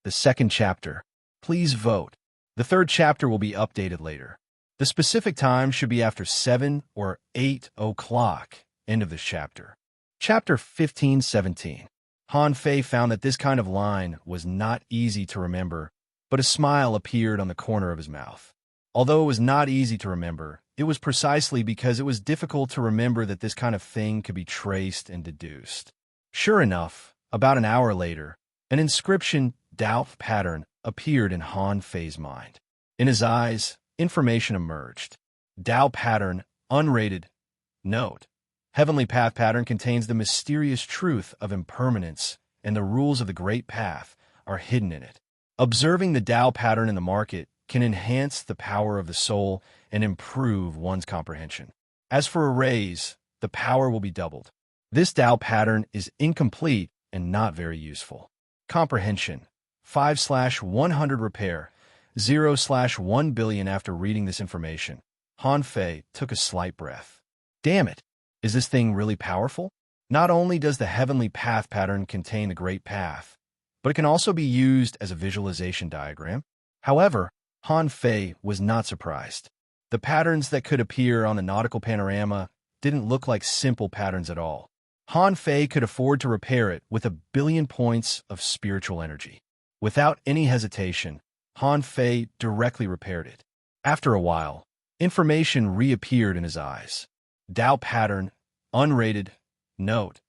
Speaker 1: The 2nd chapter. Please vote. The 3rd chapter will be updated later. The specific time should be after 7 or 8 o'clock. End of this chapter. Chapter 15-17. Han Fei found that this kind of line was not easy to remember, but a smile appeared on the corner of his mouth. Although it was not easy to remember, it was precisely because it was difficult to remember that this kind of thing could be traced and deduced. Sure enough, about an hour later, an inscription, Dao pattern, appeared in Han Fei's mind. In his eyes, information emerged. Dao pattern, unrated. Note: Heavenly Path pattern contains the mysterious truth of impermanence, and the rules of the Great Path are hidden in it. Observing the Dao pattern in the market can enhance the power of the soul and improve one's comprehension. As for arrays, the power will be doubled. This Dao pattern is incomplete and not very useful. Comprehension. 5/100 repair. 0/1 billion. After reading this information, Han Fei took a slight breath. Damn it! Is this thing really powerful? Not only does the Heavenly Path pattern contain the Great Path, but it can also be used as a visualization diagram. However, Han Fei was not surprised. The patterns that could appear on the nautical panorama didn't look like simple patterns at all. Han Fei could afford to repair it with 1 billion points of spiritual energy. Without any hesitation, Han Fei directly repaired it. After a while, information reappeared in his eyes. Tao pattern, unrated, note.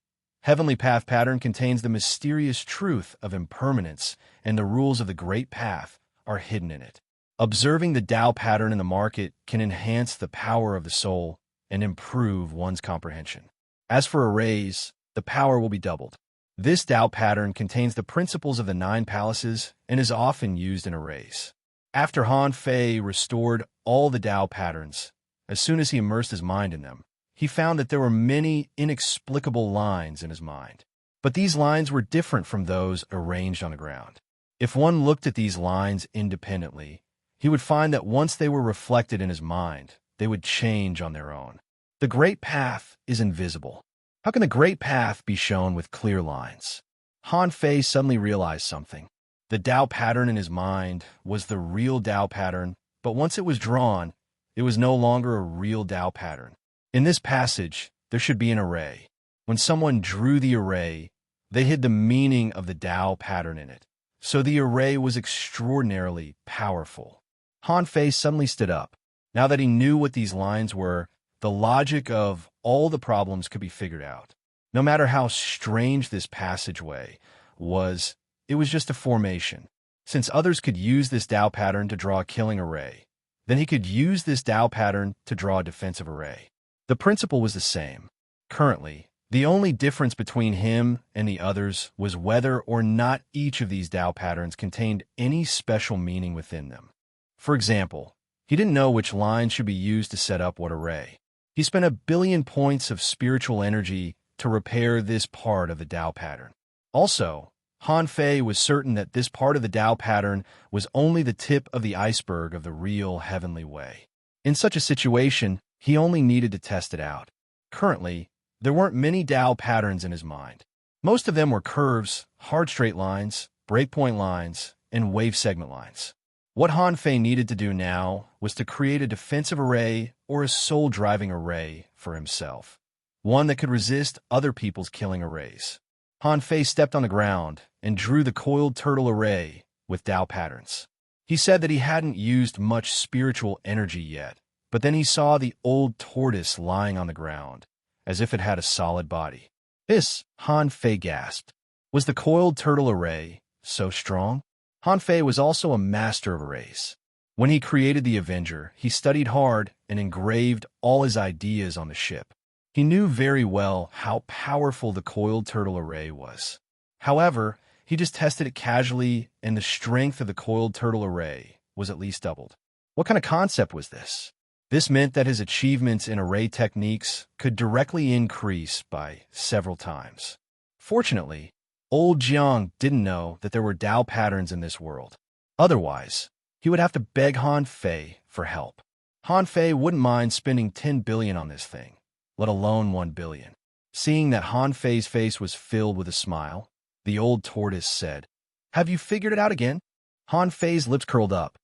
Speaker 1: Heavenly Path pattern contains the mysterious truth of impermanence, and the rules of the Great Path are hidden in it. Observing the Tao pattern in the market can enhance the power of the soul and improve one's comprehension. As for arrays, the power will be doubled. This Tao pattern contains the principles of the 9 palaces and is often used in arrays. After Han Fei restored all the Tao patterns, as soon as he immersed his mind in them, he found that there were many inexplicable lines in his mind. But these lines were different from those arranged on the ground. If one looked at these lines independently, he would find that once they were reflected in his mind, they would change on their own. The Great Path is invisible. How can the Great Path be shown with clear lines? Han Fei suddenly realized something. The Tao pattern in his mind was the real Tao pattern, but once it was drawn, it was no longer a real Tao pattern. In this passage, there should be an array. When someone drew the array, they hid the meaning of the Tao pattern in it. So the array was extraordinarily powerful. Han Fei suddenly stood up. Now that he knew what these lines were, the logic of all the problems could be figured out. No matter how strange this passageway was, it was just a formation. Since others could use this Tao pattern to draw a killing array, then he could use this Tao pattern to draw a defensive array. The principle was the same. Currently, the only difference between him and the others was whether or not each of these Tao patterns contained any special meaning within them. For example, he didn't know which line should be used to set up what array. He spent 1 billion points of spiritual energy to repair this part of the Tao pattern. Also, Han Fei was certain that this part of the Tao pattern was only the tip of the iceberg of the real heavenly way. In such a situation, he only needed to test it out. Currently, there weren't many Tao patterns in his mind. Most of them were curves, hard straight lines, breakpoint lines, and wave segment lines. What Han Fei needed to do now was to create a defensive array or a soul-driving array for himself, one that could resist other people's killing arrays. Han Fei stepped on the ground and drew the coiled turtle array with Tao patterns. He said that he hadn't used much spiritual energy yet, but then he saw the old tortoise lying on the ground, as if it had a solid body. This, Han Fei gasped. Was the coiled turtle array so strong? Han Fei was also a master of arrays. When he created the Avenger, he studied hard and engraved all his ideas on the ship. He knew very well how powerful the coiled turtle array was. However, he just tested it casually, and the strength of the coiled turtle array was at least doubled. What kind of concept was this? This meant that his achievements in array techniques could directly increase by several times. Fortunately, old Jiang didn't know that there were Tao patterns in this world. Otherwise, he would have to beg Han Fei for help. Han Fei wouldn't mind spending 10 billion on this thing, let alone 1 billion. Seeing that Han Fei's face was filled with a smile, the old tortoise said, "Have you figured it out again?" Han Fei's lips curled up.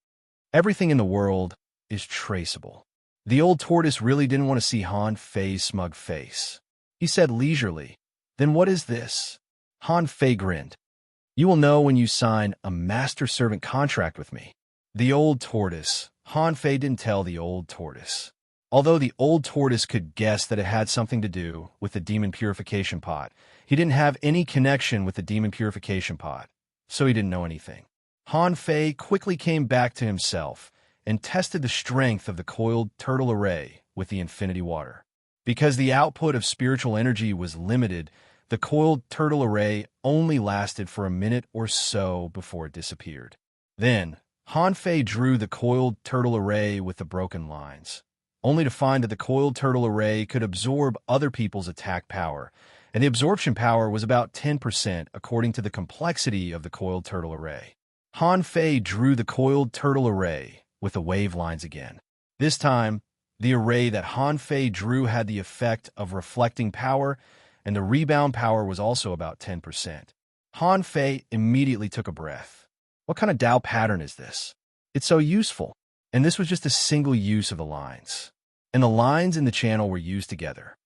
Speaker 1: Everything in the world is traceable. The old tortoise really didn't want to see Han Fei's smug face. He said leisurely, "Then what is this?" Han Fei grinned. "You will know when you sign a master-servant contract with me." The old tortoise. Han Fei didn't tell the old tortoise. Although the old tortoise could guess that it had something to do with the demon purification pot, he didn't have any connection with the demon purification pot, so he didn't know anything. Han Fei quickly came back to himself and tested the strength of the coiled turtle array with the infinity water. Because the output of spiritual energy was limited, the coiled turtle array only lasted for a minute or so before it disappeared. Then, Han Fei drew the coiled turtle array with the broken lines, only to find that the coiled turtle array could absorb other people's attack power, and the absorption power was about 10% according to the complexity of the coiled turtle array. Han Fei drew the coiled turtle array with the wave lines again. This time, the array that Han Fei drew had the effect of reflecting power, and the rebound power was also about 10%. Han Fei immediately took a breath. What kind of Tao pattern is this? It's so useful. And this was just a single use of the lines. And the lines in the channel were used together.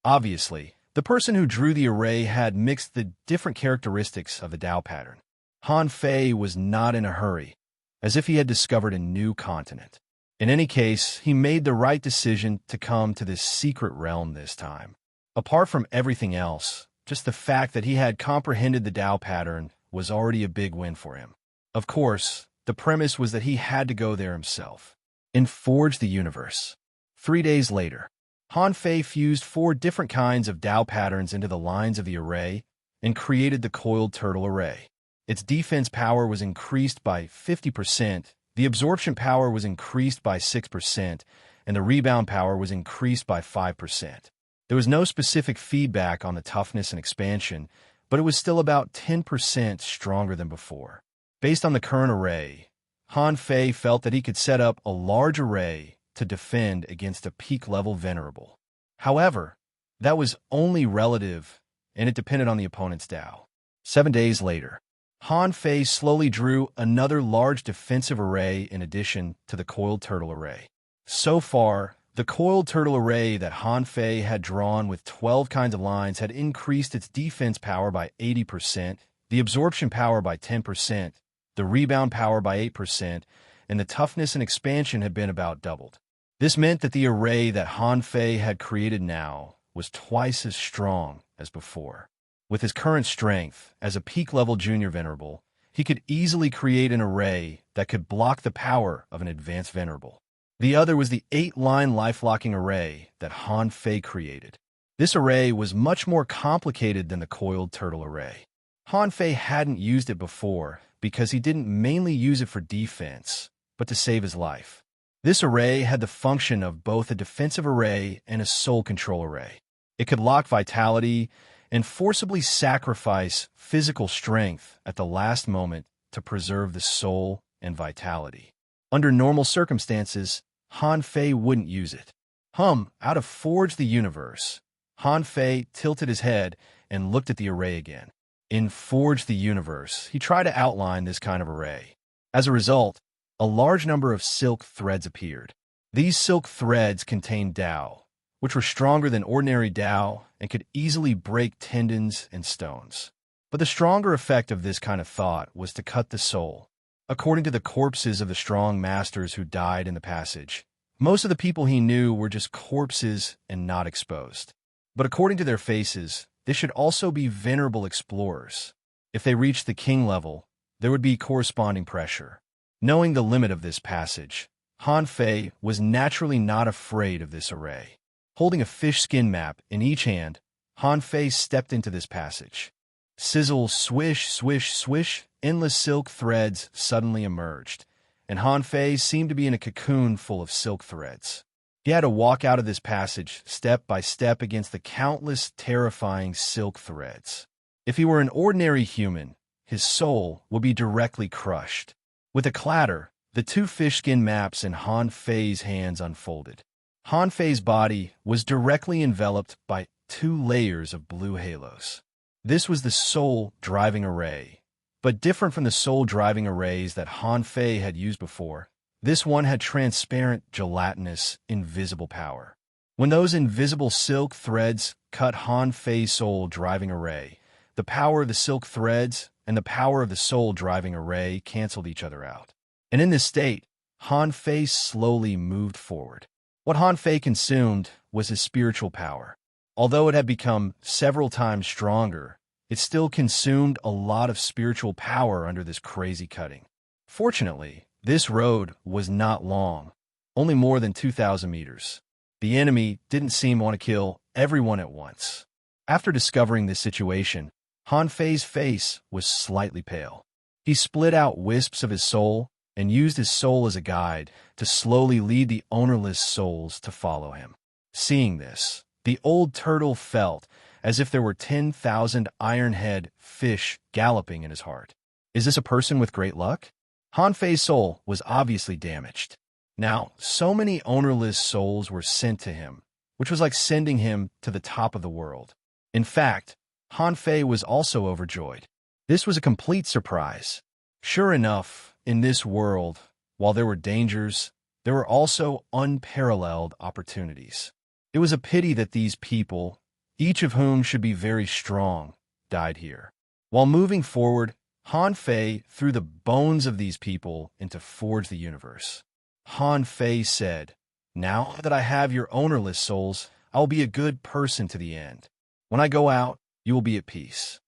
Speaker 1: Obviously, the person who drew the array had mixed the different characteristics of the Tao pattern. Han Fei was not in a hurry, as if he had discovered a new continent. In any case, he made the right decision to come to this secret realm this time. Apart from everything else, just the fact that he had comprehended the Tao pattern was already a big win for him. Of course, the premise was that he had to go there himself and forge the universe. 3 days later, Han Fei fused 4 different kinds of Tao patterns into the lines of the array and created the coiled turtle array. Its defense power was increased by 50%, the absorption power was increased by 6%, and the rebound power was increased by 5%. There was no specific feedback on the toughness and expansion, but it was still about 10% stronger than before. Based on the current array, Han Fei felt that he could set up a large array to defend against a peak-level venerable. However, that was only relative, and it depended on the opponent's Tao. 7 days later, Han Fei slowly drew another large defensive array in addition to the coiled turtle array. So far, the coiled turtle array that Han Fei had drawn with 12 kinds of lines had increased its defense power by 80%, the absorption power by 10%, the rebound power by 8%, and the toughness and expansion had been about doubled. This meant that the array that Han Fei had created now was twice as strong as before. With his current strength as a peak-level junior venerable, he could easily create an array that could block the power of an advanced venerable. The other was the 8-line life-locking array that Han Fei created. This array was much more complicated than the coiled turtle array. Han Fei hadn't used it before because he didn't mainly use it for defense, but to save his life. This array had the function of both a defensive array and a soul control array. It could lock vitality and forcibly sacrifice physical strength at the last moment to preserve the soul and vitality. Under normal circumstances, Han Fei wouldn't use it. Out of Forge the Universe, Han Fei tilted his head and looked at the array again. In Forge the Universe, he tried to outline this kind of array. As a result, a large number of silk threads appeared. These silk threads contained Tao, which were stronger than ordinary Tao and could easily break tendons and stones. But the stronger effect of this kind of thought was to cut the soul. According to the corpses of the strong masters who died in the passage, most of the people he knew were just corpses and not exposed. But according to their faces, they should also be venerable explorers. If they reached the king level, there would be corresponding pressure. Knowing the limit of this passage, Han Fei was naturally not afraid of this array. Holding a fish skin map in each hand, Han Fei stepped into this passage. Sizzle, swish, swish, swish, endless silk threads suddenly emerged, and Han Fei seemed to be in a cocoon full of silk threads. He had to walk out of this passage step by step against the countless terrifying silk threads. If he were an ordinary human, his soul would be directly crushed. With a clatter, the 2 fish skin maps in Han Fei's hands unfolded. Han Fei's body was directly enveloped by 2 layers of blue halos. This was the soul-driving array, but different from the soul-driving arrays that Han Fei had used before. This one had transparent, gelatinous, invisible power. When those invisible silk threads cut Han Fei's soul-driving array, the power of the silk threads and the power of the soul-driving array canceled each other out. And in this state, Han Fei slowly moved forward. What Han Fei consumed was his spiritual power. Although it had become several times stronger, it still consumed a lot of spiritual power under this crazy cutting. Fortunately, this road was not long, only more than 2,000 meters. The enemy didn't seem to want to kill everyone at once. After discovering this situation, Han Fei's face was slightly pale. He split out wisps of his soul and used his soul as a guide to slowly lead the ownerless souls to follow him. Seeing this, the old turtle felt as if there were 10,000 iron-head fish galloping in his heart. Is this a person with great luck? Han Fei's soul was obviously damaged. Now, so many ownerless souls were sent to him, which was like sending him to the top of the world. In fact, Han Fei was also overjoyed. This was a complete surprise. Sure enough, in this world, while there were dangers, there were also unparalleled opportunities. It was a pity that these people, each of whom should be very strong, died here. While moving forward, Han Fei threw the bones of these people into Forge the Universe. Han Fei said, "Now that I have your ownerless souls, I will be a good person to the end. When I go out, you will be at peace."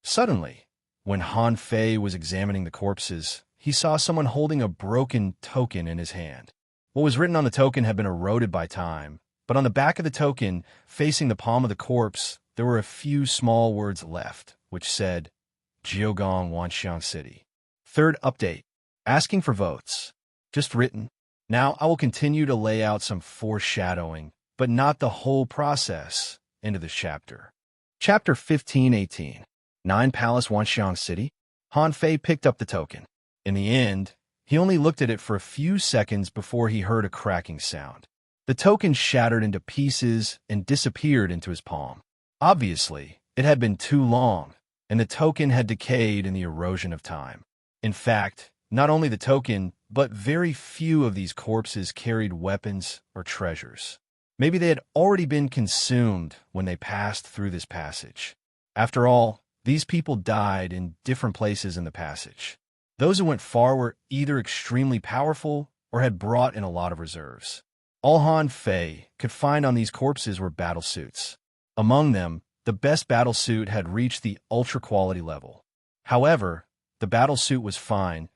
Speaker 1: Suddenly, when Han Fei was examining the corpses, he saw someone holding a broken token in his hand. What was written on the token had been eroded by time, but on the back of the token, facing the palm of the corpse, there were a few small words left, which said, Jiogong Wanxiang City. Third update, asking for votes. Just written. Now I will continue to lay out some foreshadowing, but not the whole process, into this chapter. Chapter 15-18. 9 Palace Wanxiang City. Han Fei picked up the token. In the end, he only looked at it for a few seconds before he heard a cracking sound. The token shattered into pieces and disappeared into his palm. Obviously, it had been too long, and the token had decayed in the erosion of time. In fact, not only the token, but very few of these corpses carried weapons or treasures. Maybe they had already been consumed when they passed through this passage. After all, these people died in different places in the passage. Those who went far were either extremely powerful or had brought in a lot of reserves. All Han Fei could find on these corpses were battle suits. Among them, the best battle suit had reached the ultra-quality level. However, the battle suit was fine,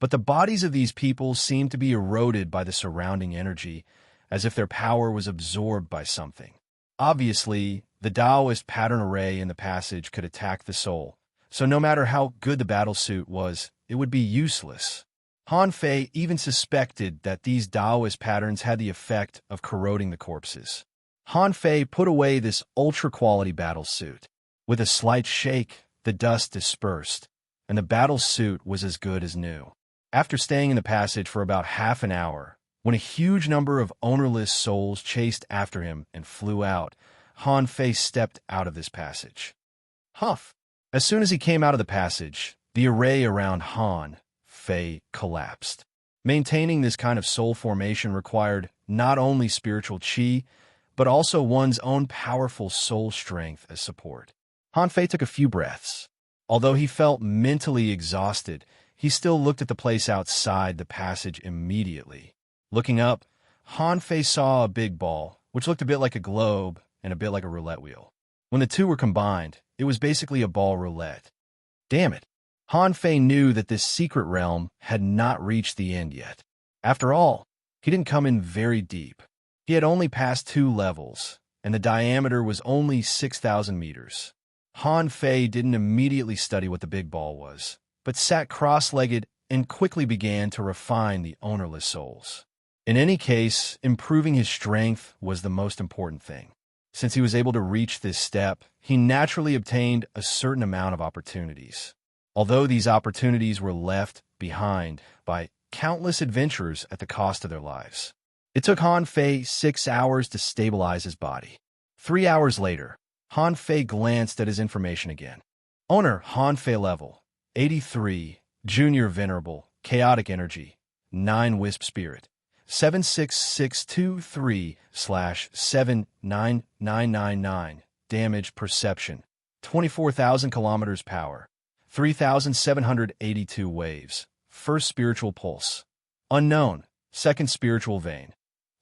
Speaker 1: but the bodies of these people seemed to be eroded by the surrounding energy, as if their power was absorbed by something. Obviously, the Taoist pattern array in the passage could attack the soul, so no matter how good the battle suit was, it would be useless. Han Fei even suspected that these Taoist patterns had the effect of corroding the corpses. Han Fei put away this ultra-quality battle suit. With a slight shake, the dust dispersed, and the battle suit was as good as new. After staying in the passage for about half an hour, when a huge number of ownerless souls chased after him and flew out, Han Fei stepped out of this passage. Huff! As soon as he came out of the passage, the array around Han Fei collapsed. Maintaining this kind of soul formation required not only spiritual qi, but also one's own powerful soul strength as support. Han Fei took a few breaths. Although he felt mentally exhausted, he still looked at the place outside the passage immediately. Looking up, Han Fei saw a big ball, which looked a bit like a globe and a bit like a roulette wheel. When the two were combined, it was basically a ball roulette. Damn it! Han Fei knew that this secret realm had not reached the end yet. After all, he didn't come in very deep. He had only passed 2 levels, and the diameter was only 6,000 meters. Han Fei didn't immediately study what the big ball was, but sat cross-legged and quickly began to refine the ownerless souls. In any case, improving his strength was the most important thing. Since he was able to reach this step, he naturally obtained a certain amount of opportunities. Although these opportunities were left behind by countless adventurers at the cost of their lives. It took Han Fei 6 hours to stabilize his body. 3 hours later, Han Fei glanced at his information again. Owner Han Fei level 83, Junior Venerable, Chaotic Energy, 9 Wisp Spirit, 76623/79999, Damage Perception, 24,000 kilometers power, 3,782 waves, First Spiritual Pulse, Unknown, Second Spiritual Vein,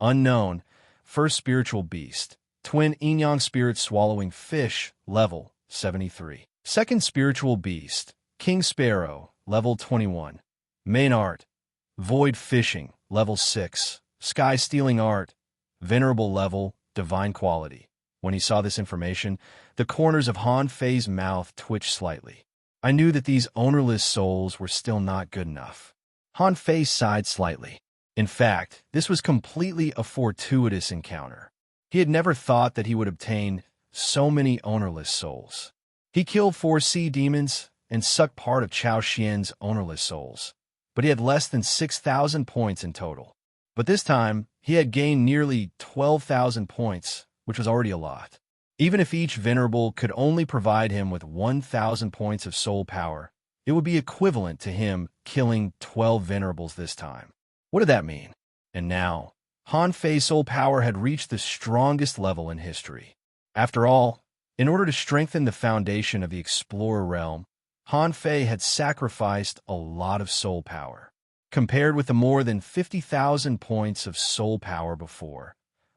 Speaker 1: Unknown, First Spiritual Beast, Twin Yin-Yang Spirit Swallowing Fish, level 73. Second Spiritual Beast, King Sparrow, level 21. Main Art, Void Fishing, level 6. Sky Stealing Art, Venerable level, Divine Quality. When he saw this information, the corners of Han Fei's mouth twitched slightly. I knew that these ownerless souls were still not good enough. Han Fei sighed slightly. In fact, this was completely a fortuitous encounter. He had never thought that he would obtain so many ownerless souls. He killed 4 sea demons and sucked part of Chao Xian's ownerless souls, but he had less than 6,000 points in total. But this time, he had gained nearly 12,000 points, which was already a lot. Even if each venerable could only provide him with 1,000 points of soul power, it would be equivalent to him killing 12 venerables this time. What did that mean? And now, Han Fei's soul power had reached the strongest level in history. After all, in order to strengthen the foundation of the Explorer realm, Han Fei had sacrificed a lot of soul power. Compared with the more than 50,000 points of soul power before,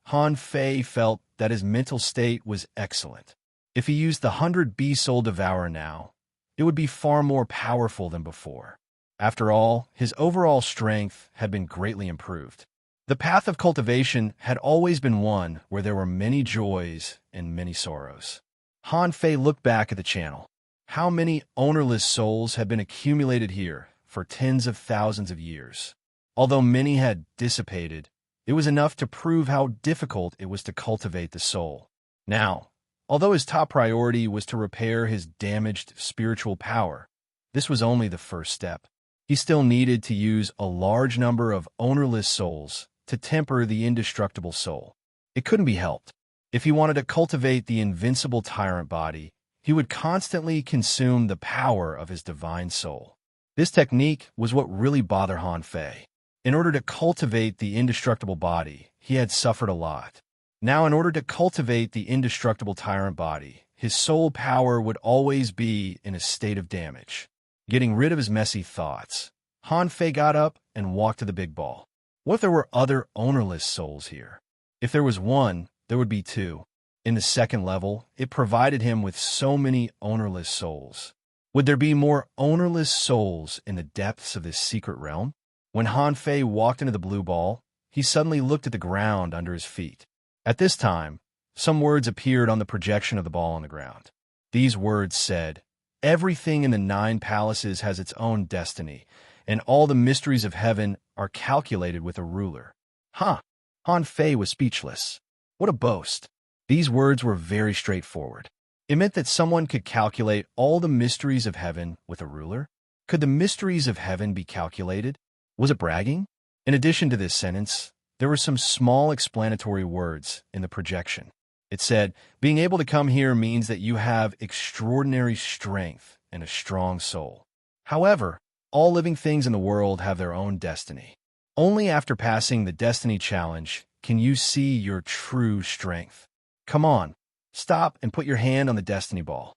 Speaker 1: Han Fei felt that his mental state was excellent. If he used the 100B Soul Devourer now, it would be far more powerful than before. After all, his overall strength had been greatly improved. The path of cultivation had always been one where there were many joys and many sorrows. Han Fei looked back at the channel. How many ownerless souls had been accumulated here for tens of thousands of years? Although many had dissipated, it was enough to prove how difficult it was to cultivate the soul. Now, although his top priority was to repair his damaged spiritual power, this was only the first step. He still needed to use a large number of ownerless souls to temper the indestructible soul. It couldn't be helped. If he wanted to cultivate the invincible tyrant body, he would constantly consume the power of his divine soul. This technique was what really bothered Han Fei. In order to cultivate the indestructible body, he had suffered a lot. Now, in order to cultivate the indestructible tyrant body, his soul power would always be in a state of damage. Getting rid of his messy thoughts, Han Fei got up and walked to the big ball. What if there were other ownerless souls here? If there was one, there would be two. In the second level, it provided him with so many ownerless souls. Would there be more ownerless souls in the depths of this secret realm? When Han Fei walked into the blue ball, he suddenly looked at the ground under his feet. At this time, some words appeared on the projection of the ball on the ground. These words said, "Everything in the 9 palaces has its own destiny, and all the mysteries of heaven are calculated with a ruler." Huh! Han Fei was speechless. What a boast. These words were very straightforward. It meant that someone could calculate all the mysteries of heaven with a ruler? Could the mysteries of heaven be calculated? Was it bragging? In addition to this sentence, there were some small explanatory words in the projection. It said, "Being able to come here means that you have extraordinary strength and a strong soul. However, all living things in the world have their own destiny. Only after passing the destiny challenge can you see your true strength. Come on, stop and put your hand on the destiny ball."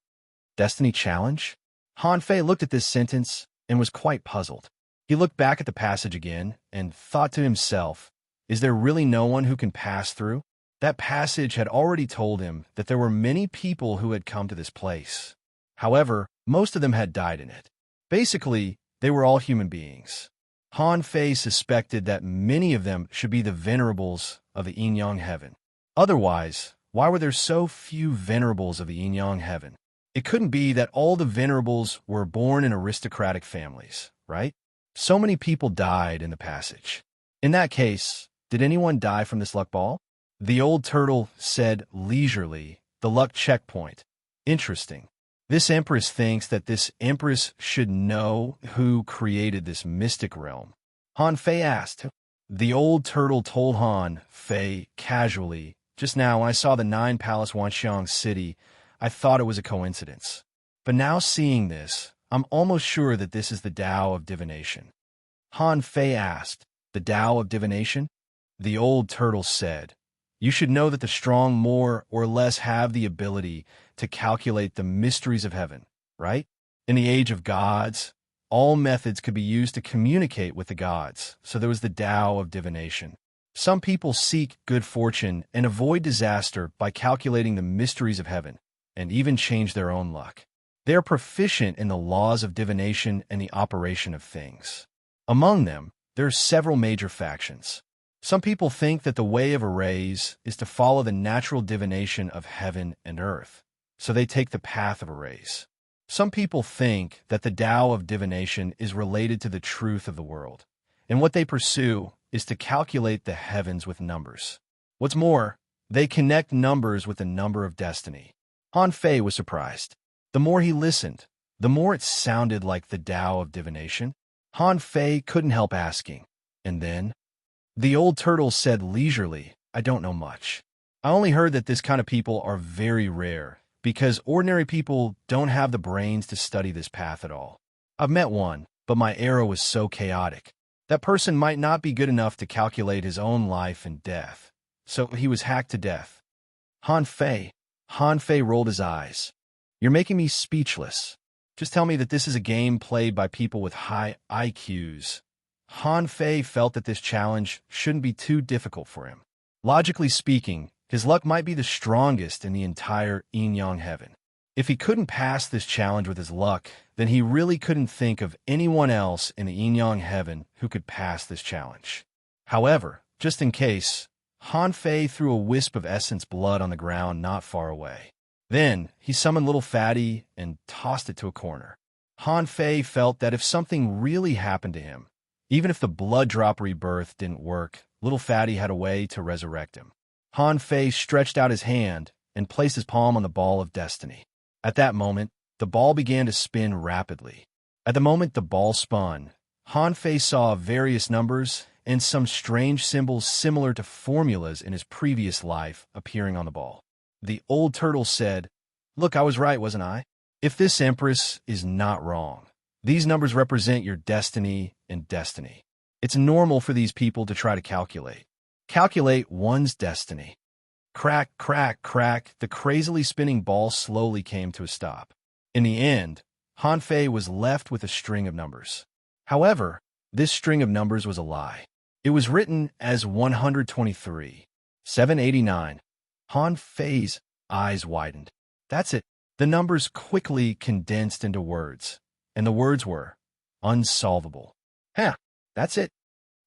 Speaker 1: Destiny challenge? Han Fei looked at this sentence and was quite puzzled. He looked back at the passage again and thought to himself, is there really no one who can pass through? That passage had already told him that there were many people who had come to this place. However, most of them had died in it. Basically, they were all human beings. Han Fei suspected that many of them should be the venerables of the Yin-Yang heaven. Otherwise, why were there so few venerables of the Yin-Yang heaven? It couldn't be that all the venerables were born in aristocratic families, right? So many people died in the passage. In that case, did anyone die from this luck ball? The old turtle said leisurely, "The luck checkpoint. Interesting. This empress thinks that this empress should know who created this mystic realm." Han Fei asked. The old turtle told Han Fei casually, "Just now when I saw the 9 Palace Wanxiang city, I thought it was a coincidence. But now seeing this, I'm almost sure that this is the Tao of divination." Han Fei asked, "The Tao of divination?" The old turtle said, "You should know that the strong more or less have the ability to calculate the mysteries of heaven, right? In the age of gods, all methods could be used to communicate with the gods, so there was the Tao of divination. Some people seek good fortune and avoid disaster by calculating the mysteries of heaven, and even change their own luck. They are proficient in the laws of divination and the operation of things. Among them, there are several major factions. Some people think that the way of arrays is to follow the natural divination of heaven and earth, so they take the path of arrays. Some people think that the Tao of divination is related to the truth of the world, and what they pursue is to calculate the heavens with numbers. What's more, they connect numbers with the number of destiny. Han Fei was surprised. The more he listened, the more it sounded like the Tao of divination. Han Fei couldn't help asking, "And then?" The old turtle said leisurely, "I don't know much. I only heard that this kind of people are very rare, because ordinary people don't have the brains to study this path at all. I've met one, but my era was so chaotic. That person might not be good enough to calculate his own life and death, so he was hacked to death." Han Fei rolled his eyes. "You're making me speechless. Just tell me that this is a game played by people with high IQs. Han Fei felt that this challenge shouldn't be too difficult for him. Logically speaking, his luck might be the strongest in the entire yin-yang heaven. If he couldn't pass this challenge with his luck, then he really couldn't think of anyone else in the yin-yang heaven who could pass this challenge. However, just in case, Han Fei threw a wisp of essence blood on the ground not far away. Then, he summoned Little Fatty and tossed it to a corner. Han Fei felt that if something really happened to him, even if the blood drop rebirth didn't work, Little Fatty had a way to resurrect him. Han Fei stretched out his hand and placed his palm on the ball of destiny. At that moment, the ball began to spin rapidly. At the moment the ball spun, Han Fei saw various numbers and some strange symbols similar to formulas in his previous life appearing on the ball. The old turtle said, "Look, I was right, wasn't I? If this Empress is not wrong, these numbers represent your destiny and destiny. It's normal for these people to try to calculate one's destiny." Crack, crack, crack, the crazily spinning ball slowly came to a stop. In the end, Han Fei was left with a string of numbers. However, this string of numbers was a lie. It was written as 123, 789. Han Fei's eyes widened. That's it. The numbers quickly condensed into words, and the words were unsolvable. That's it.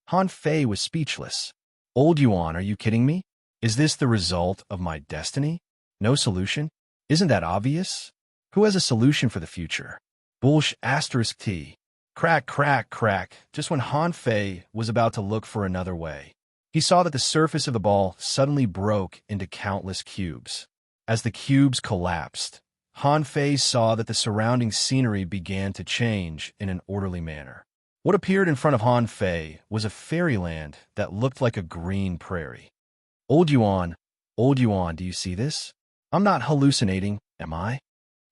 Speaker 1: Han Fei was speechless. Old Yuan, are you kidding me? Is this the result of my destiny? No solution? Isn't that obvious? Who has a solution for the future? Bullsh asterisk T. Crack, crack, crack. Just when Han Fei was about to look for another way, he saw that the surface of the ball suddenly broke into countless cubes. As the cubes collapsed, Han Fei saw that the surrounding scenery began to change in an orderly manner. What appeared in front of Han Fei was a fairyland that looked like a green prairie. Old Yuan, do you see this? I'm not hallucinating, am I?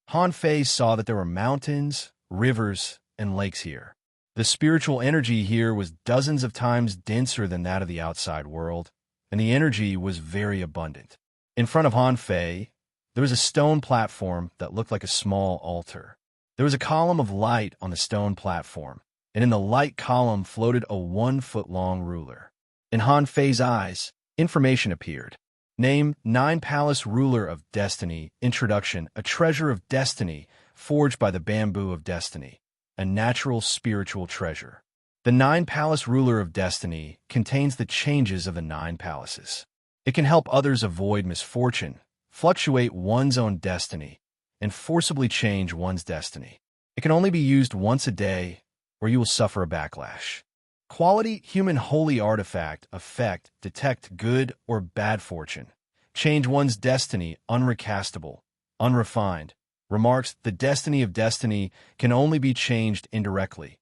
Speaker 1: Han Fei saw that there were mountains, rivers, and lakes here. The spiritual energy here was dozens of times denser than that of the outside world, and the energy was very abundant. In front of Han Fei, there was a stone platform that looked like a small altar. There was a column of light on the stone platform, and in the light column floated a 1-foot-long ruler. In Han Fei's eyes, information appeared. Name, 9 Palace Ruler of Destiny. Introduction, a treasure of destiny forged by the bamboo of destiny. A natural spiritual treasure. The 9 Palace Ruler of Destiny contains the changes of the 9 palaces. It can help others avoid misfortune, fluctuate one's own destiny, and forcibly change one's destiny. It can only be used once a day, or you will suffer a backlash. Quality human holy artifact, effect, detect good or bad fortune. Change one's destiny, unrecastable, unrefined. Remarks, the destiny of destiny can only be changed indirectly,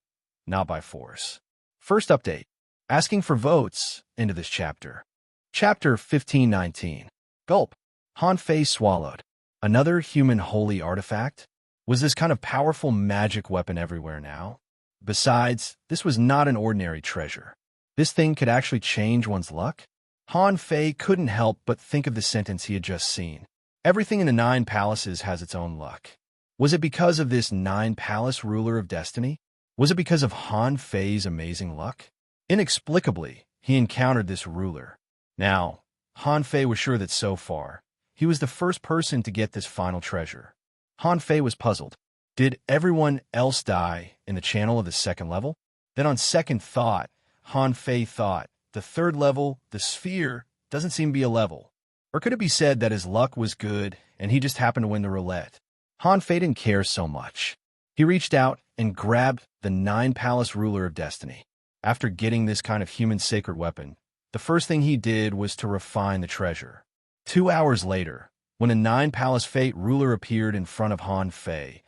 Speaker 1: not by force. First update, asking for votes into this chapter. Chapter 1519. Gulp. Han Fei swallowed. Another human holy artifact? Was this kind of powerful magic weapon everywhere now? Besides, this was not an ordinary treasure. This thing could actually change one's luck? Han Fei couldn't help but think of the sentence he had just seen. Everything in the 9 palaces has its own luck. Was it because of this 9 Palace Ruler of Destiny? Was it because of Han Fei's amazing luck? Inexplicably, he encountered this ruler. Now, Han Fei was sure that so far, he was the first person to get this final treasure. Han Fei was puzzled. Did everyone else die in the channel of the 2nd level? Then on second thought, Han Fei thought, the 3rd level, the sphere, doesn't seem to be a level. Or could it be said that his luck was good and he just happened to win the roulette? Han Fei didn't care so much. He reached out and grabbed the 9 Palace Ruler of Destiny. After getting this kind of human sacred weapon, the first thing he did was to refine the treasure. 2 hours later, when a 9 Palace Fate ruler appeared in front of Han Fei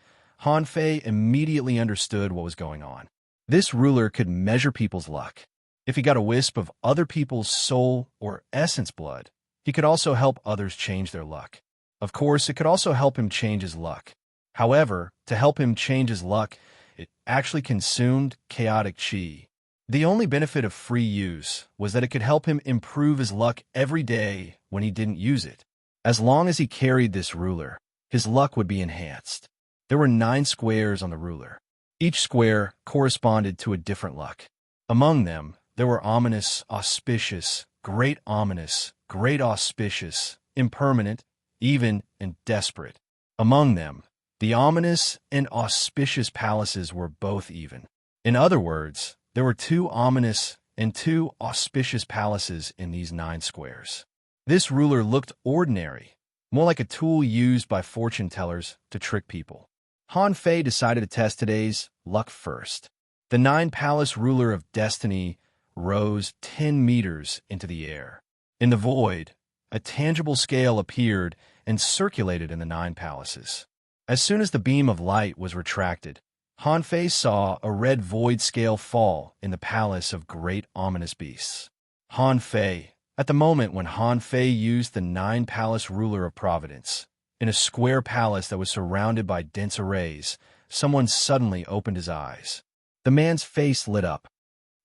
Speaker 1: immediately understood what was going on. This ruler could measure people's luck. If he got a wisp of other people's soul or essence blood, he could also help others change their luck. Of course, it could also help him change his luck. However, to help him change his luck, it actually consumed chaotic chi. The only benefit of free use was that it could help him improve his luck every day when he didn't use it. As long as he carried this ruler, his luck would be enhanced. There were 9 squares on the ruler. Each square corresponded to a different luck. Among them, there were ominous, auspicious, great ominous, great auspicious, impermanent, even, and desperate. Among them, the ominous and auspicious palaces were both even. In other words, there were 2 ominous and 2 auspicious palaces in these 9 squares. This ruler looked ordinary, more like a tool used by fortune tellers to trick people. Han Fei decided to test today's luck first. The 9-palace ruler of destiny rose 10 meters into the air. In the void, a tangible scale appeared and circulated in the 9 palaces. As soon as the beam of light was retracted, Han Fei saw a red void scale fall in the palace of great ominous beasts. Han Fei, at the moment when Han Fei used the 9-palace ruler of providence, in a square palace that was surrounded by dense arrays, someone suddenly opened his eyes. The man's face lit up.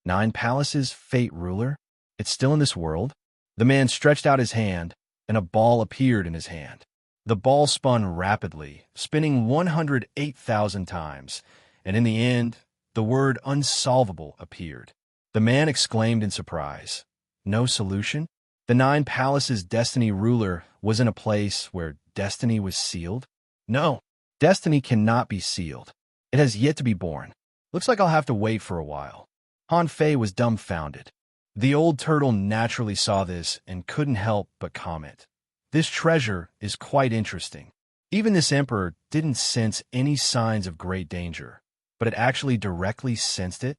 Speaker 1: 9 palaces, fate ruler? It's still in this world? The man stretched out his hand, and a ball appeared in his hand. The ball spun rapidly, spinning 108,000 times, and in the end, the word unsolvable appeared. The man exclaimed in surprise, "No solution?" The 9 palaces' destiny ruler was in a place where destiny was sealed? No, destiny cannot be sealed. It has yet to be born. Looks like I'll have to wait for a while. Han Fei was dumbfounded. The old turtle naturally saw this and couldn't help but comment. This treasure is quite interesting. Even this emperor didn't sense any signs of great danger, but it actually directly sensed it.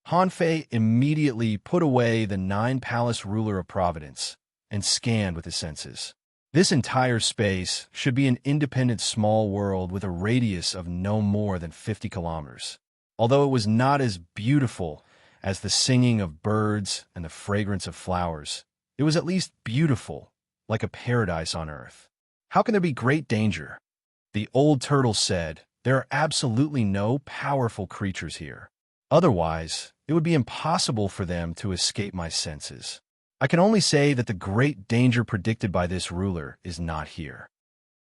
Speaker 1: Han Fei immediately put away the 9-palace ruler of providence and scanned with his senses. This entire space should be an independent small world with a radius of no more than 50 kilometers. Although it was not as beautiful as the singing of birds and the fragrance of flowers, it was at least beautiful, like a paradise on earth. How can there be great danger? The old turtle said, "There are absolutely no powerful creatures here. Otherwise, it would be impossible for them to escape my senses. I can only say that the great danger predicted by this ruler is not here."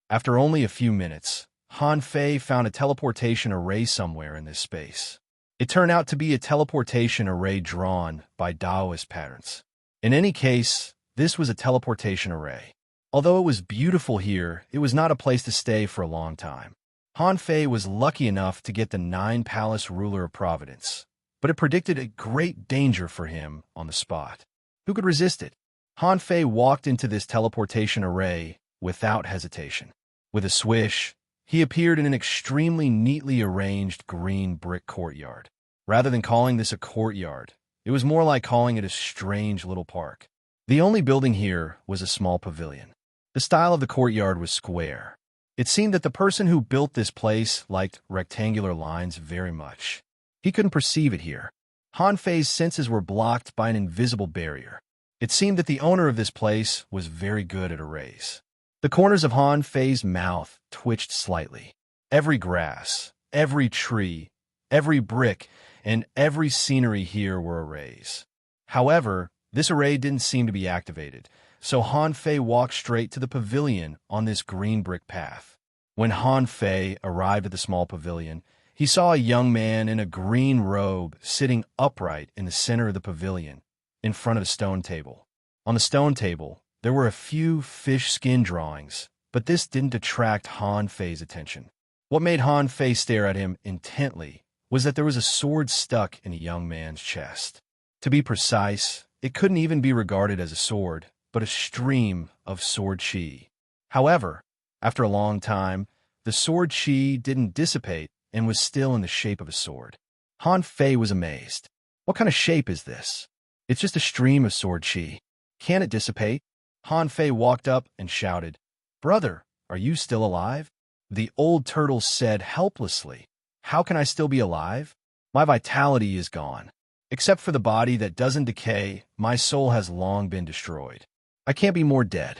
Speaker 1: After only a few minutes, Han Fei found a teleportation array somewhere in this space. It turned out to be a teleportation array drawn by Taoist patterns. In any case, this was a teleportation array. Although it was beautiful here, it was not a place to stay for a long time. Han Fei was lucky enough to get the 9-palace ruler of providence, but it predicted a great danger for him on the spot. Who could resist it? Han Fei walked into this teleportation array without hesitation. With a swish, he appeared in an extremely neatly arranged green brick courtyard. Rather than calling this a courtyard, it was more like calling it a strange little park. The only building here was a small pavilion. The style of the courtyard was square. It seemed that the person who built this place liked rectangular lines very much. He couldn't perceive it here. Han Fei's senses were blocked by an invisible barrier. It seemed that the owner of this place was very good at arrays. The corners of Han Fei's mouth twitched slightly. Every grass, every tree, every brick, and every scenery here were arrays. However, this array didn't seem to be activated, so Han Fei walked straight to the pavilion on this green brick path. When Han Fei arrived at the small pavilion, he saw a young man in a green robe sitting upright in the center of the pavilion, in front of a stone table. On the stone table, there were a few fish skin drawings, but this didn't attract Han Fei's attention. What made Han Fei stare at him intently was that there was a sword stuck in a young man's chest. To be precise, it couldn't even be regarded as a sword, but a stream of sword chi. However, after a long time, the sword chi didn't dissipate and was still in the shape of a sword. Han Fei was amazed. What kind of shape is this? It's just a stream of sword chi. Can it dissipate? Han Fei walked up and shouted, "Brother, are you still alive?" The old turtle said helplessly, "How can I still be alive? My vitality is gone. Except for the body that doesn't decay, my soul has long been destroyed. I can't be more dead."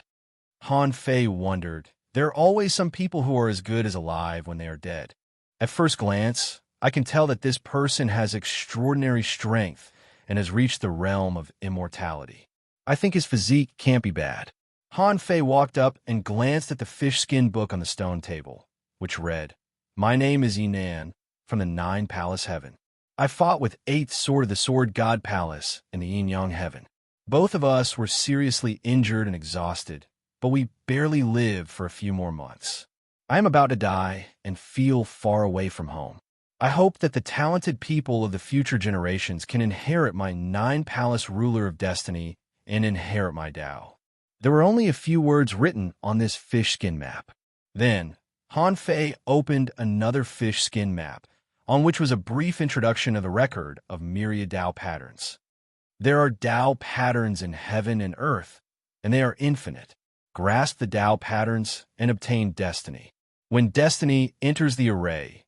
Speaker 1: Han Fei wondered. There are always some people who are as good as alive when they are dead. At first glance, I can tell that this person has extraordinary strength and has reached the realm of immortality. I think his physique can't be bad. Han Fei walked up and glanced at the fish skin book on the stone table, which read, "My name is Yinan, from the 9 Palace Heaven. I fought with 8th Sword of the Sword God Palace in the Yin-Yang Heaven. Both of us were seriously injured and exhausted, but we barely lived for a few more months. I am about to die and feel far away from home. I hope that the talented people of the future generations can inherit my 9-palace ruler of destiny and inherit my Tao. There were only a few words written on this fish skin map. Then, Han Fei opened another fish skin map, on which was a brief introduction of the record of myriad Tao patterns. There are Tao patterns in heaven and earth, and they are infinite. Grasp the Tao patterns and obtain destiny. When destiny enters the array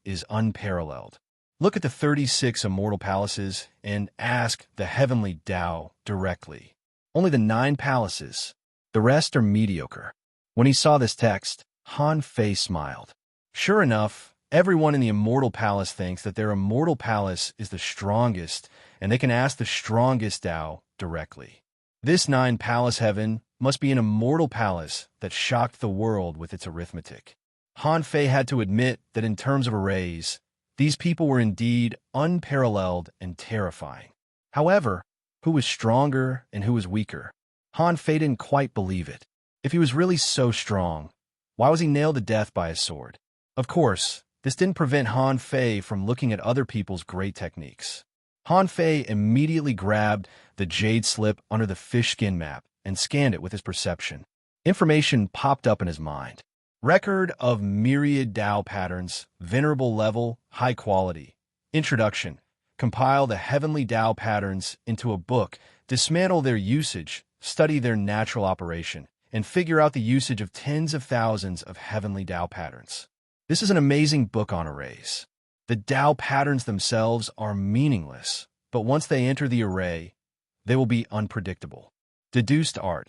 Speaker 1: is unparalleled. Look at the 36 immortal palaces and ask the heavenly Tao directly. Only the 9 palaces. The rest are mediocre. When he saw this text, Han Fei smiled. Sure enough, everyone in the immortal palace thinks that their immortal palace is the strongest, and they can ask the strongest Tao directly. This 9-palace heaven must be an immortal palace that shocked the world with its arithmetic. Han Fei had to admit that in terms of arrays, these people were indeed unparalleled and terrifying. However, who was stronger and who was weaker? Han Fei didn't quite believe it. If he was really so strong, why was he nailed to death by a sword? Of course, this didn't prevent Han Fei from looking at other people's great techniques. Han Fei immediately grabbed the jade slip under the fish skin map and scanned it with his perception. Information popped up in his mind. Record of myriad Tao patterns, venerable level, high quality. Introduction. Compile the heavenly Tao patterns into a book, dismantle their usage, study their natural operation, and figure out the usage of tens of thousands of heavenly Tao patterns. This is an amazing book on arrays. The Tao patterns themselves are meaningless, but once they enter the array, they will be unpredictable. Deduced art.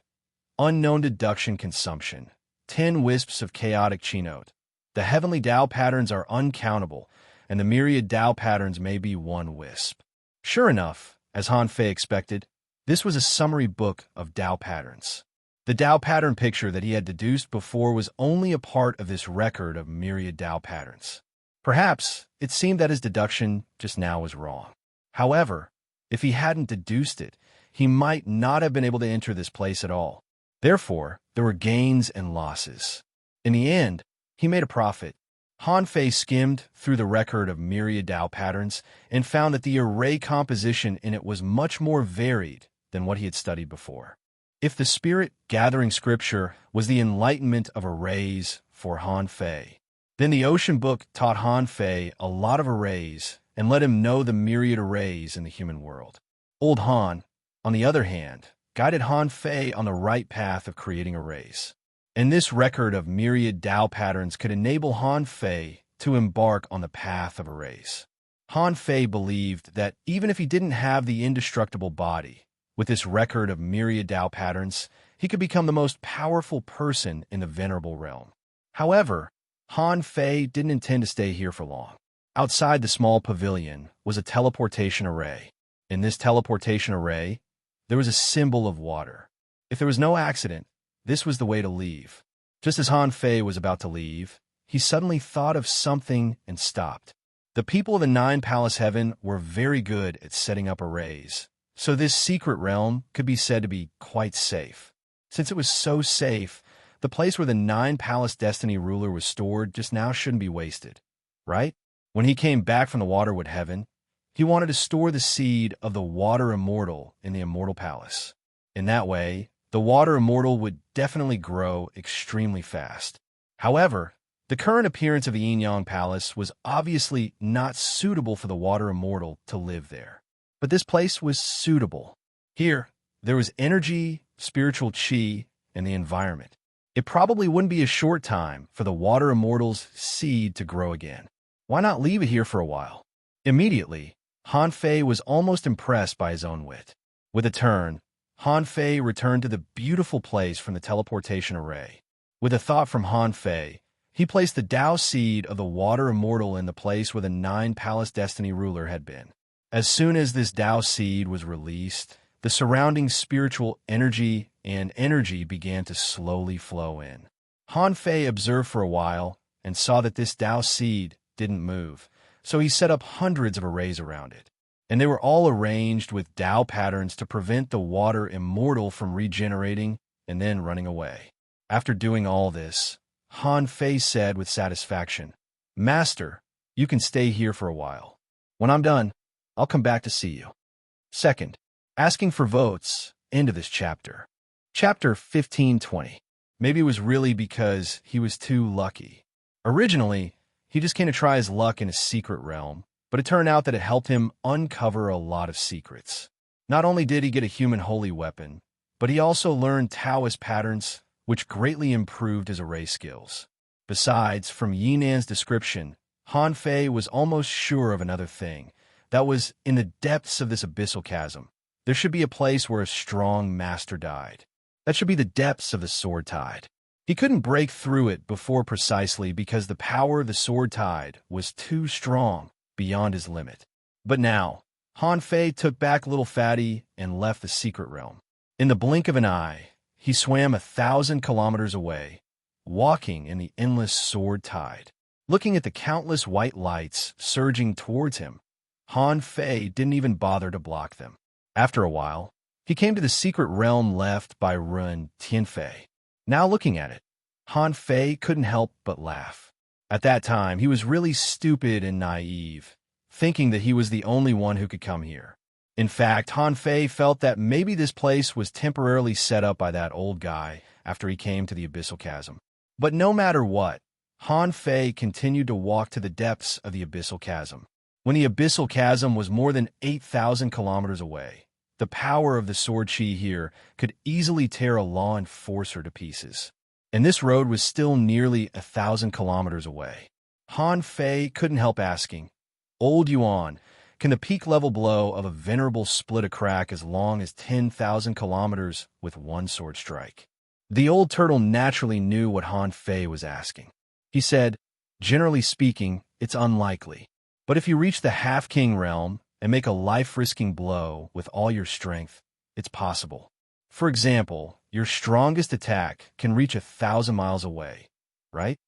Speaker 1: Unknown deduction consumption. 10 wisps of chaotic chi-note. The heavenly Tao patterns are uncountable, and the myriad Tao patterns may be 1 wisp. Sure enough, as Han Fei expected, this was a summary book of Tao patterns. The Tao pattern picture that he had deduced before was only a part of this record of myriad Tao patterns. Perhaps it seemed that his deduction just now was wrong. However, if he hadn't deduced it, he might not have been able to enter this place at all. Therefore, there were gains and losses. In the end, he made a profit. Han Fei skimmed through the record of myriad Tao patterns and found that the array composition in it was much more varied than what he had studied before. If the spirit gathering scripture was the enlightenment of arrays for Han Fei, then the ocean book taught Han Fei a lot of arrays and let him know the myriad arrays in the human world. Old Han, on the other hand, guided Han Fei on the right path of creating arrays. And this record of myriad Tao patterns could enable Han Fei to embark on the path of arrays. Han Fei believed that even if he didn't have the indestructible body, with this record of myriad Tao patterns, he could become the most powerful person in the venerable realm. However, Han Fei didn't intend to stay here for long. Outside the small pavilion was a teleportation array. In this teleportation array, there was a symbol of water. If there was no accident, this was the way to leave. Just as Han Fei was about to leave, he suddenly thought of something and stopped. The people of the 9-palace heaven were very good at setting up arrays, so this secret realm could be said to be quite safe. Since it was so safe, the place where the 9-palace destiny ruler was stored just now shouldn't be wasted, right? When he came back from the Waterwood heaven, he wanted to store the seed of the water immortal in the immortal palace. In that way, the water immortal would definitely grow extremely fast. However, the current appearance of the Yin-Yang Palace was obviously not suitable for the water immortal to live there. But this place was suitable. Here, there was energy, spiritual chi, and the environment. It probably wouldn't be a short time for the water immortal's seed to grow again. Why not leave it here for a while? Immediately, Han Fei was almost impressed by his own wit. With a turn, Han Fei returned to the beautiful place from the teleportation array. With a thought from Han Fei, he placed the Tao seed of the water immortal in the place where the 9-palace destiny ruler had been. As soon as this Tao seed was released, the surrounding spiritual energy and energy began to slowly flow in. Han Fei observed for a while and saw that this Tao seed didn't move, so he set up hundreds of arrays around it. And they were all arranged with Tao patterns to prevent the water immortal from regenerating and then running away. After doing all this, Han Fei said with satisfaction, "Master, you can stay here for a while. When I'm done, I'll come back to see you." Second, asking for votes. End of this chapter. Chapter 1520. Maybe it was really because he was too lucky. Originally, he just came to try his luck in a secret realm, but it turned out that it helped him uncover a lot of secrets. Not only did he get a human holy weapon, but he also learned Taoist patterns, which greatly improved his array skills. Besides, from Yinan's description, Han Fei was almost sure of another thing. That was, in the depths of this abyssal chasm, there should be a place where a strong master died. That should be the depths of the sword tide. He couldn't break through it before precisely because the power of the sword tide was too strong, beyond his limit. But now, Han Fei took back Little Fatty and left the secret realm. In the blink of an eye, he swam 1,000 kilometers away, walking in the endless sword tide. Looking at the countless white lights surging towards him, Han Fei didn't even bother to block them. After a while, he came to the secret realm left by Run Tianfei. Now looking at it, Han Fei couldn't help but laugh. At that time, he was really stupid and naive, thinking that he was the only one who could come here. In fact, Han Fei felt that maybe this place was temporarily set up by that old guy after he came to the abyssal chasm. But no matter what, Han Fei continued to walk to the depths of the abyssal chasm. When the abyssal chasm was more than 8,000 kilometers away, the power of the sword chi here could easily tear a law enforcer to pieces. And this road was still nearly 1,000 kilometers away. Han Fei couldn't help asking, "Old Yuan, can the peak level blow of a venerable split a crack as long as 10,000 kilometers with one sword strike?" The old turtle naturally knew what Han Fei was asking. He said, "Generally speaking, it's unlikely. But if you reach the half-king realm and make a life-risking blow with all your strength, it's possible. For example, your strongest attack can reach 1,000 miles away, right?"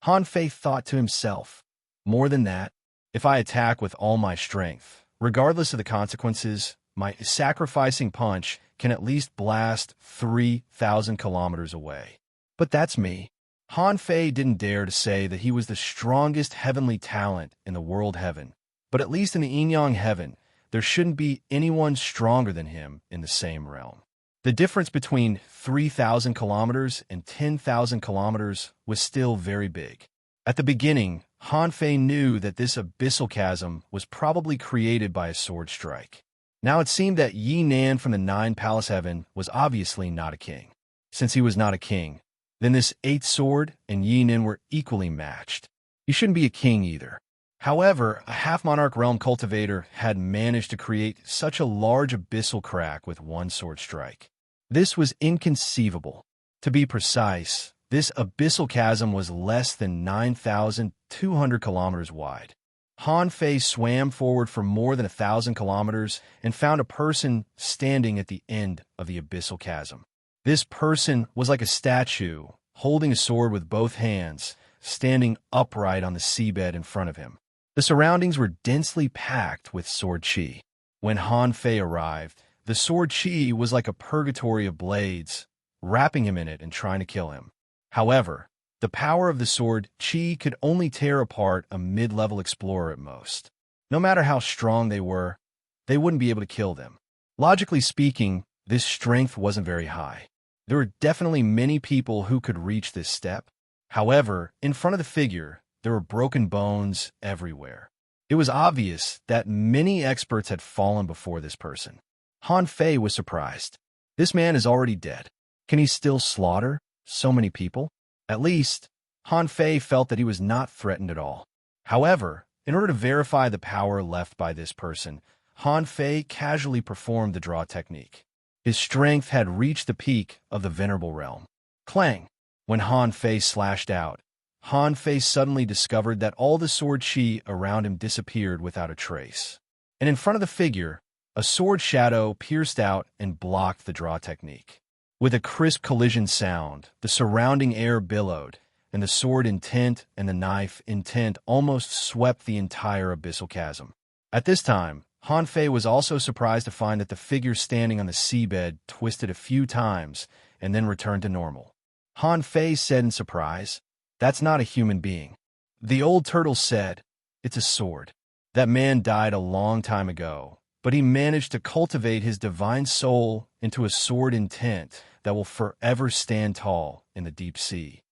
Speaker 1: Han Fei thought to himself, "More than that, if I attack with all my strength, regardless of the consequences, my sacrificing punch can at least blast 3,000 kilometers away. But that's me." Han Fei didn't dare to say that he was the strongest heavenly talent in the world heaven, but at least in the yin-yang heaven, there shouldn't be anyone stronger than him in the same realm. The difference between 3,000 kilometers and 10,000 kilometers was still very big. At the beginning, Han Fei knew that this abyssal chasm was probably created by a sword strike. Now it seemed that Yi Nan from the Nine Palace Heaven was obviously not a king. Since he was not a king, then this eighth sword and Yi Nan were equally matched. He shouldn't be a king either. However, a half-monarch realm cultivator had managed to create such a large abyssal crack with one sword strike. This was inconceivable. To be precise, this abyssal chasm was less than 9,200 kilometers wide. Han Fei swam forward for more than 1,000 kilometers and found a person standing at the end of the abyssal chasm. This person was like a statue, holding a sword with both hands, standing upright on the seabed in front of him. The surroundings were densely packed with sword chi. When Han Fei arrived, the sword chi was like a purgatory of blades, wrapping him in it and trying to kill him. However, the power of the sword chi could only tear apart a mid-level explorer at most. No matter how strong they were, they wouldn't be able to kill them. Logically speaking, this strength wasn't very high. There were definitely many people who could reach this step. However, in front of the figure, there were broken bones everywhere. It was obvious that many experts had fallen before this person. Han Fei was surprised. This man is already dead. Can he still slaughter so many people? At least, Han Fei felt that he was not threatened at all. However, in order to verify the power left by this person, Han Fei casually performed the draw technique. His strength had reached the peak of the venerable realm. Clang! When Han Fei slashed out, Han Fei suddenly discovered that all the sword chi around him disappeared without a trace. And in front of the figure, a sword shadow pierced out and blocked the draw technique. With a crisp collision sound, the surrounding air billowed, and the sword intent and the knife intent almost swept the entire abyssal chasm. At this time, Han Fei was also surprised to find that the figure standing on the seabed twisted a few times and then returned to normal. Han Fei said in surprise, "That's not a human being." The old turtle said, "It's a sword. That man died a long time ago, but he managed to cultivate his divine soul into a sword intent that will forever stand tall in the deep sea."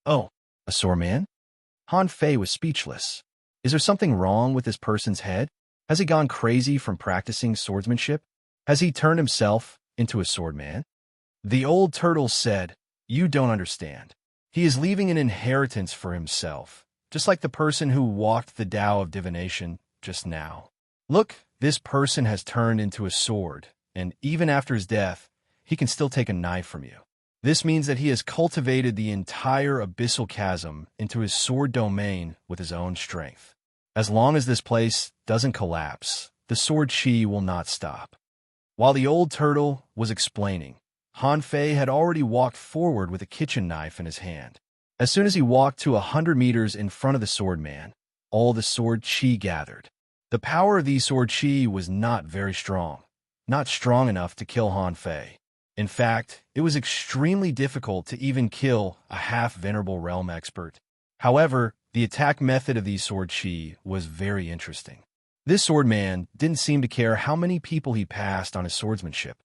Speaker 1: "Oh, a sore man?" Han Fei was speechless. Is there something wrong with this person's head? Has he gone crazy from practicing swordsmanship? Has he turned himself into a swordman? The old turtle said, "You don't understand. He is leaving an inheritance for himself, just like the person who walked the Tao of divination just now. Look, this person has turned into a sword, and even after his death, he can still take a knife from you. This means that he has cultivated the entire abyssal chasm into his sword domain with his own strength. As long as this place doesn't collapse, the sword chi will not stop." While the old turtle was explaining, Han Fei had already walked forward with a kitchen knife in his hand. As soon as he walked to 100 meters in front of the swordman, all the sword chi gathered. The power of the sword chi was not very strong, not strong enough to kill Han Fei. In fact, it was extremely difficult to even kill a half-venerable realm expert. However, the attack method of the sword chi was very interesting. This swordman didn't seem to care how many people he passed on his swordsmanship.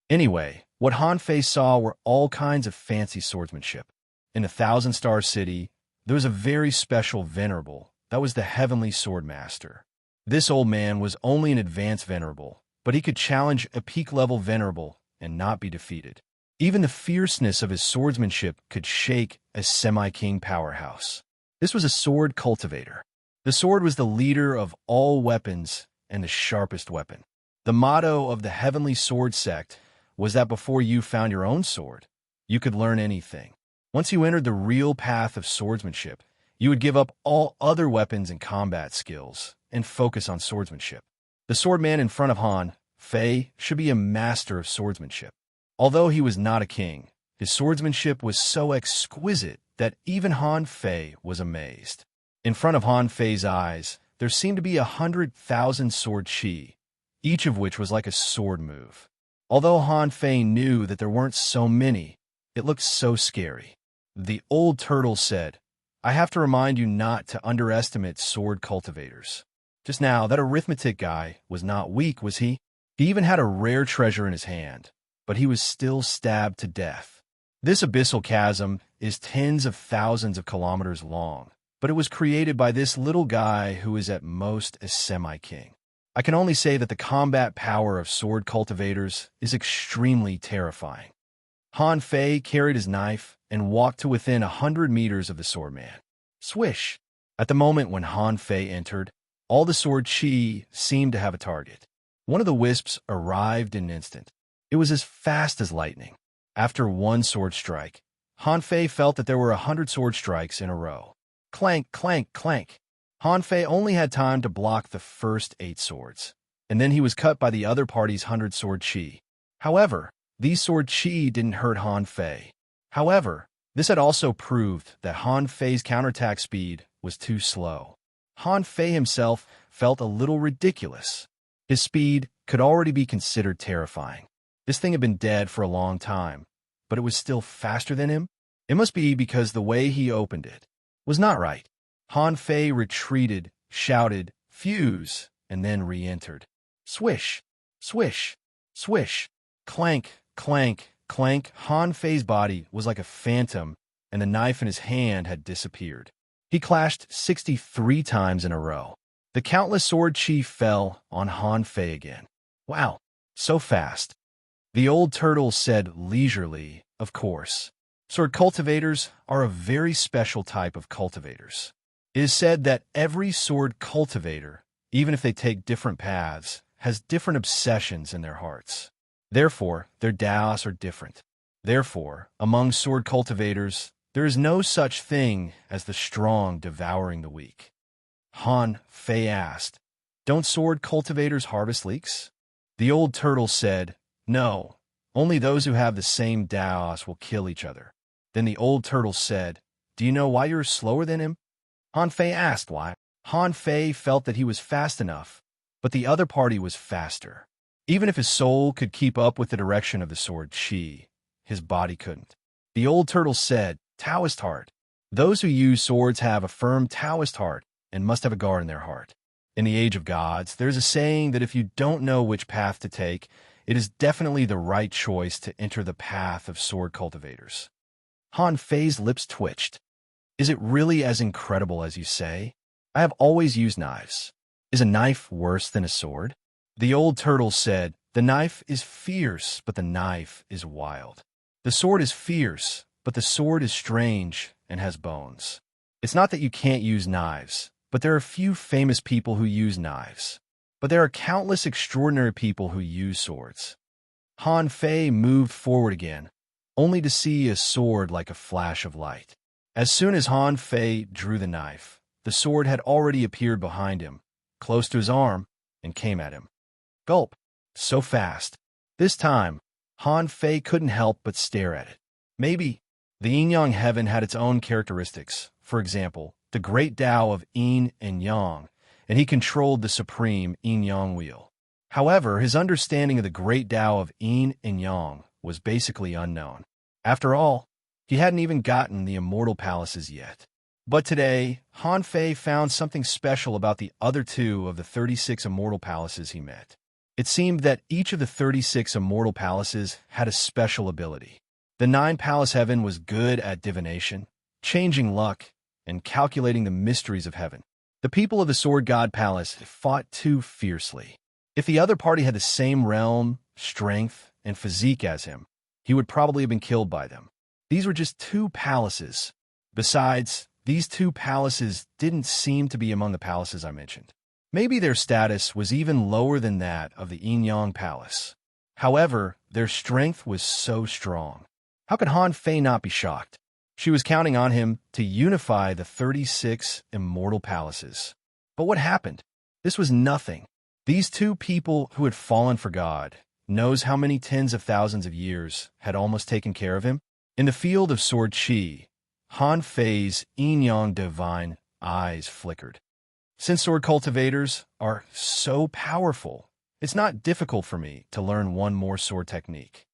Speaker 1: Anyway, what Han Fei saw were all kinds of fancy swordsmanship. In the Thousand-Star City, there was a very special venerable that was the heavenly swordmaster. This old man was only an advanced venerable, but he could challenge a peak-level venerable and not be defeated. Even the fierceness of his swordsmanship could shake a semi-king powerhouse. This was a sword cultivator. The sword was the leader of all weapons and the sharpest weapon. The motto of the heavenly sword sect was that before you found your own sword, you could learn anything. Once you entered the real path of swordsmanship, you would give up all other weapons and combat skills and focus on swordsmanship. The swordman in front of Han Fei should be a master of swordsmanship. Although he was not a king, his swordsmanship was so exquisite that even Han Fei was amazed. In front of Han Fei's eyes, there seemed to be 100,000 sword chi, each of which was like a sword move. Although Han Fei knew that there weren't so many, it looked so scary. The old turtle said, "I have to remind you not to underestimate sword cultivators. Just now, that arithmetic guy was not weak, was he? He even had a rare treasure in his hand, but he was still stabbed to death. This abyssal chasm is tens of thousands of kilometers long, but it was created by this little guy who is at most a semi-king. I can only say that the combat power of sword cultivators is extremely terrifying." Han Fei carried his knife and walked to within 100 meters of the swordman. Swish! At the moment when Han Fei entered, all the sword chi seemed to have a target. One of the wisps arrived in an instant. It was as fast as lightning. After one sword strike, Han Fei felt that there were 100 sword strikes in a row. Clank, clank, clank. Han Fei only had time to block the first 8 swords, and then he was cut by the other party's 100 sword chi. However, these sword chi didn't hurt Han Fei. However, this had also proved that Han Fei's counterattack speed was too slow. Han Fei himself felt a little ridiculous. His speed could already be considered terrifying. This thing had been dead for a long time, but it was still faster than him? It must be because the way he opened it was not right. Han Fei retreated, shouted, "Fuse," and then re-entered. Swish, swish, swish, clank, clank, clank. Han Fei's body was like a phantom, and the knife in his hand had disappeared. He clashed 63 times in a row. The countless sword chi fell on Han Fei again. Wow, so fast. The old turtle said leisurely, "Of course. Sword cultivators are a very special type of cultivators. It is said that every sword cultivator, even if they take different paths, has different obsessions in their hearts. Therefore, their daos are different. Therefore, among sword cultivators, there is no such thing as the strong devouring the weak." Han Fei asked, "Don't sword cultivators harvest leeks?" The old turtle said, "No, only those who have the same daos will kill each other." Then the old turtle said, Do you know why you're slower than him? Han Fei asked why. Han Fei felt that he was fast enough, but the other party was faster. Even if his soul could keep up with the direction of the sword Qi, his body couldn't. The old turtle said, Taoist heart. Those who use swords have a firm Taoist heart and must have a guard in their heart. In the age of gods, there's a saying that if you don't know which path to take, it is definitely the right choice to enter the path of sword cultivators. Han Fei's lips twitched. Is it really as incredible as you say? I have always used knives. Is a knife worse than a sword? The old turtle said, the knife is fierce, but the knife is wild. The sword is fierce, but the sword is strange and has bones. It's not that you can't use knives, but there are few famous people who use knives. But there are countless extraordinary people who use swords. Han Fei moved forward again, only to see a sword like a flash of light. As soon as Han Fei drew the knife, the sword had already appeared behind him, close to his arm, and came at him. Gulp! So fast. This time, Han Fei couldn't help but stare at it. Maybe the yin-yang heaven had its own characteristics. For example, the great Tao of yin and yang, and he controlled the supreme yin-yang wheel. However, his understanding of the great Tao of yin and yang was basically unknown. After all, he hadn't even gotten the immortal palaces yet. But today, Han Fei found something special about the other two of the 36 immortal palaces he met. It seemed that each of the 36 immortal palaces had a special ability. The 9-palace heaven was good at divination, changing luck, and calculating the mysteries of heaven. The people of the Sword God Palace fought too fiercely. If the other party had the same realm, strength, and physique as him, he would probably have been killed by them. These were just 2 palaces. Besides, these 2 palaces didn't seem to be among the palaces I mentioned. Maybe their status was even lower than that of the Yin-Yang Palace. However, their strength was so strong. How could Han Fei not be shocked? She was counting on him to unify the 36 immortal palaces. But what happened? This was nothing. These 2 people who had fallen for God knows how many tens of thousands of years had almost taken care of him? In the field of sword Qi, Han Fei's yin-yang divine eyes flickered. Since sword cultivators are so powerful, it's not difficult for me to learn one more sword technique.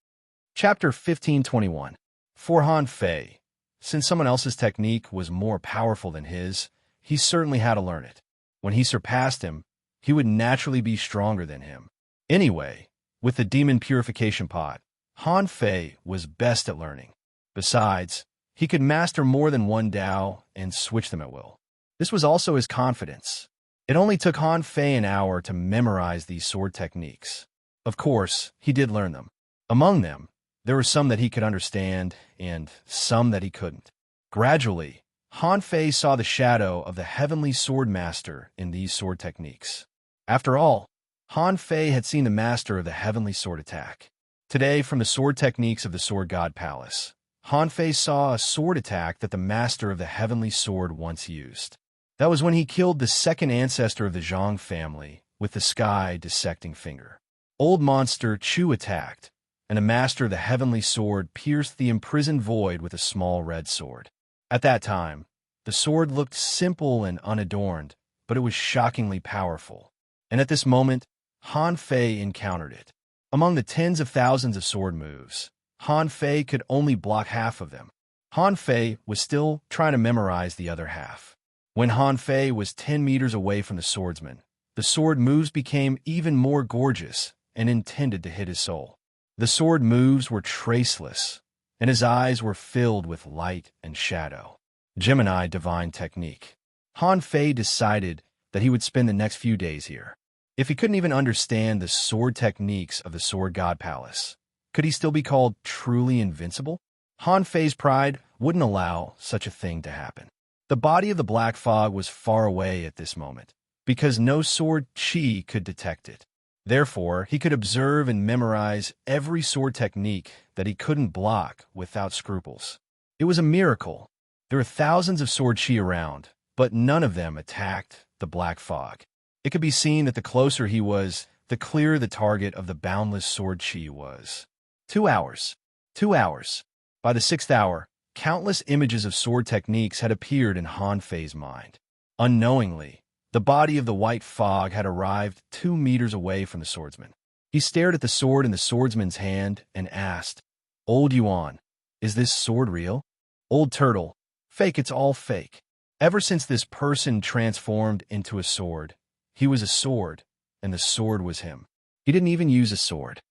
Speaker 1: Chapter 1521. For Han Fei, since someone else's technique was more powerful than his, he certainly had to learn it. When he surpassed him, he would naturally be stronger than him. Anyway, with the demon purification pot, Han Fei was best at learning. Besides, he could master more than one Tao and switch them at will. This was also his confidence. It only took Han Fei an hour to memorize these sword techniques. Of course, he did learn them. Among them, there were some that he could understand and some that he couldn't. Gradually, Han Fei saw the shadow of the heavenly sword master in these sword techniques. After all, Han Fei had seen the master of the heavenly sword attack. Today, from the sword techniques of the Sword God Palace, Han Fei saw a sword attack that the master of the heavenly sword once used. That was when he killed the second ancestor of the Zhang family with the sky dissecting finger. Old monster Chu attacked, and the master of the heavenly sword pierced the imprisoned void with a small red sword. At that time, the sword looked simple and unadorned, but it was shockingly powerful. And at this moment, Han Fei encountered it. Among the tens of thousands of sword moves, Han Fei could only block half of them. Han Fei was still trying to memorize the other half. When Han Fei was 10 meters away from the swordsman, the sword moves became even more gorgeous and intended to hit his soul. The sword moves were traceless, and his eyes were filled with light and shadow. Gemini Divine Technique. Han Fei decided that he would spend the next few days here. If he couldn't even understand the sword techniques of the Sword God Palace, could he still be called truly invincible? Han Fei's pride wouldn't allow such a thing to happen. The body of the black fog was far away at this moment, because no sword Qi could detect it. Therefore, he could observe and memorize every sword technique that he couldn't block without scruples. It was a miracle. There were thousands of sword Qi around, but none of them attacked the black fog. It could be seen that the closer he was, the clearer the target of the boundless sword Qi was. 2 hours. 2 hours. By the 6th hour, Countless images of sword techniques had appeared in Han Fei's mind. Unknowingly, the body of the white fog had arrived 2 meters away from the swordsman. He stared at the sword in the swordsman's hand and asked, "Old Yuan, is this sword real?" "Old turtle, fake, it's all fake." Ever since this person transformed into a sword, he was a sword, and the sword was him. He didn't even use a sword.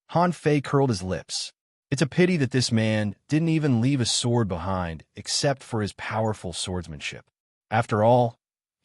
Speaker 1: Han Fei curled his lips. It's a pity that this man didn't even leave a sword behind except for his powerful swordsmanship. After all,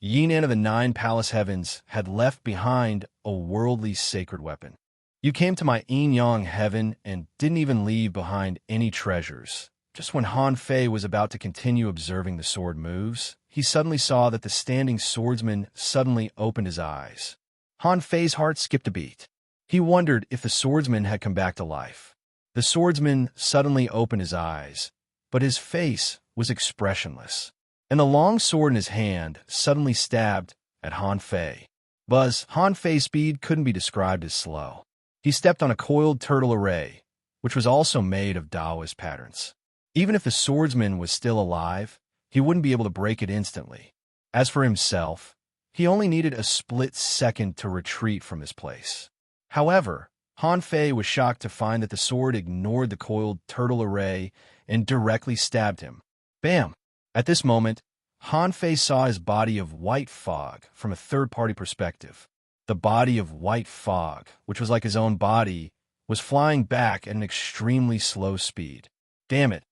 Speaker 1: Yinan of the 9 palace heavens had left behind a worldly sacred weapon. You came to my yin-yang heaven and didn't even leave behind any treasures. Just when Han Fei was about to continue observing the sword moves, he suddenly saw that the standing swordsman suddenly opened his eyes. Han Fei's heart skipped a beat. He wondered if the swordsman had come back to life. The swordsman suddenly opened his eyes, but his face was expressionless, and the long sword in his hand suddenly stabbed at Han Fei. Han Fei's speed couldn't be described as slow. He stepped on a coiled turtle array, which was also made of Taoist patterns. Even if the swordsman was still alive, he wouldn't be able to break it instantly. As for himself, he only needed a split second to retreat from his place. However, Han Fei was shocked to find that the sword ignored the coiled turtle array and directly stabbed him. Bam! At this moment, Han Fei saw his body of white fog from a third-party perspective. The body of white fog, which was like his own body, was flying back at an extremely slow speed. Damn it!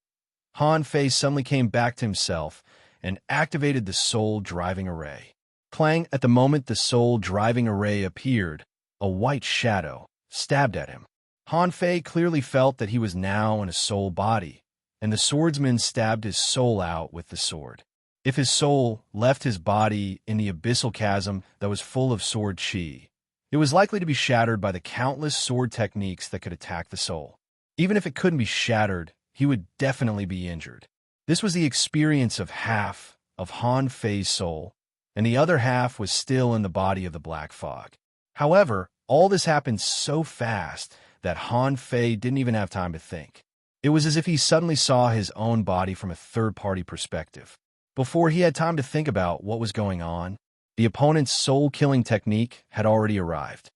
Speaker 1: Han Fei suddenly came back to himself and activated the soul driving array. Clang! At the moment the soul driving array appeared, a white shadow stabbed at him. Han Fei clearly felt that he was now in a soul body, and the swordsman stabbed his soul out with the sword. If his soul left his body in the abyssal chasm that was full of sword chi, it was likely to be shattered by the countless sword techniques that could attack the soul. Even if it couldn't be shattered, he would definitely be injured. This was the experience of half of Han Fei's soul, and the other half was still in the body of the black fog. However, all this happened so fast that Han Fei didn't even have time to think. It was as if he suddenly saw his own body from a third-party perspective. Before he had time to think about what was going on, the opponent's soul-killing technique had already arrived.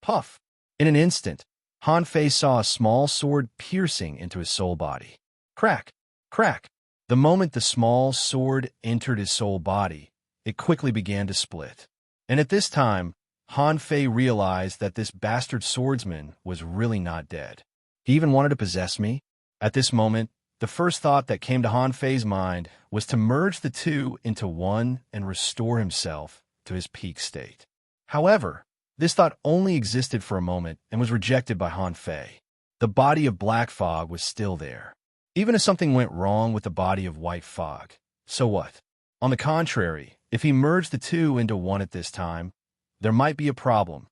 Speaker 1: Puff! In an instant, Han Fei saw a small sword piercing into his soul body. Crack! Crack! The moment the small sword entered his soul body, it quickly began to split. And at this time, Han Fei realized that this bastard swordsman was really not dead. He even wanted to possess me. At this moment, the first thought that came to Han Fei's mind was to merge the two into one and restore himself to his peak state. However, this thought only existed for a moment and was rejected by Han Fei. The body of black fog was still there. Even if something went wrong with the body of white fog, so what? On the contrary, if he merged the two into one at this time, there might be a problem.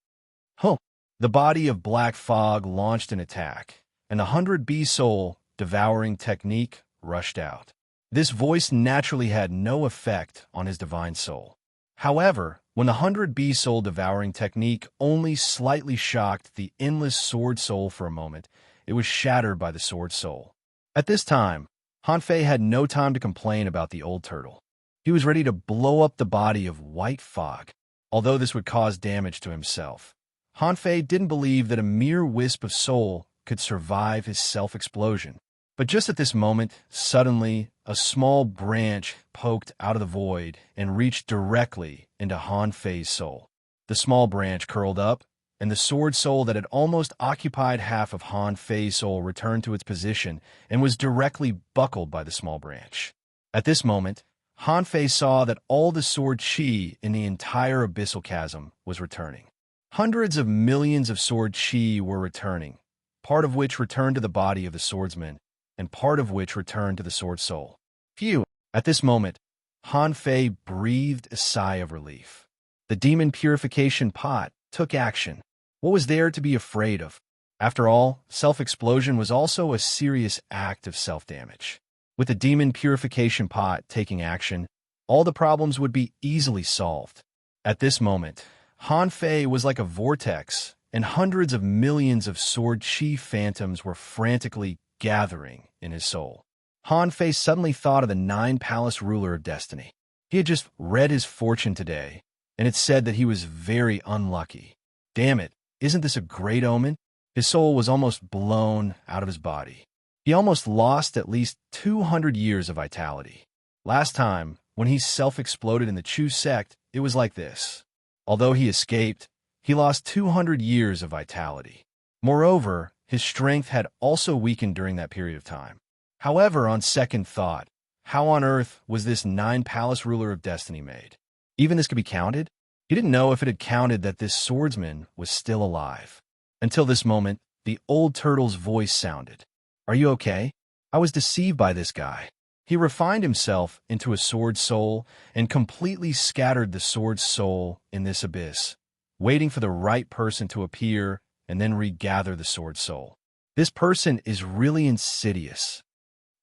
Speaker 1: The body of black fog launched an attack, and the 100B soul devouring technique rushed out. This voice naturally had no effect on his divine soul. However, when the 100B soul devouring technique only slightly shocked the endless sword soul for a moment, it was shattered by the sword soul. At this time, Han Fei had no time to complain about the old turtle. He was ready to blow up the body of white fog. Although this would cause damage to himself, Han Fei didn't believe that a mere wisp of soul could survive his self-explosion. But just at this moment, suddenly, a small branch poked out of the void and reached directly into Han Fei's soul. The small branch curled up, and the sword soul that had almost occupied half of Han Fei's soul returned to its position and was directly buckled by the small branch. At this moment, Han Fei saw that all the sword chi in the entire abyssal chasm was returning. Hundreds of millions of sword chi were returning, part of which returned to the body of the swordsman, and part of which returned to the sword soul. Phew! At this moment, Han Fei breathed a sigh of relief. The demon purification pot took action. What was there to be afraid of? After all, self-explosion was also a serious act of self-damage. With the demon purification pot taking action, all the problems would be easily solved. At this moment, Han Fei was like a vortex, and hundreds of millions of sword chi phantoms were frantically gathering in his soul. Han Fei suddenly thought of the nine-palace ruler of destiny. He had just read his fortune today, and it said that he was very unlucky. Damn it, isn't this a great omen? His soul was almost blown out of his body. He almost lost at least 200 years of vitality. Last time, when he self-exploded in the Chu sect, it was like this. Although he escaped, he lost 200 years of vitality. Moreover, his strength had also weakened during that period of time. However, on second thought, how on earth was this nine-palace ruler of destiny made? Even this could be counted? He didn't know if it had counted that this swordsman was still alive. Until this moment, the old turtle's voice sounded. Are you okay? I was deceived by this guy. He refined himself into a sword soul and completely scattered the sword soul in this abyss, waiting for the right person to appear and then regather the sword soul. This person is really insidious.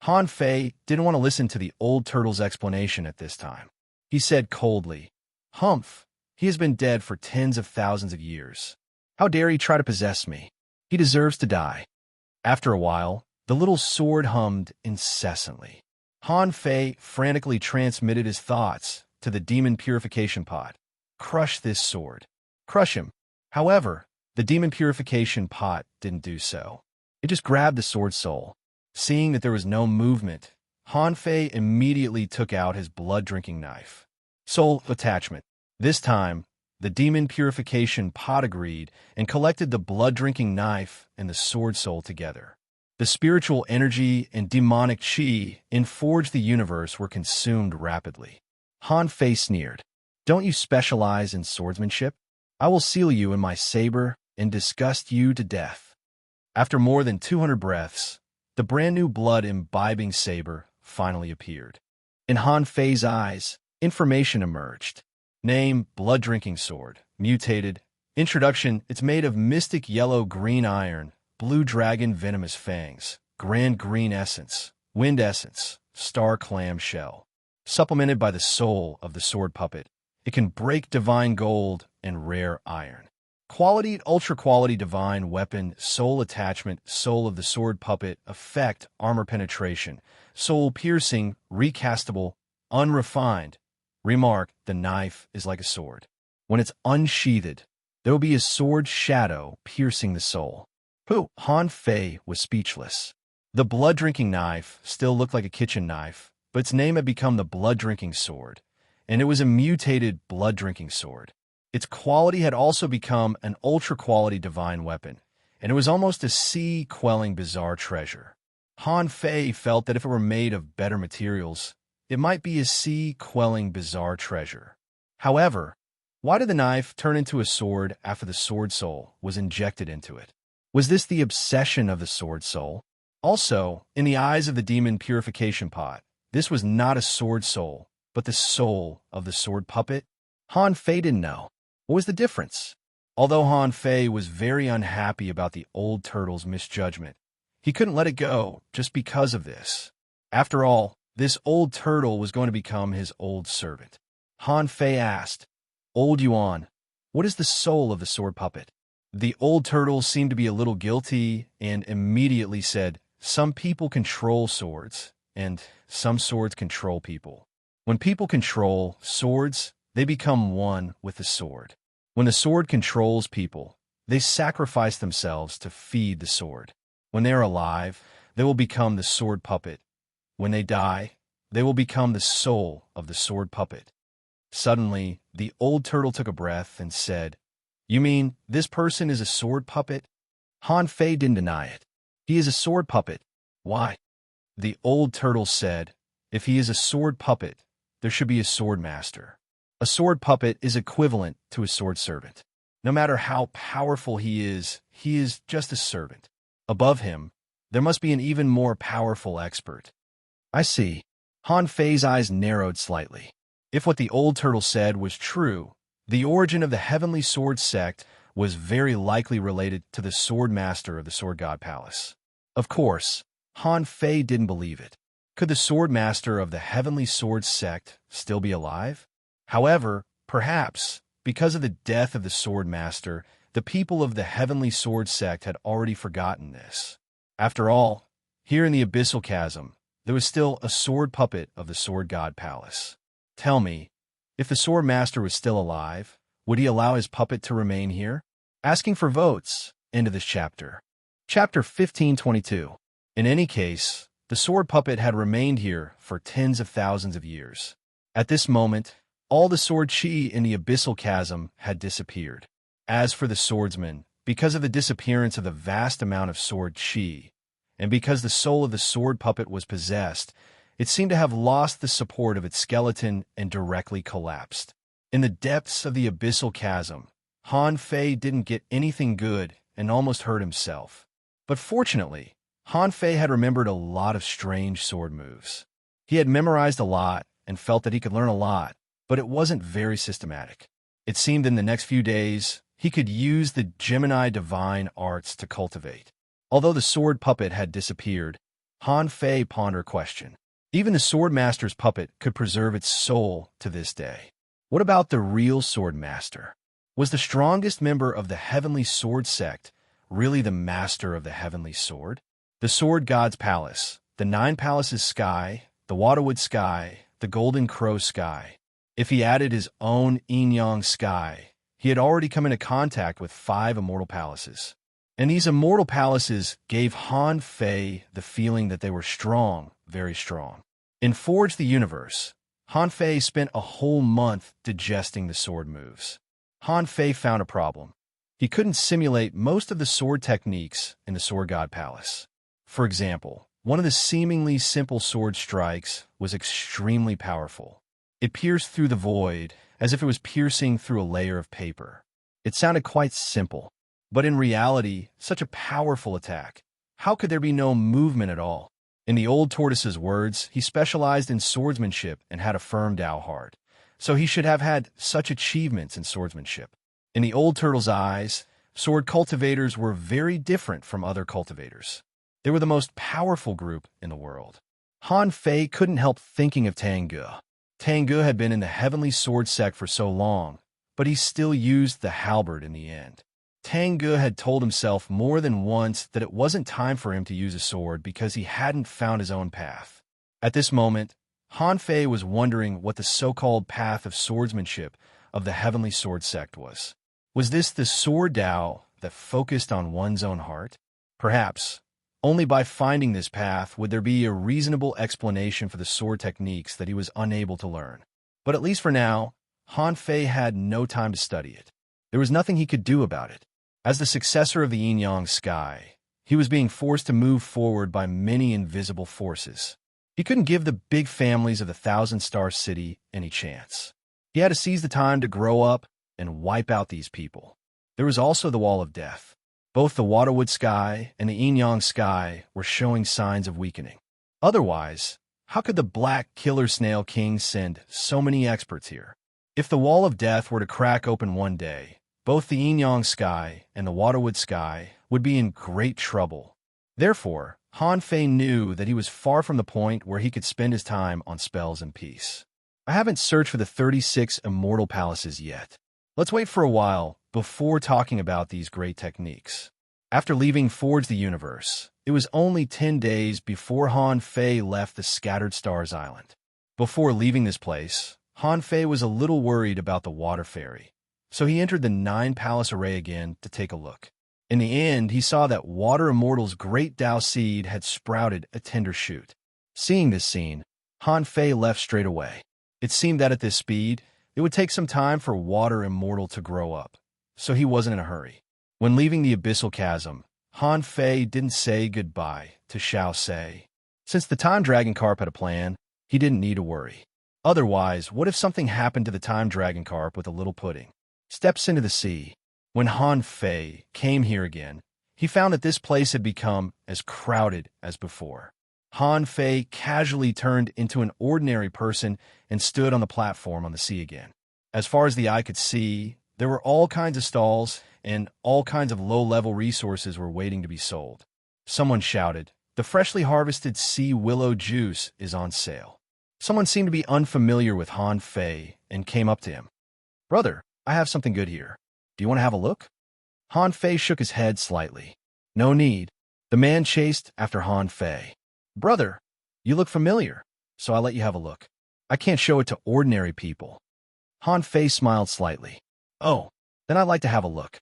Speaker 1: Han Fei didn't want to listen to the old turtle's explanation at this time. He said coldly, "Humph, he has been dead for tens of thousands of years. How dare he try to possess me? He deserves to die." After a while, the little sword hummed incessantly. Han Fei frantically transmitted his thoughts to the demon purification pot. Crush this sword. Crush him. However, the demon purification pot didn't do so. It just grabbed the sword soul. Seeing that there was no movement, Han Fei immediately took out his blood-drinking knife. Soul attachment. This time, the demon purification pot agreed and collected the blood-drinking knife and the sword soul together. The spiritual energy and demonic qi in Forge the Universe were consumed rapidly. Han Fei sneered. "Don't you specialize in swordsmanship? I will seal you in my saber and disgust you to death." After more than 200 breaths, the brand-new blood-imbibing saber finally appeared. In Han Fei's eyes, information emerged. Name, blood-drinking sword. Mutated. Introduction, it's made of mystic yellow-green iron, blue dragon venomous fangs, grand green essence, wind essence, star clam shell. Supplemented by the soul of the sword puppet, it can break divine gold and rare iron. Quality, ultra-quality divine weapon, soul attachment, soul of the sword puppet, effect, armor penetration, soul piercing, recastable, unrefined. Remark, the knife is like a sword. When it's unsheathed, there will be a sword shadow piercing the soul. Han Fei was speechless. The blood-drinking knife still looked like a kitchen knife, but its name had become the blood-drinking sword, and it was a mutated blood-drinking sword. Its quality had also become an ultra-quality divine weapon, and it was almost a sea-quelling bizarre treasure. Han Fei felt that if it were made of better materials, it might be a sea-quelling bizarre treasure. However, why did the knife turn into a sword after the sword soul was injected into it? Was this the obsession of the sword soul? Also, in the eyes of the demon purification pot, this was not a sword soul, but the soul of the sword puppet. Han Fei didn't know. What was the difference? Although Han Fei was very unhappy about the old turtle's misjudgment, he couldn't let it go just because of this. After all, this old turtle was going to become his old servant. Han Fei asked, "Old Yuan, what is the soul of the sword puppet?" The old turtle seemed to be a little guilty and immediately said, "Some people control swords, and some swords control people. When people control swords, they become one with the sword. When the sword controls people, they sacrifice themselves to feed the sword. When they are alive, they will become the sword puppet. When they die, they will become the soul of the sword puppet." Suddenly, the old turtle took a breath and said, "You mean this person is a sword puppet?" Han Fei didn't deny it. "He is a sword puppet." "Why?" The old turtle said, "If he is a sword puppet, there should be a sword master. A sword puppet is equivalent to a sword servant. No matter how powerful he is just a servant. Above him, there must be an even more powerful expert." "I see." Han Fei's eyes narrowed slightly. If what the old turtle said was true, the origin of the Heavenly Sword sect was very likely related to the sword master of the Sword God Palace. Of course, Han Fei didn't believe it. Could the sword master of the Heavenly Sword sect still be alive? However, perhaps, because of the death of the sword master, the people of the Heavenly Sword sect had already forgotten this. After all, here in the abyssal chasm, there was still a sword puppet of the Sword God Palace. Tell me, if the Sword Master was still alive, would he allow his puppet to remain here? Asking for votes. End of this chapter. Chapter 1522. In any case, the sword puppet had remained here for tens of thousands of years. At this moment, all the sword chi in the abyssal chasm had disappeared. As for the swordsman, because of the disappearance of the vast amount of sword chi, and because the soul of the sword puppet was possessed, it seemed to have lost the support of its skeleton and directly collapsed. In the depths of the abyssal chasm, Han Fei didn't get anything good and almost hurt himself. But fortunately, Han Fei had remembered a lot of strange sword moves. He had memorized a lot and felt that he could learn a lot, but it wasn't very systematic. It seemed in the next few days, he could use the Gemini divine arts to cultivate. Although the sword puppet had disappeared, Han Fei pondered a question. Even the sword master's puppet could preserve its soul to this day. What about the real sword master? Was the strongest member of the heavenly sword sect really the master of the heavenly sword? The sword god's palace, the 9 palaces sky, the Waterwood sky, the Golden Crow sky. If he added his own Yin-Yang sky, he had already come into contact with 5 immortal palaces. And these immortal palaces gave Han Fei the feeling that they were strong, very strong. In Forge the Universe, Han Fei spent a whole month digesting the sword moves. Han Fei found a problem. He couldn't simulate most of the sword techniques in the Sword God Palace. For example, one of the seemingly simple sword strikes was extremely powerful. It pierced through the void as if it was piercing through a layer of paper. It sounded quite simple, but in reality, such a powerful attack. How could there be no movement at all? In the old tortoise's words, he specialized in swordsmanship and had a firm Dao heart, so he should have had such achievements in swordsmanship. In the old turtle's eyes, sword cultivators were very different from other cultivators. They were the most powerful group in the world. Han Fei couldn't help thinking of Tengu. Tengu had been in the heavenly sword sect for so long, but he still used the halberd in the end. Tengu had told himself more than once that it wasn't time for him to use a sword because he hadn't found his own path. At this moment, Han Fei was wondering what the so-called path of swordsmanship of the heavenly sword sect was. Was this the sword Dao that focused on one's own heart? Perhaps. Only by finding this path would there be a reasonable explanation for the sword techniques that he was unable to learn. But at least for now, Han Fei had no time to study it. There was nothing he could do about it. As the successor of the Yin-Yang sky, he was being forced to move forward by many invisible forces. He couldn't give the big families of the Thousand-Star City any chance. He had to seize the time to grow up and wipe out these people. There was also the Wall of Death. Both the Waterwood sky and the Yin-Yang sky were showing signs of weakening. Otherwise, how could the Black Killer Snail King send so many experts here? If the Wall of Death were to crack open one day, both the Yin-Yang sky and the Waterwood sky would be in great trouble. Therefore, Han Fei knew that he was far from the point where he could spend his time on spells and peace. I haven't searched for the 36 immortal palaces yet. Let's wait for a while before talking about these great techniques. After leaving Forge the Universe, it was only 10 days before Han Fei left the Scattered Stars Island. Before leaving this place, Han Fei was a little worried about the Water Fairy, so he entered the 9-palace array again to take a look. In the end, he saw that Water Immortal's great Dao seed had sprouted a tender shoot. Seeing this scene, Han Fei left straight away. It seemed that at this speed, it would take some time for Water Immortal to grow up, so he wasn't in a hurry. When leaving the abyssal chasm, Han Fei didn't say goodbye to Xiao Sei. Since the Time Dragon Carp had a plan, he didn't need to worry. Otherwise, what if something happened to the Time Dragon Carp with a little pudding? Steps into the sea. When Han Fei came here again, he found that this place had become as crowded as before. Han Fei casually turned into an ordinary person and stood on the platform on the sea again. As far as the eye could see, there were all kinds of stalls, and all kinds of low-level resources were waiting to be sold. Someone shouted, "The freshly harvested sea willow juice is on sale." Someone seemed to be unfamiliar with Han Fei and came up to him. "Brother, I have something good here. Do you want to have a look?" Han Fei shook his head slightly. "No need." The man chased after Han Fei. "Brother, You look familiar, so I let you have a look. I can't show it to ordinary people. Han Fei smiled slightly. Oh, then I'd like to have a look.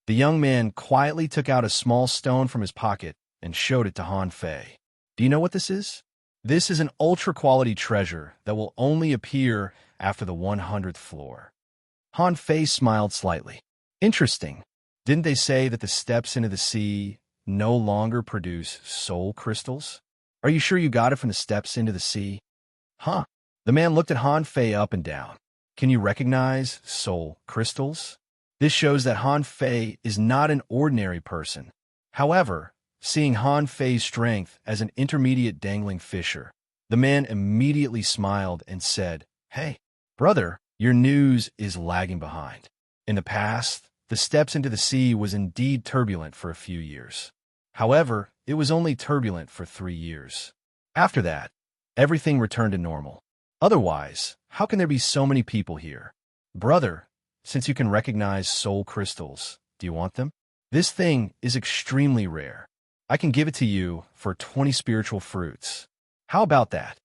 Speaker 1: The young man quietly took out a small stone from his pocket and showed it to Han Fei. Do you know what this is? This is an ultra-quality treasure that will only appear after the 100th floor. Han Fei smiled slightly. Interesting. Didn't they say that the steps into the sea no longer produce soul crystals? Are you sure you got it from the steps into the sea? Huh. The man looked at Han Fei up and down. Can you recognize soul crystals? This shows that Han Fei is not an ordinary person. However, seeing Han Fei's strength as an intermediate dangling fisher, the man immediately smiled and said, "Hey, brother, your news is lagging behind. In the past, the steps into the sea was indeed turbulent for a few years. However, it was only turbulent for 3 years. After that, everything returned to normal. Otherwise, how can there be so many people here? Brother, since you can recognize soul crystals, do you want them? This thing is extremely rare. I can give it to you for 20 spiritual fruits. How about that?"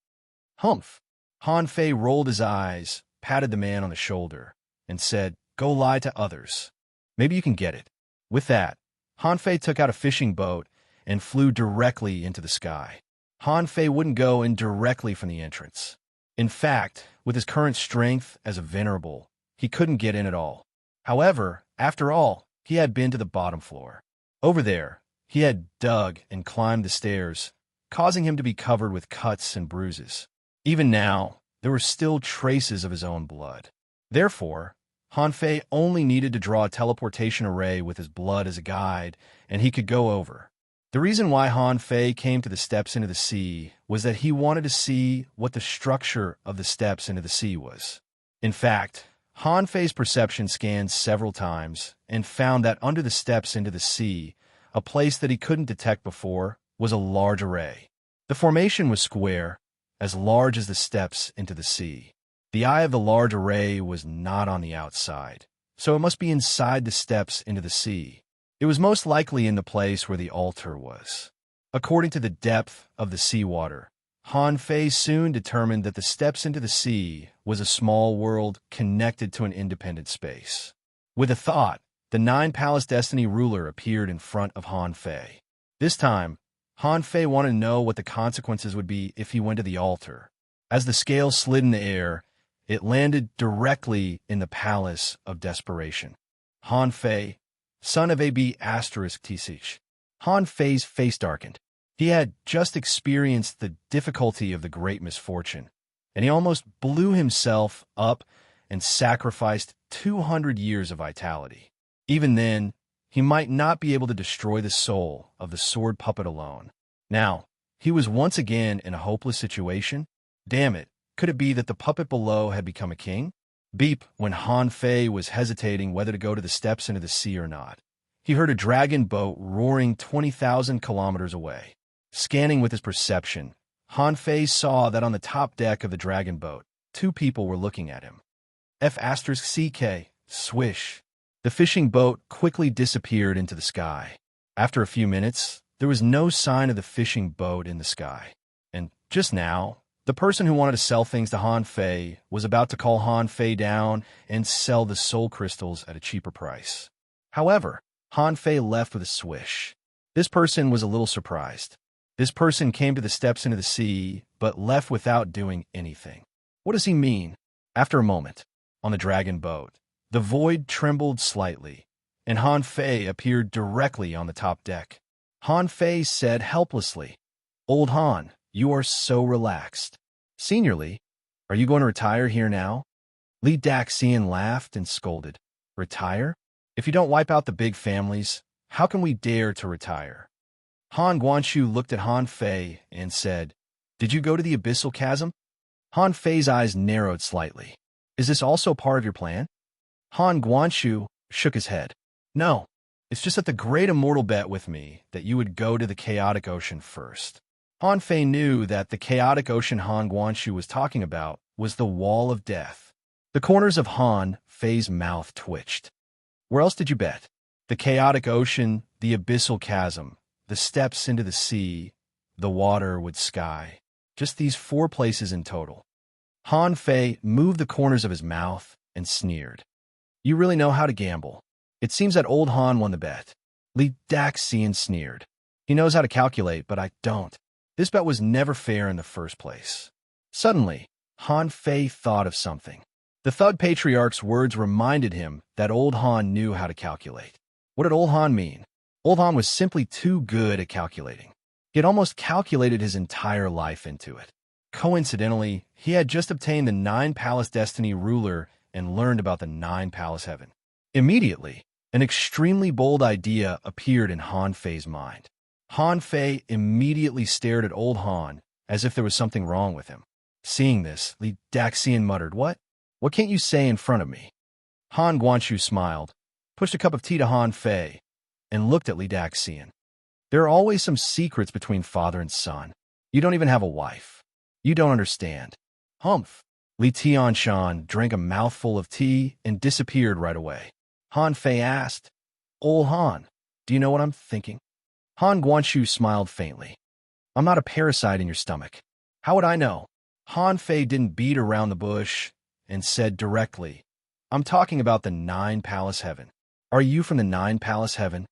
Speaker 1: Humph. Han Fei rolled his eyes, patted the man on the shoulder, and said, "Go lie to others. Maybe you can get it." With that, Han Fei took out a fishing boat and flew directly into the sky. Han Fei wouldn't go in directly from the entrance. In fact, with his current strength as a venerable, he couldn't get in at all. However, after all, he had been to the bottom floor. Over there, he had dug and climbed the stairs, causing him to be covered with cuts and bruises. Even now, there were still traces of his own blood. Therefore, Han Fei only needed to draw a teleportation array with his blood as a guide, and he could go over. The reason why Han Fei came to the steps into the sea was that he wanted to see what the structure of the steps into the sea was. In fact, Han Fei's perception scanned several times and found that under the steps into the sea, a place that he couldn't detect before, was a large array. The formation was square, as large as the steps into the sea. The eye of the large array was not on the outside, so it must be inside the steps into the sea. It was most likely in the place where the altar was. According to the depth of the seawater, Han Fei soon determined that the steps into the sea was a small world connected to an independent space. With a thought, the 9-Palace Destiny ruler appeared in front of Han Fei. This time, Han Fei wanted to know what the consequences would be if he went to the altar. As the scale slid in the air, it landed directly in the Palace of Desperation. Han Fei, son of AB*. Han Fei's face darkened. He had just experienced the difficulty of the great misfortune, and he almost blew himself up and sacrificed 200 years of vitality. Even then, he might not be able to destroy the soul of the sword puppet alone. Now, he was once again in a hopeless situation. Damn it, could it be that the puppet below had become a king? Beep, when Han Fei was hesitating whether to go to the steps into the sea or not. He heard a dragon boat roaring 20,000 kilometers away. Scanning with his perception, Han Fei saw that on the top deck of the dragon boat, 2 people were looking at him. F***CK, swish. The fishing boat quickly disappeared into the sky. After a few minutes, there was no sign of the fishing boat in the sky. And just now, the person who wanted to sell things to Han Fei was about to call Han Fei down and sell the soul crystals at a cheaper price. However, Han Fei left with a swish. This person was a little surprised. This person came to the steps into the sea, but left without doing anything. What does he mean? After a moment, on the dragon boat, the void trembled slightly, and Han Fei appeared directly on the top deck. Han Fei said helplessly, "Old Han, you are so relaxed. Seniorly, are you going to retire here now?" Li Daxian laughed and scolded. "Retire? If you don't wipe out the big families, how can we dare to retire?" Han Guanshu looked at Han Fei and said, "Did you go to the abyssal chasm?" Han Fei's eyes narrowed slightly. "Is this also part of your plan?" Han Guanshu shook his head. "No, it's just that the great immortal bet with me that you would go to the chaotic ocean first." Han Fei knew that the chaotic ocean Han Guanshu was talking about was the wall of death. The corners of Han Fei's mouth twitched. "Where else did you bet? The chaotic ocean, the abyssal chasm, the steps into the sea, the water with sky." Just these 4 places in total. Han Fei moved the corners of his mouth and sneered. You really know how to gamble. It seems that old Han won the bet. Li Daxian sneered. He knows how to calculate, but I don't. This bet was never fair in the first place. Suddenly, Han Fei thought of something. The Thug Patriarch's words reminded him that old Han knew how to calculate. What did old Han mean? Old Han was simply too good at calculating. He had almost calculated his entire life into it. Coincidentally, he had just obtained the 9-Palace Destiny ruler and learned about the 9-Palace Heaven. Immediately, an extremely bold idea appeared in Han Fei's mind. Han Fei immediately stared at old Han as if there was something wrong with him. Seeing this, Li Daxian muttered, What? What can't you say in front of me? Han Guanshu smiled, pushed a cup of tea to Han Fei, and looked at Li Daxian. There are always some secrets between father and son. You don't even have a wife. You don't understand. Humph. Li Tianshan drank a mouthful of tea and disappeared right away. Han Fei asked, Old Han, do you know what I'm thinking? Han Guanshu smiled faintly. I'm not a parasite in your stomach. How would I know? Han Fei didn't beat around the bush and said directly, I'm talking about the 9-Palace Heaven. Are you from the 9-Palace Heaven?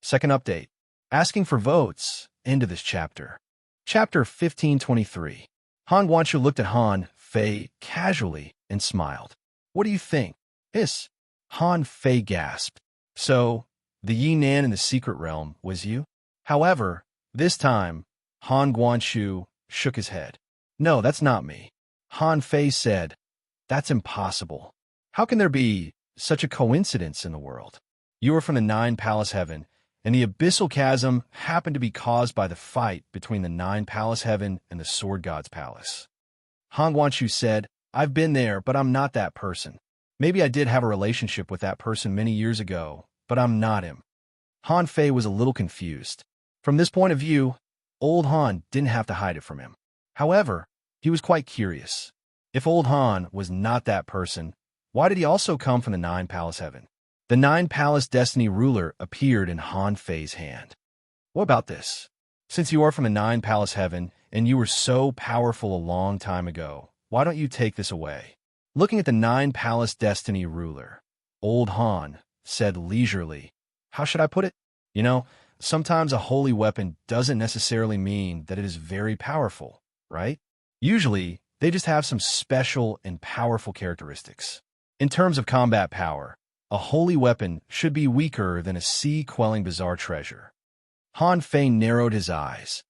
Speaker 1: Second update. Asking for votes. End of this chapter. Chapter 1523. Han Guanshu looked at Han Fei casually and smiled. What do you think? Hiss. Han Fei gasped. So, the Yinan in the secret realm was you? However, this time, Han Guanshu shook his head. No, that's not me. Han Fei said, That's impossible. How can there be such a coincidence in the world? You are from the 9-Palace Heaven, and the abyssal chasm happened to be caused by the fight between the 9-Palace Heaven and the Sword God's Palace. Han Guanshu said, I've been there, but I'm not that person. Maybe I did have a relationship with that person many years ago, but I'm not him. Han Fei was a little confused. From this point of view, old Han didn't have to hide it from him. However, he was quite curious. If old Han was not that person, why did he also come from the 9-Palace Heaven? The 9-Palace Destiny ruler appeared in Han Fei's hand. What about this? Since you are from the 9-Palace Heaven, and you were so powerful a long time ago, why don't you take this away? Looking at the 9-Palace Destiny ruler, old Han said leisurely, How should I put it? You know, sometimes a holy weapon doesn't necessarily mean that it is very powerful, right? Usually, they just have some special and powerful characteristics. In terms of combat power, a holy weapon should be weaker than a sea-quelling bizarre treasure. Han Fei narrowed his eyes.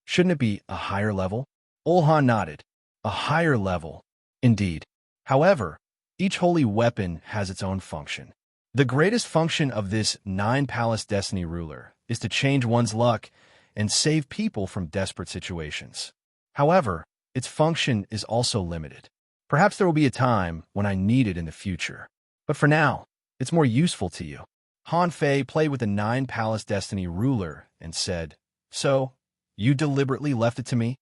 Speaker 1: Shouldn't it be a higher level? Old Han nodded. A higher level, indeed. However, each holy weapon has its own function. The greatest function of this 9-Palace Destiny ruler is to change one's luck and save people from desperate situations. However, its function is also limited. Perhaps there will be a time when I need it in the future. But for now, it's more useful to you. Han Fei played with the 9-Palace Destiny ruler and said, So, you deliberately left it to me?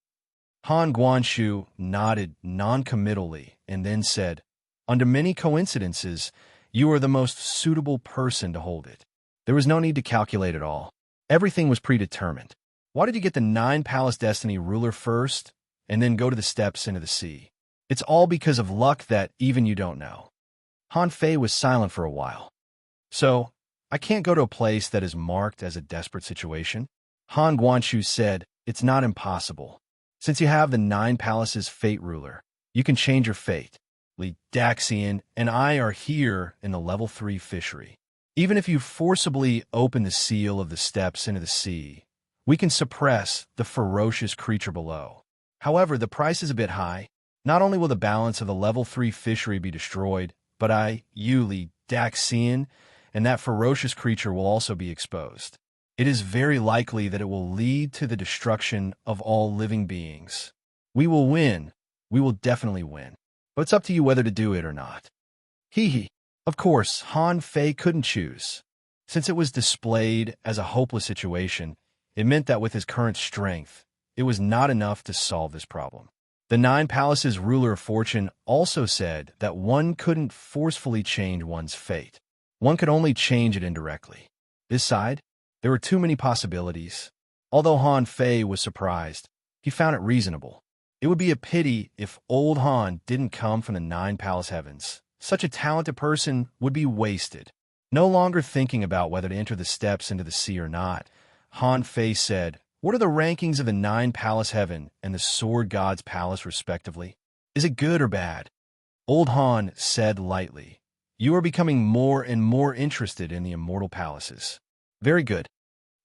Speaker 1: Han Guanshu nodded non-committally and then said, Under many coincidences, you are the most suitable person to hold it. There was no need to calculate at all. Everything was predetermined. Why did you get the 9-Palace Destiny ruler first and then go to the steps into the sea? It's all because of luck that even you don't know. Han Fei was silent for a while. So, I can't go to a place that is marked as a desperate situation? Han Guanshu said, It's not impossible. Since you have the 9 Palaces Fate Ruler, you can change your fate. Li Daxian and I are here in the level 3 fishery. Even if you forcibly open the seal of the steps into the sea, we can suppress the ferocious creature below. However, the price is a bit high. Not only will the balance of the level 3 fishery be destroyed, but you, Li Daxian, and that ferocious creature will also be exposed. It is very likely that it will lead to the destruction of all living beings. We will win. We will definitely win. But it's up to you whether to do it or not. Hee hee. Of course, Han Fei couldn't choose. Since it was displayed as a hopeless situation, it meant that with his current strength, it was not enough to solve this problem. The 9 Palaces ruler of fortune also said that one couldn't forcefully change one's fate. One could only change it indirectly. This side, there were too many possibilities. Although Han Fei was surprised, he found it reasonable. It would be a pity if old Han didn't come from the Nine Palace Heavens. Such a talented person would be wasted. No longer thinking about whether to enter the steps into the sea or not, Han Fei said, "What are the rankings of the Nine Palace Heaven and the Sword God's Palace, respectively? Is it good or bad?" Old Han said lightly, "You are becoming more and more interested in the immortal palaces." "Very good,"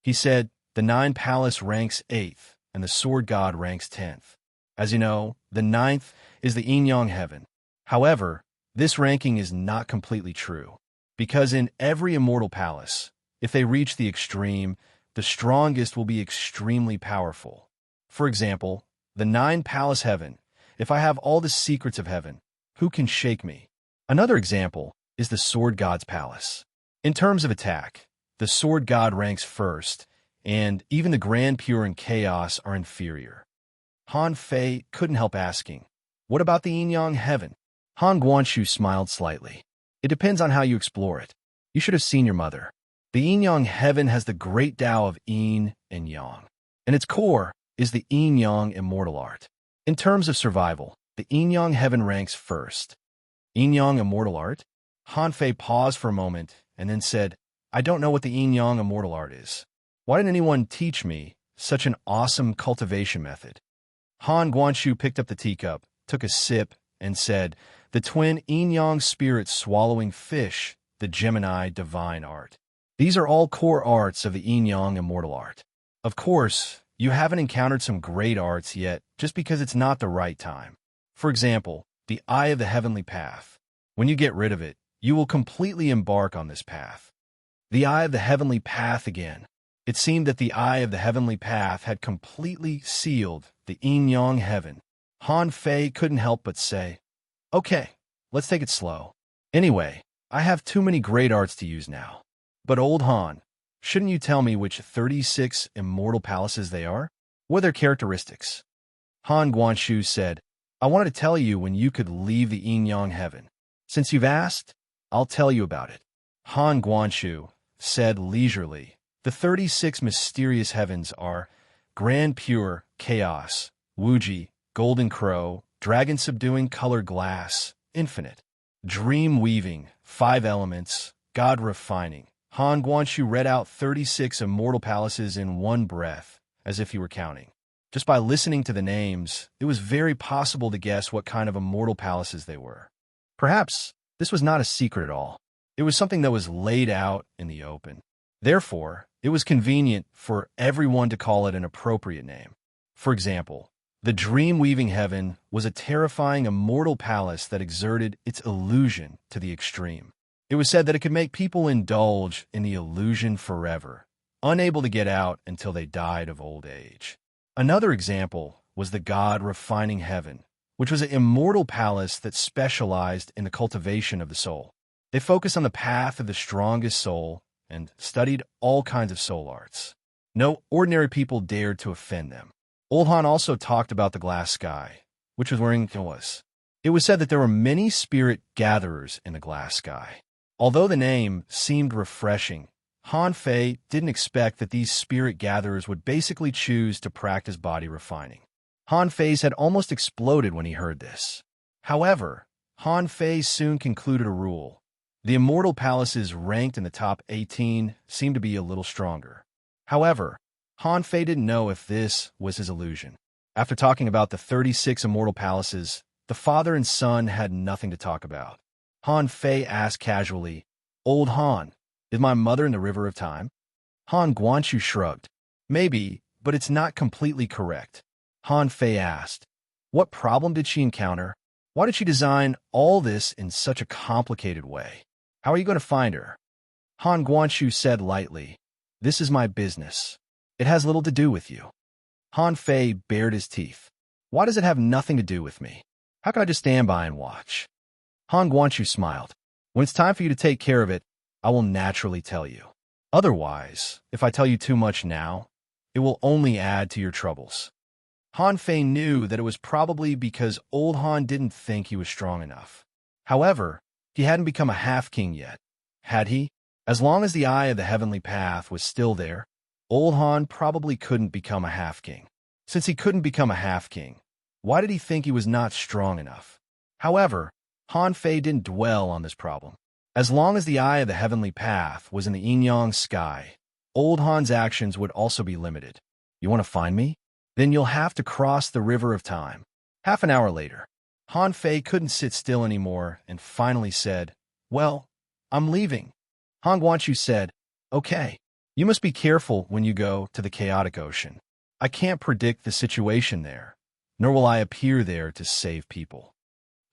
Speaker 1: he said. "The Nine Palace ranks 8th, and the Sword God ranks 10th. As you know, the 9th is the Yin-Yang Heaven. However, this ranking is not completely true, because in every immortal palace, if they reach the extreme, the strongest will be extremely powerful. For example, the Nine Palace Heaven. If I have all the secrets of heaven, who can shake me?" Another example is the Sword God's Palace. In terms of attack, the Sword God ranks first, and even the Grand Pure and Chaos are inferior. Han Fei couldn't help asking, "What about the Yin-Yang Heaven?" Han Guanshu smiled slightly. "It depends on how you explore it. You should have seen your mother. The Yin-Yang Heaven has the great Tao of Yin and Yang, and its core is the Yin-Yang immortal art. In terms of survival, the Yin-Yang Heaven ranks first." Yin-Yang immortal art? Han Fei paused for a moment and then said, "I don't know what the Yin-Yang immortal art is. Why didn't anyone teach me such an awesome cultivation method?" Han Guanshu picked up the teacup, took a sip, and said, "The twin Yin-Yang spirits swallowing fish, the Gemini divine art. These are all core arts of the Yin-Yang immortal art. Of course, you haven't encountered some great arts yet just because it's not the right time. For example, the Eye of the Heavenly Path. When you get rid of it, you will completely embark on this path." The Eye of the Heavenly Path again. It seemed that the Eye of the Heavenly Path had completely sealed the Yin-Yang Heaven. Han Fei couldn't help but say, "Okay, let's take it slow. Anyway, I have too many great arts to use now." "But old Han, shouldn't you tell me which 36 immortal palaces they are? What are their characteristics?" Han Guanshu said, "I wanted to tell you when you could leave the Yin-Yang Heaven. Since you've asked, I'll tell you about it." Han Guanshu said leisurely, "The 36 mysterious heavens are Grand Pure, Chaos, Wuji, Golden Crow, Dragon Subduing Color Glass, Infinite, Dream Weaving, 5 Elements, God Refining." Han Guanshu read out 36 immortal palaces in one breath, as if he were counting. Just by listening to the names, it was very possible to guess what kind of immortal palaces they were. Perhaps this was not a secret at all. It was something that was laid out in the open. Therefore, it was convenient for everyone to call it an appropriate name. For example, the Dream-Weaving Heaven was a terrifying immortal palace that exerted its illusion to the extreme. It was said that it could make people indulge in the illusion forever, unable to get out until they died of old age. Another example was the God-Refining Heaven, which was an immortal palace that specialized in the cultivation of the soul. They focused on the path of the strongest soul and studied all kinds of soul arts. No ordinary people dared to offend them. Old Han also talked about the glass sky, which was where it was. It was said that there were many spirit gatherers in the glass sky. Although the name seemed refreshing, Han Fei didn't expect that these spirit gatherers would basically choose to practice body refining. Han Fei's had almost exploded when he heard this. However, Han Fei soon concluded a rule. The immortal palaces ranked in the top 18 seemed to be a little stronger. However, Han Fei didn't know if this was his illusion. After talking about the 36 immortal palaces, the father and son had nothing to talk about. Han Fei asked casually, "Old Han, is my mother in the River of Time?" Han Guanshu shrugged. "Maybe, but it's not completely correct." Han Fei asked, "What problem did she encounter? Why did she design all this in such a complicated way? How are you going to find her?" Han Guanshu said lightly, "This is my business. It has little to do with you." Han Fei bared his teeth. "Why does it have nothing to do with me? How can I just stand by and watch?" Han Guanshu smiled. "When it's time for you to take care of it, I will naturally tell you. Otherwise, if I tell you too much now, it will only add to your troubles." Han Fei knew that it was probably because old Han didn't think he was strong enough. However, he hadn't become a half-king yet, had he? As long as the Eye of the Heavenly Path was still there, old Han probably couldn't become a half-king. Since he couldn't become a half-king, Why did he think he was not strong enough? However, Han Fei didn't dwell on this problem. As long as the eye of the heavenly path was in the yin-yang sky, old Han's actions would also be limited. You want to find me? Then you'll have to cross the river of time. Half an hour later, Han Fei couldn't sit still anymore and finally said, "Well, I'm leaving." Han Guangqiu said, "Okay. You must be careful when you go to the chaotic ocean. I can't predict the situation there, nor will I appear there to save people."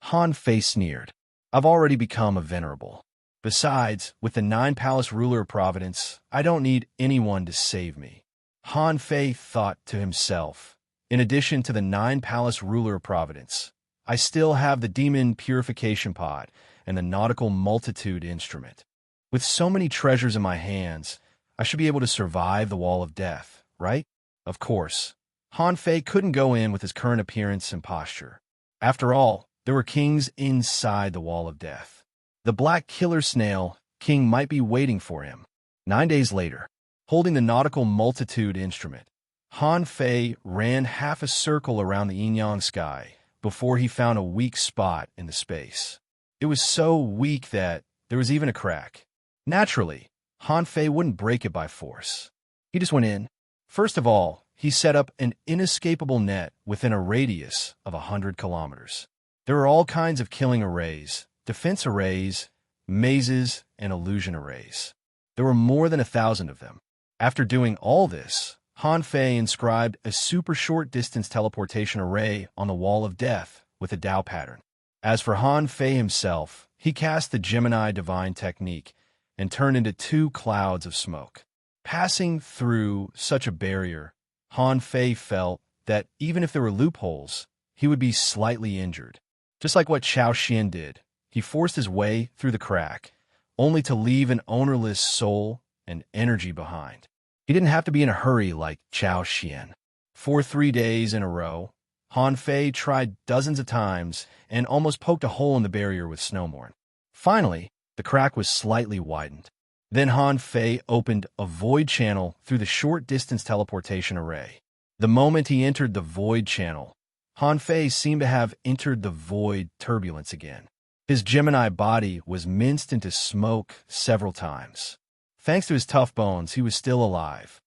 Speaker 1: Han Fei sneered. "I've already become a venerable. Besides, with the 9-palace ruler of Providence, I don't need anyone to save me." Han Fei thought to himself, "In addition to the 9-palace ruler of Providence, I still have the demon purification pot and the nautical multitude instrument. With so many treasures in my hands, I should be able to survive the wall of death, right?" Of course, Han Fei couldn't go in with his current appearance and posture. After all, there were kings inside the wall of death. The black killer snail king might be waiting for him. 9 days later, holding the nautical multitude instrument, Han Fei ran half a circle around the yin-yang sky before he found a weak spot in the space. It was so weak that there was even a crack. Naturally, Han Fei wouldn't break it by force. He just went in. First of all, he set up an inescapable net within a radius of 100 kilometers. There were all kinds of killing arrays, defense arrays, mazes, and illusion arrays. There were more than 1,000 of them. After doing all this, Han Fei inscribed a super short distance teleportation array on the wall of death with a Dao pattern. As for Han Fei himself, he cast the Gemini divine technique and turned into 2 clouds of smoke. Passing through such a barrier, Han Fei felt that even if there were loopholes, he would be slightly injured. Just like what Chao Xian did, he forced his way through the crack, only to leave an ownerless soul and energy behind. He didn't have to be in a hurry like Chao Xian. For 3 days in a row, Han Fei tried dozens of times and almost poked a hole in the barrier with snowmorn. Finally, the crack was slightly widened. Then Han Fei opened a void channel through the short-distance teleportation array. The moment he entered the void channel, Han Fei seemed to have entered the void turbulence again. His Gemini body was minced into smoke several times. Thanks to his tough bones, he was still alive.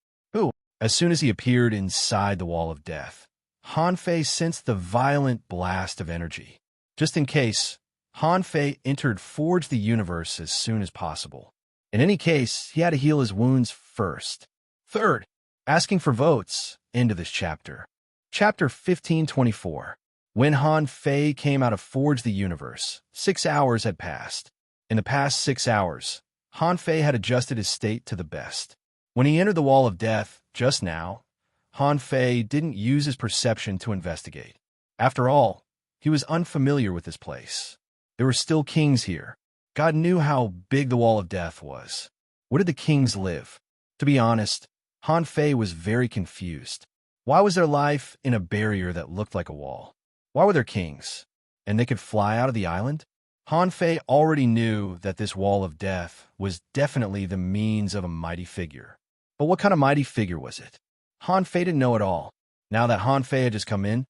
Speaker 1: As soon as he appeared inside the wall of death, Han Fei sensed the violent blast of energy. Just in case, Han Fei entered Forge the Universe as soon as possible. In any case, he had to heal his wounds first. Third, asking for votes. End of this chapter. Chapter 1524. When Han Fei came out of Forge the Universe, 6 hours had passed. In the past 6 hours, Han Fei had adjusted his state to the best. When he entered the Wall of Death just now, Han Fei didn't use his perception to investigate. After all, he was unfamiliar with this place. There were still kings here. God knew how big the Wall of Death was. Where did the kings live? To be honest, Han Fei was very confused. Why was their life in a barrier that looked like a wall? Why were there kings? And they could fly out of the island? Han Fei already knew that this Wall of Death was definitely the means of a mighty figure. But what kind of mighty figure was it? Han Fei didn't know at all. Now that Han Fei had just come in,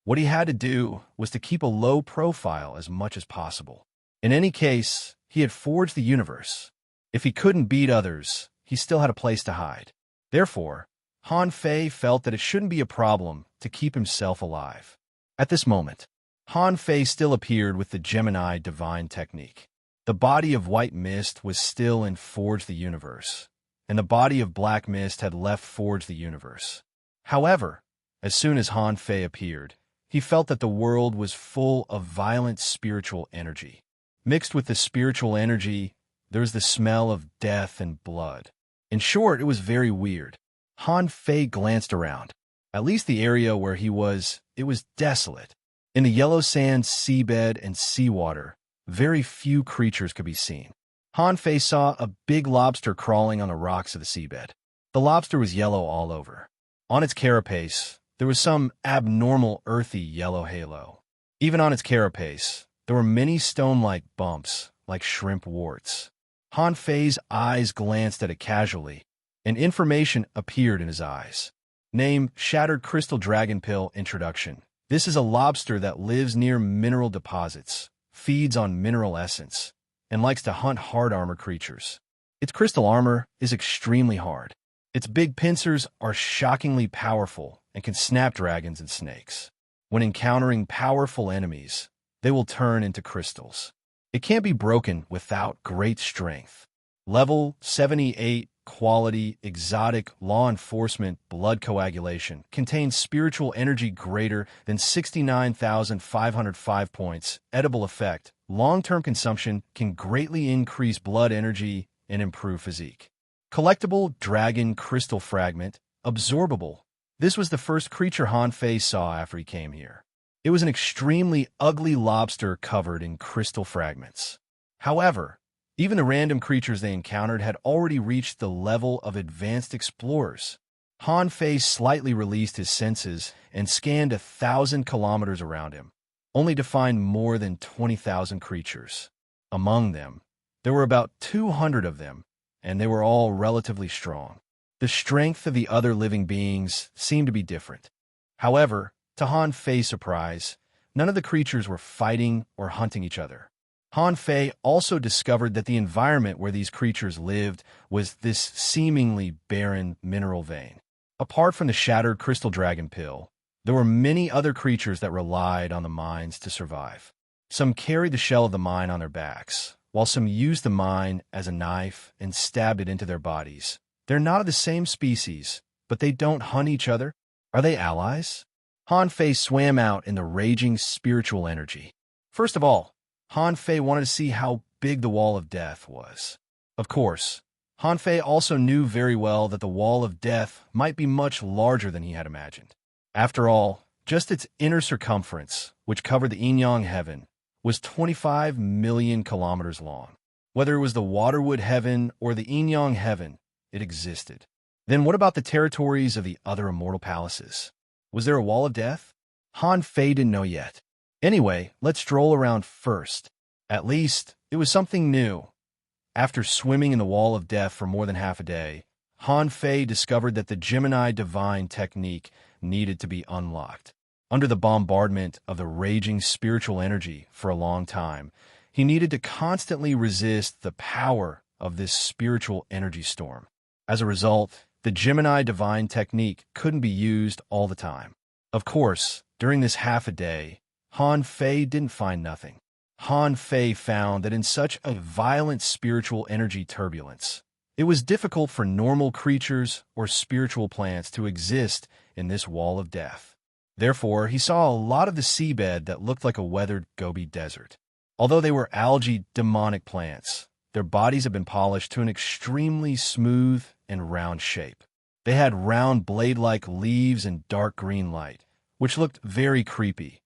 Speaker 1: what he had to do was to keep a low profile as much as possible. In any case, he had forged the universe. If he couldn't beat others, he still had a place to hide. Therefore, Han Fei felt that it shouldn't be a problem to keep himself alive. At this moment, Han Fei still appeared with the Gemini divine technique. The body of white mist was still in Forge the Universe, and the body of black mist had left Forge the Universe. However, as soon as Han Fei appeared, he felt that the world was full of violent spiritual energy. Mixed with the spiritual energy, there was the smell of death and blood. In short, it was very weird. Han Fei glanced around. At least the area where he was, it was desolate. In the yellow sand seabed and seawater, very few creatures could be seen. Han Fei saw a big lobster crawling on the rocks of the seabed. The lobster was yellow all over. On its carapace, there was some abnormal earthy yellow halo. Even on its carapace, there were many stone-like bumps, like shrimp warts. Han Fei's eyes glanced at it casually, and information appeared in his eyes. Name, Shattered Crystal Dragon Pill Introduction. This is a lobster that lives near mineral deposits, feeds on mineral essence, and likes to hunt hard armor creatures. Its crystal armor is extremely hard. Its big pincers are shockingly powerful and can snap dragons and snakes. When encountering powerful enemies, they will turn into crystals. It can't be broken without great strength. Level 78, quality, exotic, law enforcement, blood coagulation, contains spiritual energy greater than 69,505 points, edible effect. Long-term consumption can greatly increase blood energy and improve physique. Collectible dragon crystal fragment, absorbable. This was the first creature Han Fei saw after he came here. It was an extremely ugly lobster covered in crystal fragments. However, even the random creatures they encountered had already reached the level of advanced explorers. Han Fei slightly released his senses and scanned 1,000 kilometers around him, only to find more than 20,000 creatures. Among them, there were about 200 of them, and they were all relatively strong. The strength of the other living beings seemed to be different. However, to Han Fei's surprise, none of the creatures were fighting or hunting each other. Han Fei also discovered that the environment where these creatures lived was this seemingly barren mineral vein. Apart from the shattered crystal dragon pill, there were many other creatures that relied on the mines to survive. Some carried the shell of the mine on their backs, while some used the mine as a knife and stabbed it into their bodies. They're not of the same species, but they don't hunt each other. Are they allies? Han Fei swam out in the raging spiritual energy. First of all, Han Fei wanted to see how big the Wall of Death was. Of course, Han Fei also knew very well that the Wall of Death might be much larger than he had imagined. After all, just its inner circumference, which covered the Yin-Yang heaven, was 25 million kilometers long. Whether it was the Waterwood heaven or the Yin-Yang heaven, it existed. Then what about the territories of the other immortal palaces? Was there a Wall of Death? Han Fei didn't know yet. Anyway, let's stroll around first. At least, it was something new. After swimming in the Wall of Death for more than half a day, Han Fei discovered that the Gemini divine technique needed to be unlocked. Under the bombardment of the raging spiritual energy for a long time, he needed to constantly resist the power of this spiritual energy storm. As a result, the Gemini divine technique couldn't be used all the time. Of course, during this half a day, Han Fei didn't find nothing. Han Fei found that in such a violent spiritual energy turbulence, it was difficult for normal creatures or spiritual plants to exist in this Wall of Death. Therefore, he saw a lot of the seabed that looked like a weathered Gobi Desert. Although they were algae demonic plants, their bodies had been polished to an extremely smooth and round shape. They had round blade-like leaves and dark green light, which looked very creepy.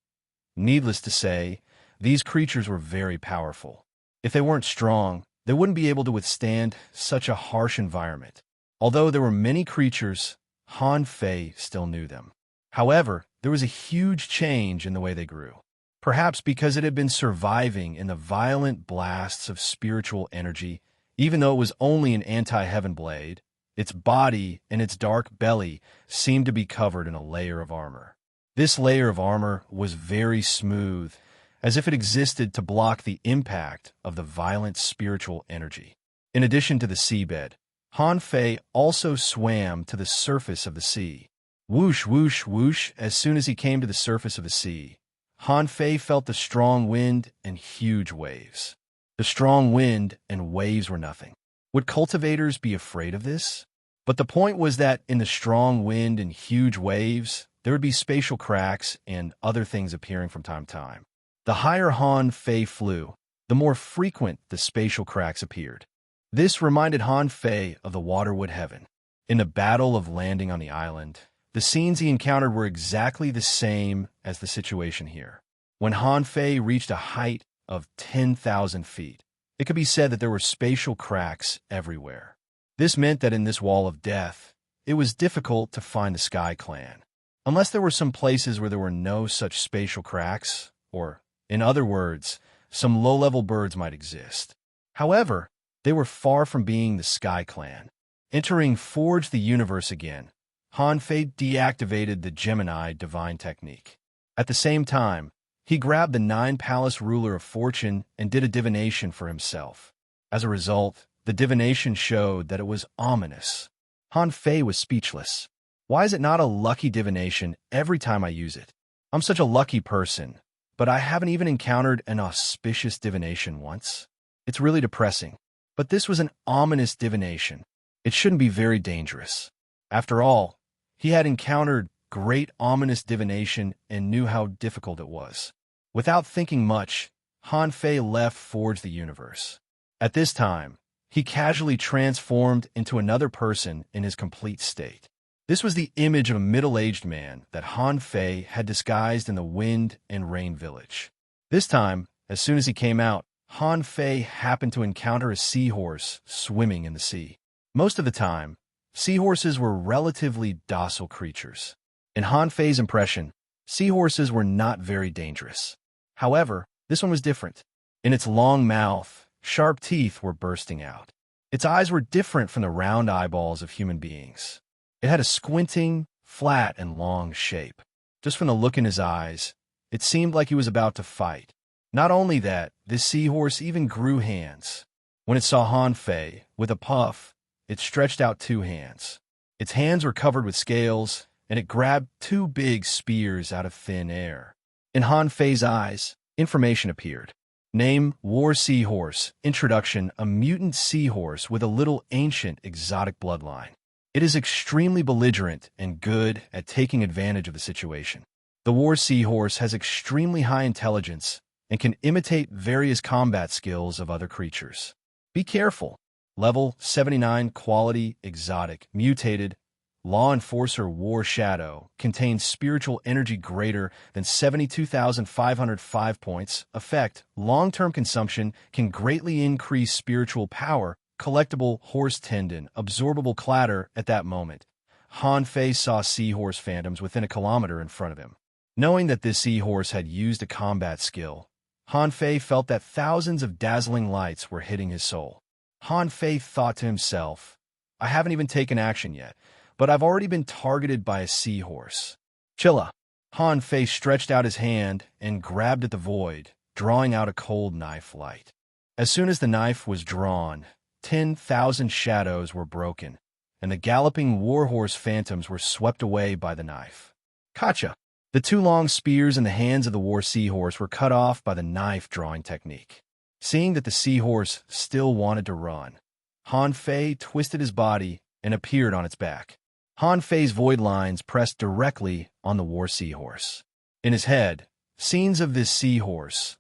Speaker 1: Needless to say, these creatures were very powerful. If they weren't strong, they wouldn't be able to withstand such a harsh environment. Although there were many creatures, Han Fei still knew them. However, there was a huge change in the way they grew. Perhaps because it had been surviving in the violent blasts of spiritual energy, even though it was only an anti-heaven blade, its body and its dark belly seemed to be covered in a layer of armor. This layer of armor was very smooth, as if it existed to block the impact of the violent spiritual energy. In addition to the seabed, Han Fei also swam to the surface of the sea. Whoosh, whoosh, whoosh, as soon as he came to the surface of the sea, Han Fei felt the strong wind and huge waves. The strong wind and waves were nothing. Would cultivators be afraid of this? But the point was that in the strong wind and huge waves, there would be spatial cracks and other things appearing from time to time. The higher Han Fei flew, the more frequent the spatial cracks appeared. This reminded Han Fei of the Waterwood heaven. In the battle of landing on the island, the scenes he encountered were exactly the same as the situation here. When Han Fei reached a height of 10,000 feet, it could be said that there were spatial cracks everywhere. This meant that in this Wall of Death, it was difficult to find the Sky Clan, unless there were some places where there were no such spatial cracks, or, in other words, some low-level birds might exist. However, they were far from being the Sky Clan. Entering Forge the Universe again, Han Fei deactivated the Gemini divine technique. At the same time, he grabbed the nine-palace ruler of fortune and did a divination for himself. As a result, the divination showed that it was ominous. Han Fei was speechless. Why is it not a lucky divination every time I use it? I'm such a lucky person, but I haven't even encountered an auspicious divination once. It's really depressing. But this was an ominous divination. It shouldn't be very dangerous. After all, he had encountered great ominous divination and knew how difficult it was. Without thinking much, Han Fei left Forge the Universe. At this time, he casually transformed into another person in his complete state. This was the image of a middle-aged man that Han Fei had disguised in the Wind and Rain Village. This time, as soon as he came out, Han Fei happened to encounter a seahorse swimming in the sea. Most of the time, seahorses were relatively docile creatures. In Han Fei's impression, seahorses were not very dangerous. However, this one was different. In its long mouth, sharp teeth were bursting out. Its eyes were different from the round eyeballs of human beings. It had a squinting, flat, and long shape. Just from the look in his eyes, it seemed like he was about to fight. Not only that, this seahorse even grew hands. When it saw Han Fei, with a puff, it stretched out two hands. Its hands were covered with scales, and it grabbed two big spears out of thin air. In Han Fei's eyes, information appeared. Name, War Seahorse. Introduction, a mutant seahorse with a little ancient exotic bloodline. It is extremely belligerent and good at taking advantage of the situation. The War Seahorse has extremely high intelligence and can imitate various combat skills of other creatures. Be careful. Level 79, quality, exotic, mutated, Law Enforcer War Shadow, contains spiritual energy greater than 72,505 points. Effect, long-term consumption can greatly increase spiritual power. Collectible horse tendon, absorbable clatter. At that moment, Han Fei saw seahorse phantoms within a kilometer in front of him. Knowing that this seahorse had used a combat skill, Han Fei felt that thousands of dazzling lights were hitting his soul. Han Fei thought to himself, I haven't even taken action yet, but I've already been targeted by a seahorse. Chilla. Han Fei stretched out his hand and grabbed at the void, drawing out a cold knife light. As soon as the knife was drawn, 10,000 shadows were broken, and the galloping warhorse phantoms were swept away by the knife. Gotcha! The two long spears in the hands of the war seahorse were cut off by the knife-drawing technique. Seeing that the seahorse still wanted to run, Han Fei twisted his body and appeared on its back. Han Fei's void lines pressed directly on the war seahorse. In his head, scenes of this seahorse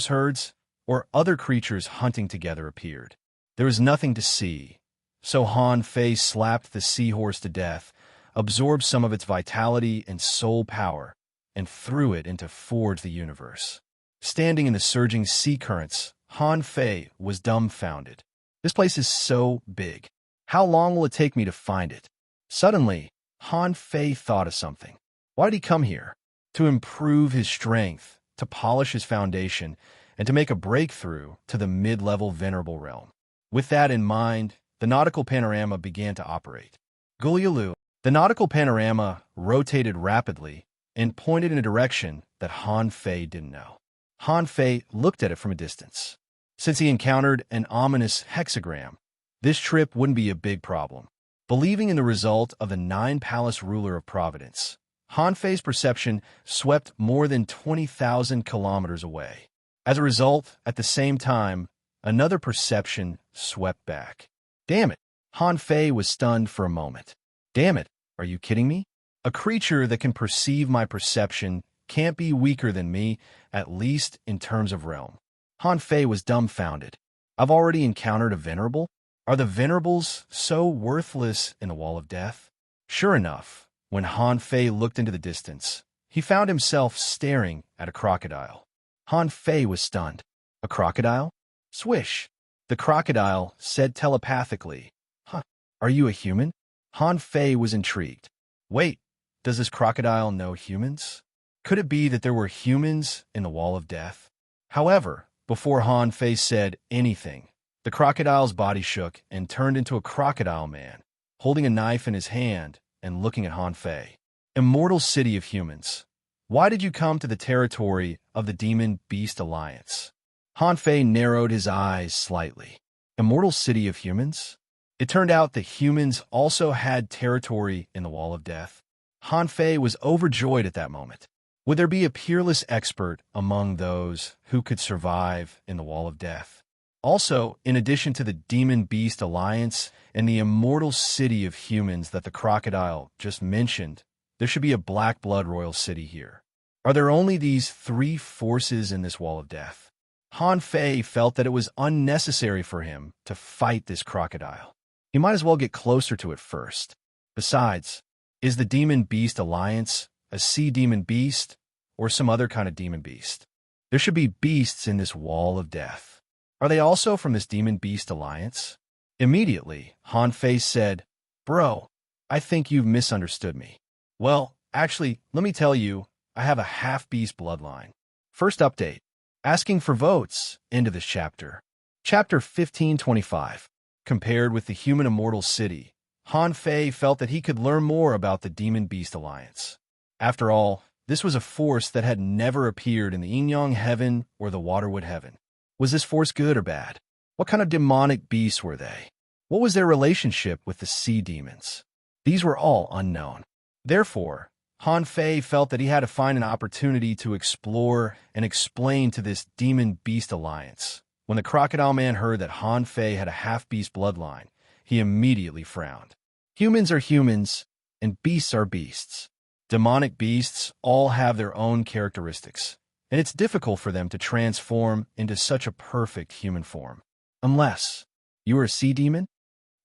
Speaker 1: herds, or other creatures hunting together appeared. There was nothing to see, so Han Fei slapped the seahorse to death, absorbed some of its vitality and soul power, and threw it into Forge the Universe. Standing in the surging sea currents, Han Fei was dumbfounded. This place is so big. How long will it take me to find it? Suddenly, Han Fei thought of something. Why did he come here? To improve his strength, to polish his foundation, and to make a breakthrough to the mid-level venerable realm. With that in mind, the nautical panorama began to operate. Gulialu, the nautical panorama rotated rapidly and pointed in a direction that Han Fei didn't know. Han Fei looked at it from a distance. Since he encountered an ominous hexagram, this trip wouldn't be a big problem. Believing in the result of the nine-palace ruler of Providence, Han Fei's perception swept more than 20,000 kilometers away. As a result, at the same time, another perception swept back. Damn it! Han Fei was stunned for a moment. Damn it! Are you kidding me? A creature that can perceive my perception can't be weaker than me, at least in terms of realm. Han Fei was dumbfounded. I've already encountered a venerable? Are the venerables so worthless in the Wall of Death? Sure enough, when Han Fei looked into the distance, he found himself staring at a crocodile. Han Fei was stunned. A crocodile? Swish! The crocodile said telepathically, Huh, are you a human? Han Fei was intrigued. Wait, does this crocodile know humans? Could it be that there were humans in the Wall of Death? However, before Han Fei said anything, the crocodile's body shook and turned into a crocodile man, holding a knife in his hand and looking at Han Fei. Immortal city of humans. Why did you come to the territory of the Demon-Beast Alliance? Han Fei narrowed his eyes slightly. Immortal city of humans? It turned out the humans also had territory in the Wall of Death. Han Fei was overjoyed at that moment. Would there be a peerless expert among those who could survive in the Wall of Death? Also, in addition to the Demon-Beast Alliance and the immortal city of humans that the crocodile just mentioned, there should be a Black Blood Royal City here. Are there only these three forces in this Wall of Death? Han Fei felt that it was unnecessary for him to fight this crocodile. He might as well get closer to it first. Besides, is the Demon-Beast Alliance a sea demon beast or some other kind of demon beast? There should be beasts in this Wall of Death. Are they also from this Demon-Beast Alliance? Immediately, Han Fei said, "Bro, I think you've misunderstood me. Well, actually, let me tell you, I have a half-beast bloodline." First update. Asking for votes into this chapter. Chapter 1525. Compared with the human immortal city, Han Fei felt that he could learn more about the Demon-Beast Alliance. After all, this was a force that had never appeared in the Yin-Yang Heaven or the Waterwood Heaven. Was this force good or bad? What kind of demonic beasts were they? What was their relationship with the sea demons? These were all unknown. Therefore, Han Fei felt that he had to find an opportunity to explore and explain to this Demon-Beast Alliance. When the Crocodile Man heard that Han Fei had a half-beast bloodline, he immediately frowned. Humans are humans, and beasts are beasts. Demonic beasts all have their own characteristics, and it's difficult for them to transform into such a perfect human form. Unless you are a sea demon?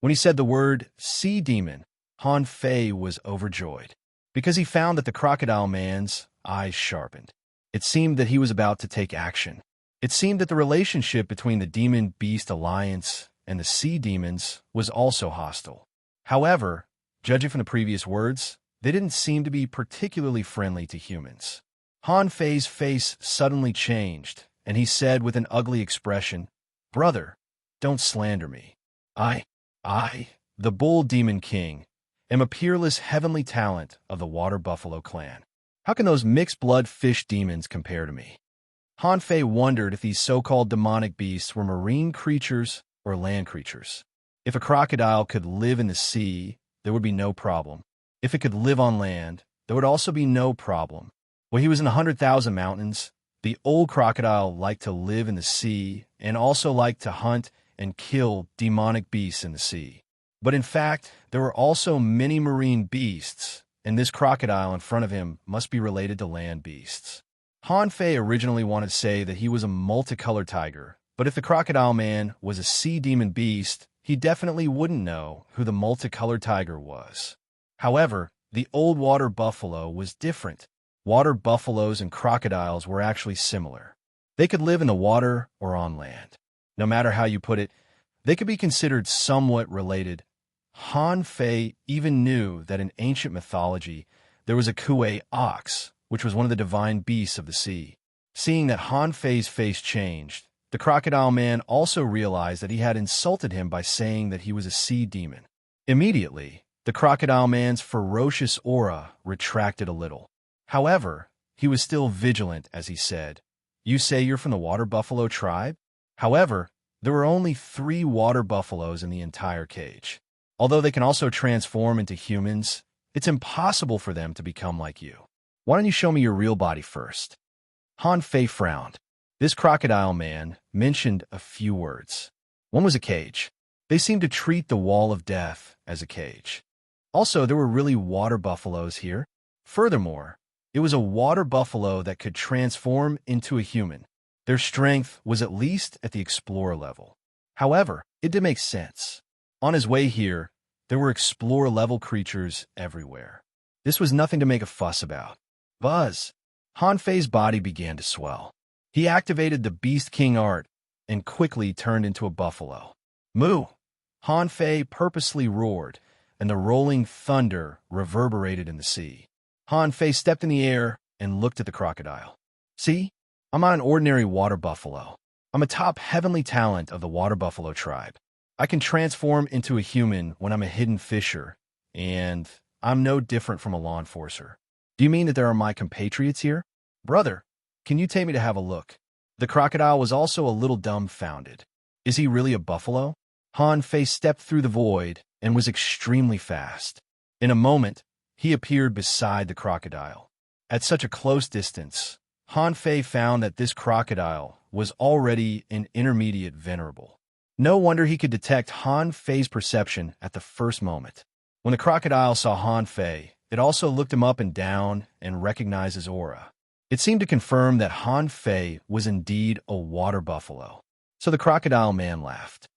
Speaker 1: When he said the word sea demon, Han Fei was overjoyed, because he found that the Crocodile Man's eyes sharpened. It seemed that he was about to take action. It seemed that the relationship between the Demon-Beast Alliance and the sea demons was also hostile. However, judging from the previous words, they didn't seem to be particularly friendly to humans. Han Fei's face suddenly changed, and he said with an ugly expression, "Brother, don't slander me. I, the Bull Demon King, am a peerless heavenly talent of the Water Buffalo clan. How can those mixed-blood fish demons compare to me?" Han Fei wondered if these so-called demonic beasts were marine creatures or land creatures. If a crocodile could live in the sea, there would be no problem. If it could live on land, there would also be no problem. When he was in 100,000 Mountains, the old crocodile liked to live in the sea and also liked to hunt and kill demonic beasts in the sea. But in fact, there were also many marine beasts, and this crocodile in front of him must be related to land beasts. Han Fei originally wanted to say that he was a multicolored tiger, but if the Crocodile Man was a sea demon beast, he definitely wouldn't know who the multicolored tiger was. However, the old water buffalo was different. Water buffaloes and crocodiles were actually similar. They could live in the water or on land. No matter how you put it, they could be considered somewhat related. Han Fei even knew that in ancient mythology, there was a Kuei ox, which was one of the divine beasts of the sea. Seeing that Han Fei's face changed, the Crocodile Man also realized that he had insulted him by saying that he was a sea demon. Immediately, the Crocodile Man's ferocious aura retracted a little. However, he was still vigilant as he said, "You say you're from the Water Buffalo tribe?" However, there were only 3 water buffaloes in the entire cage. Although they can also transform into humans, it's impossible for them to become like you. Why don't you show me your real body first? Han Fei frowned. This Crocodile Man mentioned a few words. One was a cage. They seemed to treat the Wall of Death as a cage. Also, there were really water buffaloes here. Furthermore, it was a water buffalo that could transform into a human. Their strength was at least at the explorer level. However, it did make sense. On his way here, there were explorer-level creatures everywhere. This was nothing to make a fuss about. Buzz! Han Fei's body began to swell. He activated the Beast King art and quickly turned into a buffalo. Moo! Han Fei purposely roared, and the rolling thunder reverberated in the sea. Han Fei stepped in the air and looked at the crocodile. "See? I'm not an ordinary water buffalo. I'm a top heavenly talent of the water buffalo tribe. I can transform into a human when I'm a hidden fisher, and I'm no different from a law enforcer. Do you mean that there are my compatriots here? Brother, can you take me to have a look? The crocodile was also a little dumbfounded. Is he really a buffalo? Han Fei stepped through the void and was extremely fast. In a moment, he appeared beside the crocodile. At such a close distance, Han Fei found that this crocodile was already an intermediate venerable. No wonder he could detect Han Fei's perception at the first moment. When the crocodile saw Han Fei, it also looked him up and down and recognized his aura. It seemed to confirm that Han Fei was indeed a water buffalo. So the crocodile man laughed.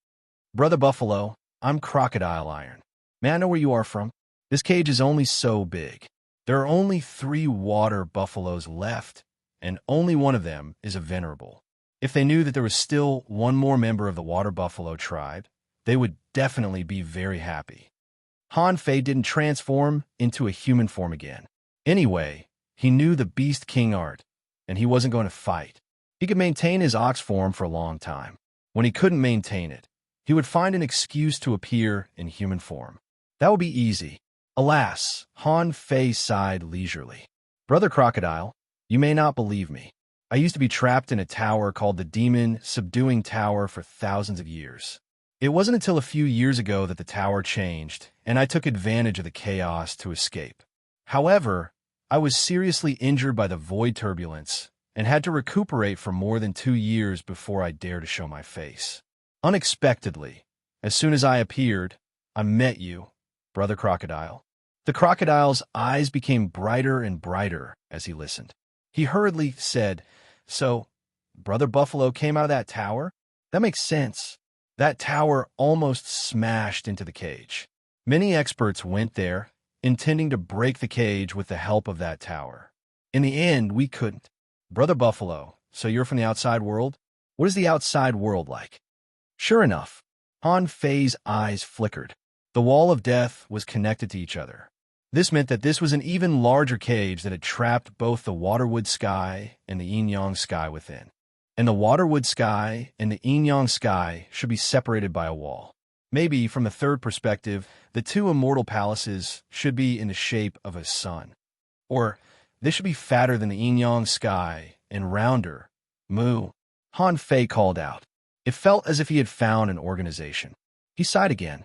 Speaker 1: Brother Buffalo, I'm Crocodile Iron. May I know where you are from? This cage is only so big. There are only 3 water buffaloes left, and only one of them is a venerable. If they knew that there was still one more member of the water buffalo tribe, they would definitely be very happy. Han Fei didn't transform into a human form again. Anyway, he knew the Beast King art, and he wasn't going to fight. He could maintain his ox form for a long time. When he couldn't maintain it, he would find an excuse to appear in human form. That would be easy. Alas, Han Fei sighed leisurely. Brother Crocodile, you may not believe me. I used to be trapped in a tower called the Demon Subduing Tower for thousands of years. It wasn't until a few years ago that the tower changed, and I took advantage of the chaos to escape. However, I was seriously injured by the void turbulence and had to recuperate for more than 2 years before I dared to show my face. Unexpectedly, as soon as I appeared, I met you, Brother Crocodile. The crocodile's eyes became brighter and brighter as he listened. He hurriedly said, So, Brother Buffalo came out of that tower? That makes sense. That tower almost smashed into the cage. Many experts went there, intending to break the cage with the help of that tower. In the end, we couldn't. Brother Buffalo, so you're from the outside world? What is the outside world like? Sure enough, Han Fei's eyes flickered. The wall of death was connected to each other. This meant that this was an even larger cage that had trapped both the waterwood sky and the yin-yang sky within. And the waterwood sky and the yin-yang sky should be separated by a wall. Maybe, from the third perspective, the 2 immortal palaces should be in the shape of a sun. Or, they should be fatter than the yin-yang sky and rounder. Moo. Han Fei called out. It felt as if he had found an organization. He sighed again.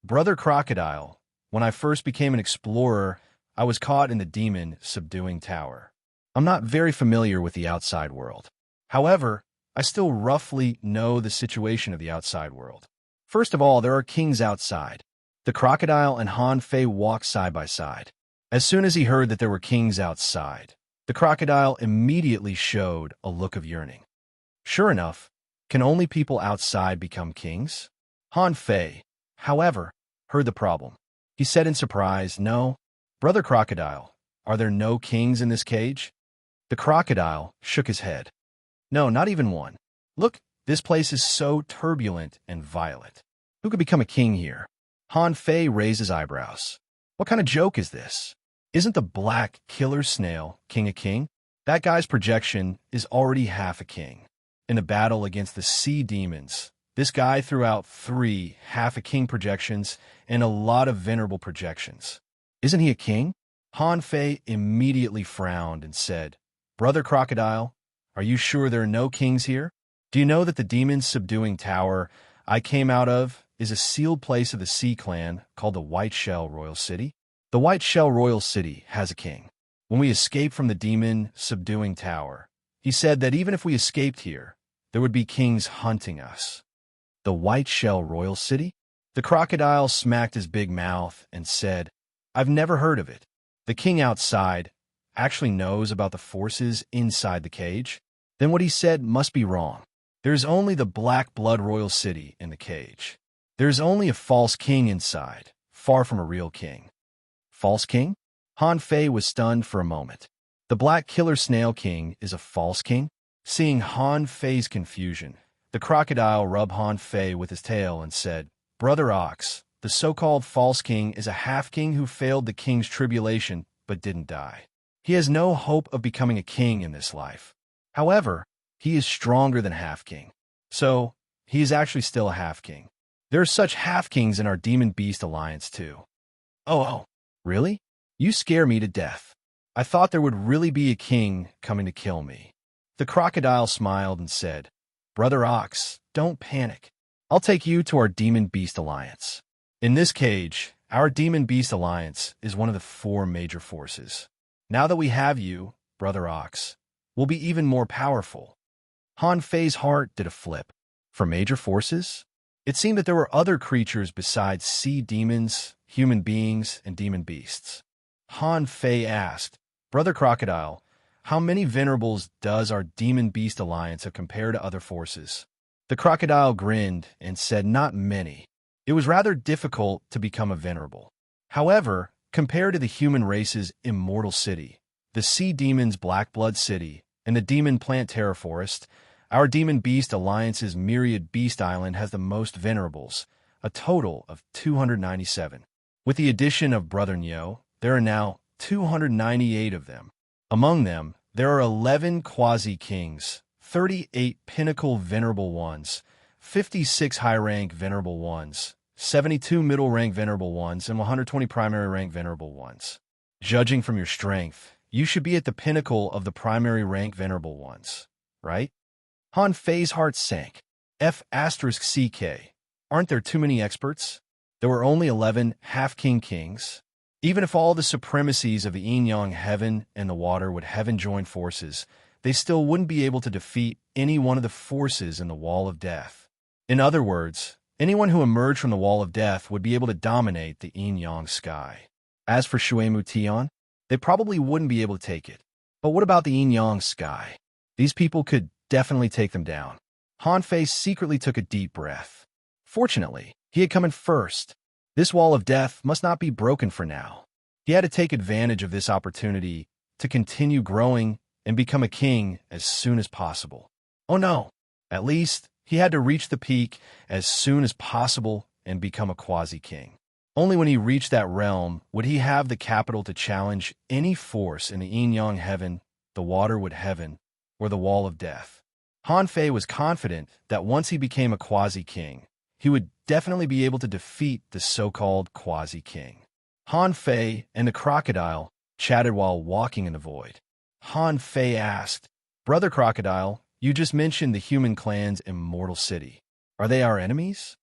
Speaker 1: Brother Crocodile, when I first became an explorer, I was caught in the Demon Subduing Tower. I'm not very familiar with the outside world. However, I still roughly know the situation of the outside world. First of all, there are kings outside. The crocodile and Han Fei walked side by side. As soon as he heard that there were kings outside, the crocodile immediately showed a look of yearning. Sure enough, can only people outside become kings? Han Fei, however, heard the problem. He said in surprise, No, Brother Crocodile, are there no kings in this cage? The crocodile shook his head. No, not even one. Look, this place is so turbulent and violent. Who could become a king here? Han Fei raised his eyebrows. What kind of joke is this? Isn't the black killer snail king a king? That guy's projection is already half a king. In the battle against the sea demons, this guy threw out 3 half-a-king projections and a lot of venerable projections. Isn't he a king? Han Fei immediately frowned and said, Brother Crocodile, are you sure there are no kings here? Do you know that the Demon Subduing Tower I came out of is a sealed place of the Sea Clan called the White Shell Royal City? The White Shell Royal City has a king. When we escaped from the Demon Subduing Tower, he said that even if we escaped here, there would be kings hunting us. The White Shell Royal City? The crocodile smacked his big mouth and said, I've never heard of it. The king outside actually knows about the forces inside the cage? Then what he said must be wrong. There's only the Black Blood Royal City in the cage. There's only a false king inside, far from a real king. False king? Han Fei was stunned for a moment. The Black Killer Snail King is a false king? Seeing Han Fei's confusion, the crocodile rubbed Han Fei with his tail and said, Brother Ox, the so-called false king is a half-king who failed the king's tribulation but didn't die. He has no hope of becoming a king in this life. However, he is stronger than half-king. So, he is actually still a half-king. There are such half-kings in our Demon Beast Alliance too. Oh, really? You scare me to death. I thought there would really be a king coming to kill me. The crocodile smiled and said, Brother Ox, don't panic. I'll take you to our Demon Beast Alliance. In this cage, our Demon Beast Alliance is one of the 4 major forces. Now that we have you, Brother Ox, we'll be even more powerful. Han Fei's heart did a flip. For major forces? It seemed that there were other creatures besides sea demons, human beings, and demon beasts. Han Fei asked, Brother Crocodile, how many venerables does our Demon Beast Alliance have compared to other forces? The crocodile grinned and said not many. It was rather difficult to become a venerable. However, compared to the human race's immortal city, the sea demon's black blood city, and the demon plant terra forest, our Demon Beast Alliance's myriad beast island has the most venerables, a total of 297. With the addition of Brother Nyo, there are now 298 of them. Among them, there are 11 quasi-kings, 38 pinnacle venerable ones, 56 high-rank venerable ones, 72 middle-rank venerable ones, and 120 primary-rank venerable ones. Judging from your strength, you should be at the pinnacle of the primary-rank venerable ones, right? Han Fei's heart sank. F*CK. Aren't there too many experts? There were only 11 half-king kings. Even if all the supremacies of the yin-yang heaven and the water would heaven join forces, they still wouldn't be able to defeat any one of the forces in the Wall of Death. In other words, anyone who emerged from the Wall of Death would be able to dominate the yin-yang sky. As for Shuemu Tian, they probably wouldn't be able to take it. But what about the yin-yang sky? These people could definitely take them down. Han Fei secretly took a deep breath. Fortunately, he had come in first. This Wall of Death must not be broken for now. He had to take advantage of this opportunity to continue growing and become a king as soon as possible. Oh no, at least he had to reach the peak as soon as possible and become a quasi-king. Only when he reached that realm would he have the capital to challenge any force in the yin-yang heaven, the waterwood heaven, or the Wall of Death. Han Fei was confident that once he became a quasi-king, he would definitely be able to defeat the so-called quasi-king. Han Fei and the crocodile chatted while walking in the void. Han Fei asked, Brother Crocodile, you just mentioned the human clan's immortal city. Are they our enemies?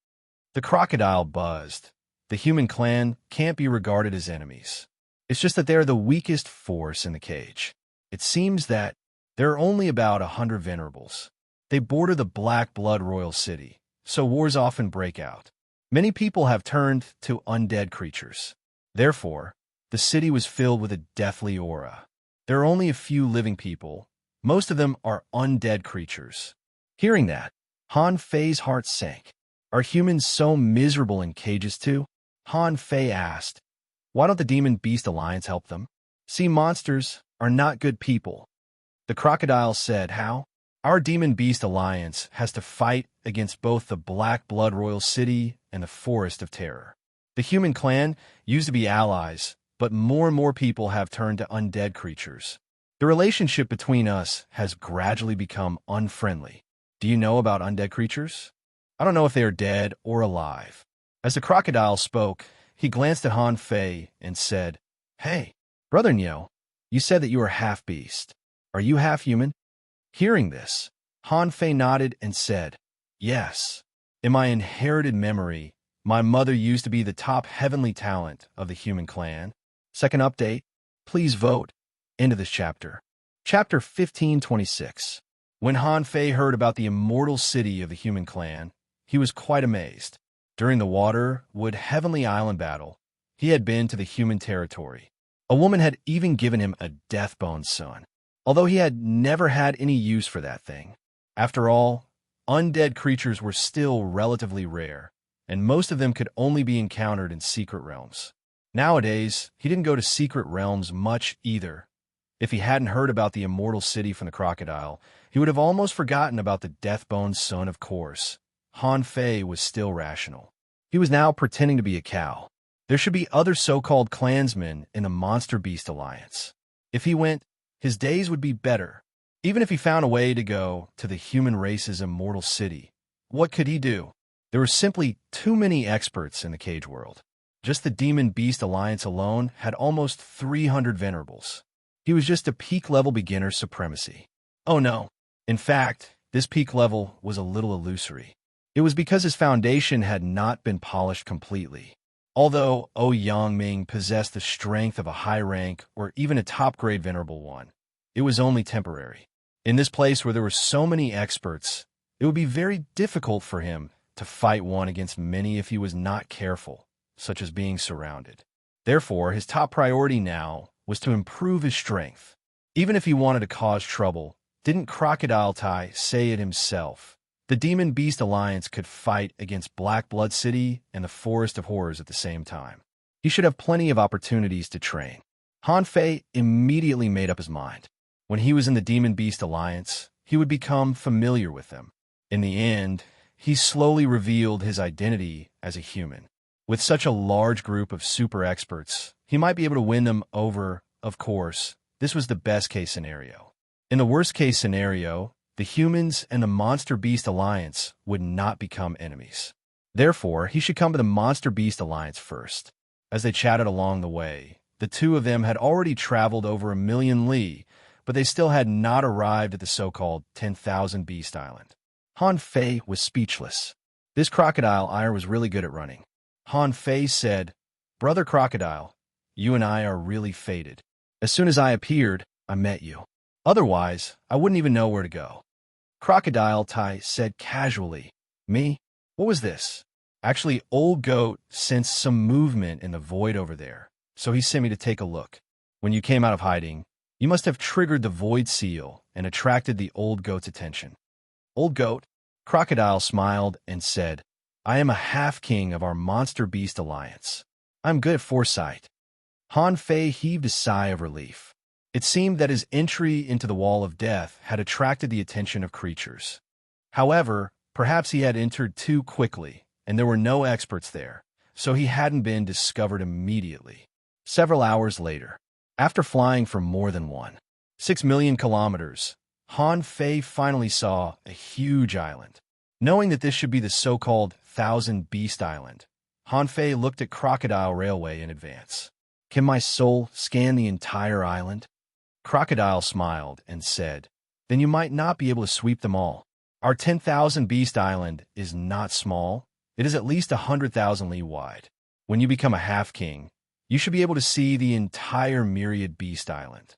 Speaker 1: The crocodile buzzed. The human clan can't be regarded as enemies. It's just that they're the weakest force in the cage. It seems that there are only about 100 venerables. They border the Black Blood Royal City, so wars often break out. Many people have turned to undead creatures. Therefore, the city was filled with a deathly aura. There are only a few living people. Most of them are undead creatures. Hearing that, Han Fei's heart sank. Are humans so miserable in cages too? Han Fei asked. Why don't the Demon Beast Alliance help them? Sea monsters are not good people. The crocodile said, how? Our Demon Beast Alliance has to fight against both the Black Blood Royal City and the Forest of Terror. The human clan used to be allies, but more and more people have turned to undead creatures. The relationship between us has gradually become unfriendly. Do you know about undead creatures? I don't know if they are dead or alive. As the crocodile spoke, he glanced at Han Fei and said, Hey, Brother Nyo, you said that you are half beast. Are you half human? Hearing this, Han Fei nodded and said, Yes. In my inherited memory, my mother used to be the top heavenly talent of the human clan. Second update, please vote. End of this chapter. Chapter 1526. When Han Fei heard about the immortal city of the human clan, he was quite amazed. During the Waterwood Heavenly Island battle, he had been to the human territory. A woman had even given him a Deathbone son, although he had never had any use for that thing. After all, undead creatures were still relatively rare, and most of them could only be encountered in secret realms. Nowadays, he didn't go to secret realms much either. If he hadn't heard about the immortal city from the crocodile, he would have almost forgotten about the Deathbone son, of course. Han Fei was still rational. He was now pretending to be a cow. There should be other so-called clansmen in the Monster Beast Alliance. If he went, his days would be better. Even if he found a way to go to the human race's immortal city, what could he do? There were simply too many experts in the cage world. Just the Demon Beast Alliance alone had almost 300 venerables. He was just a peak-level beginner supremacy. Oh no. In fact, this peak level was a little illusory. It was because his foundation had not been polished completely. Although Yang possessed the strength of a high rank or even a top-grade venerable one, it was only temporary. In this place where there were so many experts, it would be very difficult for him to fight one against many if he was not careful, such as being surrounded. Therefore, his top priority now was to improve his strength. Even if he wanted to cause trouble, didn't Crocodile Tai say it himself? The Demon Beast Alliance could fight against Black Blood City and the Forest of Horrors at the same time. He should have plenty of opportunities to train. Han Fei immediately made up his mind. When he was in the Demon Beast Alliance, he would become familiar with them. In the end, he slowly revealed his identity as a human. With such a large group of super experts, he might be able to win them over. Of course, this was the best-case scenario. In the worst-case scenario, the humans and the Monster Beast Alliance would not become enemies. Therefore, he should come to the Monster Beast Alliance first. As they chatted along the way, the two of them had already traveled over 1,000,000 li, but they still had not arrived at the so-called 10,000 Beast Island. Han Fei was speechless. This crocodile Ire was really good at running. Han Fei said, "Brother Crocodile, you and I are really fated. As soon as I appeared, I met you. Otherwise, I wouldn't even know where to go." Crocodile Tai said casually, "Me? What was this?" Actually, Old Goat sensed some movement in the void over there, so he sent me to take a look. When you came out of hiding, you must have triggered the void seal and attracted the Old Goat's attention. Old Goat, Crocodile smiled and said, "I am a half-king of our Monster Beast Alliance. I'm good at foresight." Han Fei heaved a sigh of relief. It seemed that his entry into the Wall of Death had attracted the attention of creatures. However, perhaps he had entered too quickly, and there were no experts there, so he hadn't been discovered immediately. Several hours later, after flying for more than 6 million kilometers, Han Fei finally saw a huge island. Knowing that this should be the so-called 1,000 Beast Island, Han Fei looked at Crocodile Railway in advance. "Can my soul scan the entire island?" Crocodile smiled and said, "Then you might not be able to sweep them all. Our 10,000 Beast Island is not small. It is at least 100,000 li wide. When you become a half-king, you should be able to see the entire myriad Beast Island."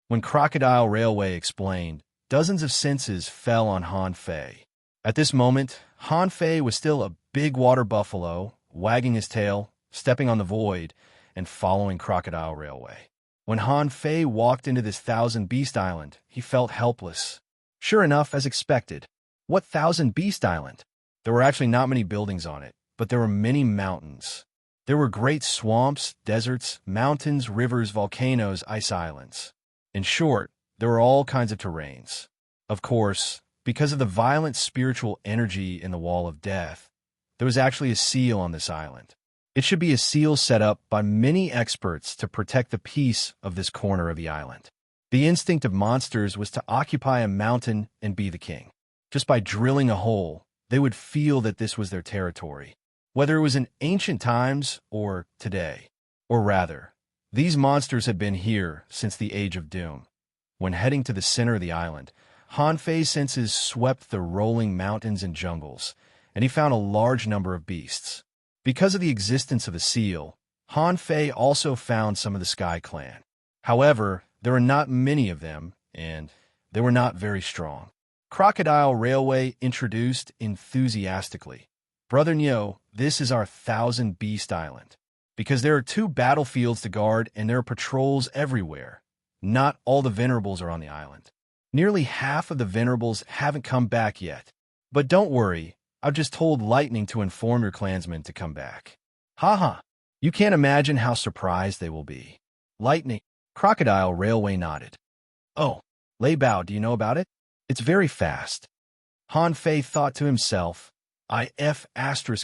Speaker 1: When Crocodile Railway explained, dozens of senses fell on Han Fei. At this moment, Han Fei was still a big water buffalo, wagging his tail, stepping on the void, and following Crocodile Railway. When Han Fei walked into this 1,000 Beast Island, he felt helpless. Sure enough, as expected. What 1,000 Beast Island? There were actually not many buildings on it, but there were many mountains. There were great swamps, deserts, mountains, rivers, volcanoes, ice islands. In short, there were all kinds of terrains. Of course, because of the violent spiritual energy in the Wall of Death, there was actually a seal on this island. It should be a seal set up by many experts to protect the peace of this corner of the island. The instinct of monsters was to occupy a mountain and be the king. Just by drilling a hole, they would feel that this was their territory, whether it was in ancient times or today. Or rather, these monsters had been here since the Age of Doom. When heading to the center of the island, Han Fei's senses swept the rolling mountains and jungles, and he found a large number of beasts. Because of the existence of a seal, Han Fei also found some of the Sky Clan. However, there were not many of them, and they were not very strong. Crocodile Railway introduced enthusiastically, "Brother Nyo, this is our 1,000 Beast Island. Because there are 2 battlefields to guard and there are patrols everywhere. Not all the Venerables are on the island. Nearly half of the Venerables haven't come back yet. But don't worry, I've just told Lightning to inform your clansmen to come back." Haha, you can't imagine how surprised they will be. Lightning, Crocodile Railway nodded. "Oh, Lei Bao, do you know about it? It's very fast." Han Fei thought to himself, "If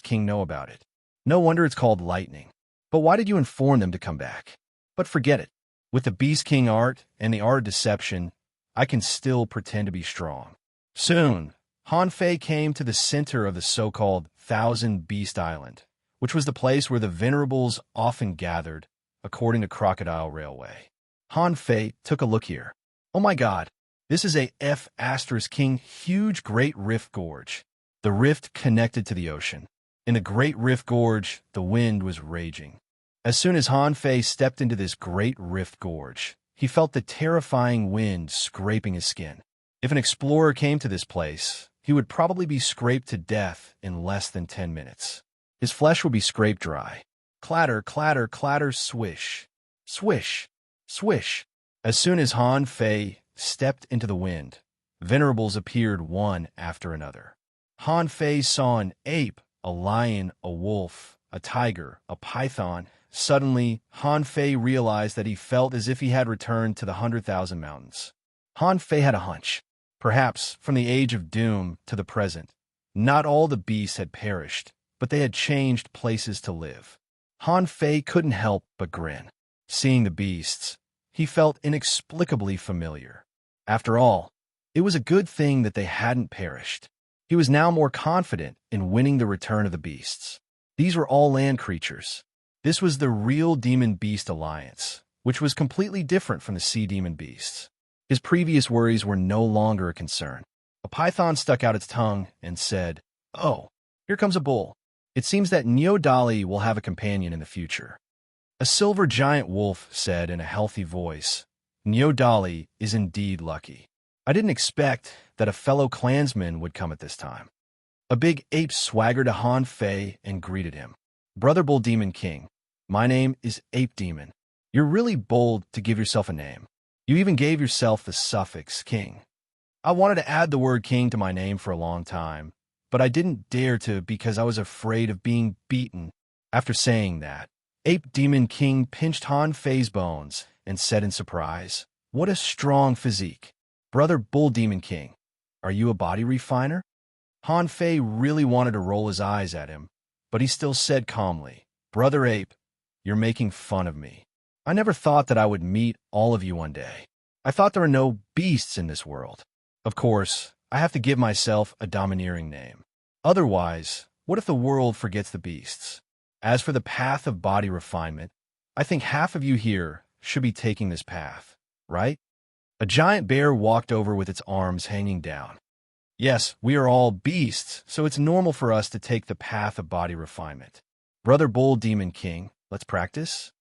Speaker 1: King know about it. No wonder it's called Lightning. But why did you inform them to come back? But forget it. With the Beast King art and the art of deception, I can still pretend to be strong." Soon, Han Fei came to the center of the so-called 1,000 Beast Island, which was the place where the Venerables often gathered, according to Crocodile Railway. Han Fei took a look here. Oh my god, this is a F***king huge Great Rift Gorge. The rift connected to the ocean. In the Great Rift Gorge, the wind was raging. As soon as Han Fei stepped into this Great Rift Gorge, he felt the terrifying wind scraping his skin. If an explorer came to this place, he would probably be scraped to death in less than 10 minutes. His flesh would be scraped dry. Clatter, clatter, clatter, swish. Swish, swish. As soon as Han Fei stepped into the wind, venerables appeared one after another. Han Fei saw an ape, a lion, a wolf, a tiger, a python. Suddenly, Han Fei realized that he felt as if he had returned to the 100,000 mountains. Han Fei had a hunch. Perhaps, from the age of doom to the present, not all the beasts had perished, but they had changed places to live. Han Fei couldn't help but grin. Seeing the beasts, he felt inexplicably familiar. After all, it was a good thing that they hadn't perished. He was now more confident in winning the return of the beasts. These were all land creatures. This was the real demon-beast alliance, which was completely different from the sea demon beasts. His previous worries were no longer a concern. A python stuck out its tongue and said, "Oh, here comes a bull. It seems that Neodali will have a companion in the future." A silver giant wolf said in a healthy voice, "Neodali is indeed lucky. I didn't expect that a fellow clansman would come at this time." A big ape swaggered to Han Fei and greeted him. "Brother Bull Demon King, my name is Ape Demon. You're really bold to give yourself a name. You even gave yourself the suffix king. I wanted to add the word king to my name for a long time, but I didn't dare to because I was afraid of being beaten." After saying that, Ape Demon King pinched Han Fei's bones and said in surprise, "What a strong physique. Brother Bull Demon King, are you a body refiner?" Han Fei really wanted to roll his eyes at him, but he still said calmly, "Brother Ape, you're making fun of me. I never thought that I would meet all of you one day. I thought there were no beasts in this world. Of course, I have to give myself a domineering name. Otherwise, what if the world forgets the beasts? As for the path of body refinement, I think half of you here should be taking this path, right?" A giant bear walked over with its arms hanging down. "Yes, we are all beasts, so it's normal for us to take the path of body refinement. Brother Bull Demon King, let's practice."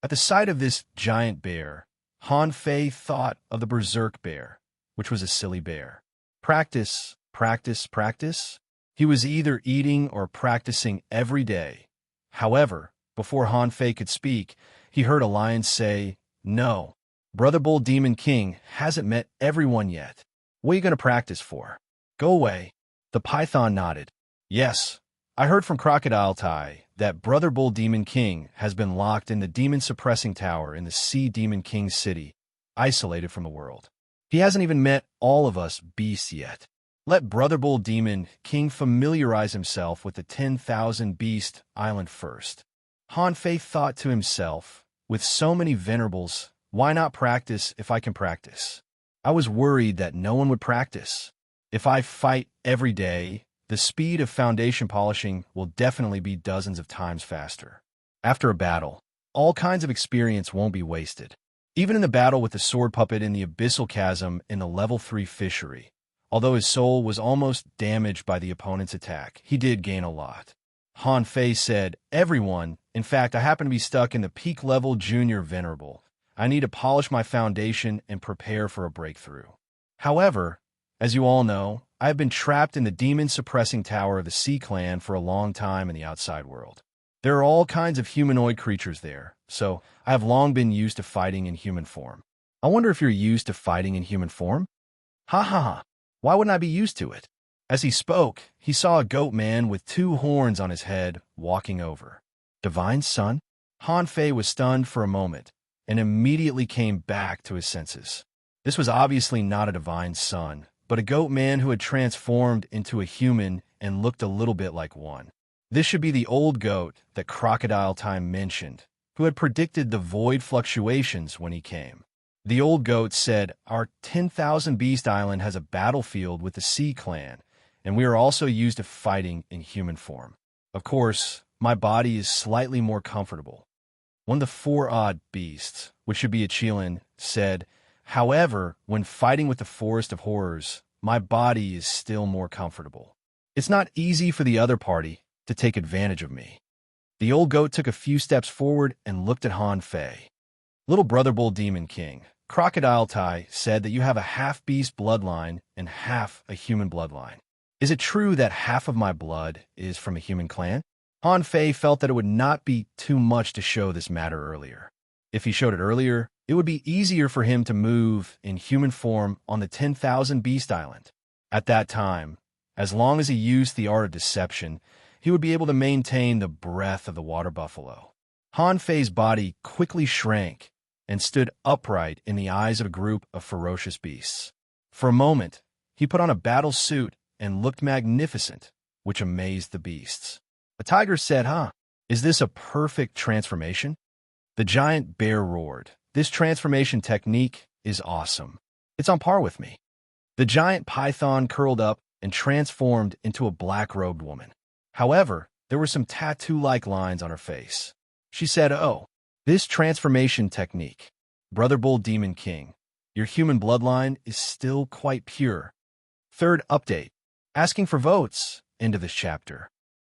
Speaker 1: At the sight of this giant bear, Han Fei thought of the berserk bear, which was a silly bear. Practice, practice, practice. He was either eating or practicing every day. However, before Han Fei could speak, he heard a lion say, "No, Brother Bull Demon King hasn't met everyone yet. What are you going to practice for? Go away." The python nodded. "Yes, I heard from Crocodile Tai that Brother Bull Demon King has been locked in the Demon Suppressing Tower in the Sea Demon King City, isolated from the world. He hasn't even met all of us beasts yet. Let Brother Bull Demon King familiarize himself with the 10,000 Beast Island first." Han Fei thought to himself, with so many venerables, why not practice if I can practice? I was worried that no one would practice. If I fight every day, the speed of foundation polishing will definitely be dozens of times faster. After a battle, all kinds of experience won't be wasted. Even in the battle with the sword puppet in the abyssal chasm in the level 3 fishery, although his soul was almost damaged by the opponent's attack, he did gain a lot. Han Fei said, "Everyone, in fact, I happen to be stuck in the peak level junior venerable. I need to polish my foundation and prepare for a breakthrough. However, as you all know, I have been trapped in the Demon Suppressing Tower of the Sea Clan for a long time in the outside world. There are all kinds of humanoid creatures there, so I have long been used to fighting in human form. I wonder if you're used to fighting in human form?" Ha ha ha, why wouldn't I be used to it? As he spoke, he saw a goat man with 2 horns on his head walking over. Divine Son? Han Fei was stunned for a moment and immediately came back to his senses. This was obviously not a divine son, but a goat man who had transformed into a human and looked a little bit like one. This should be the old goat that Crocodile Time mentioned, who had predicted the void fluctuations when he came. The old goat said, "Our 10,000 Beast Island has a battlefield with the Sea Clan, and we are also used to fighting in human form. Of course, my body is slightly more comfortable. One of the four odd beasts, which should be a Chilean, said, "However, when fighting with the forest of horrors, my body is still more comfortable. It's not easy for the other party to take advantage of me." The old goat took a few steps forward and looked at Han Fei. "Little brother bull demon king, Crocodile Tai said that you have a half-beast bloodline and half a human bloodline. Is it true that half of my blood is from a human clan?" Han Fei felt that it would not be too much to show this matter earlier. If he showed it earlier, it would be easier for him to move in human form on the 10,000 Beast Island. At that time, as long as he used the art of deception, he would be able to maintain the breath of the water buffalo. Han Fei's body quickly shrank and stood upright in the eyes of a group of ferocious beasts. For a moment, he put on a battle suit and looked magnificent, which amazed the beasts. The tiger said, "Is this a perfect transformation?" The giant bear roared, "This transformation technique is awesome. It's on par with me." The giant python curled up and transformed into a black-robed woman. However, there were some tattoo-like lines on her face. She said, "Oh, this transformation technique, Brother Bull Demon King, your human bloodline is still quite pure." Third update, asking for votes, end of this chapter.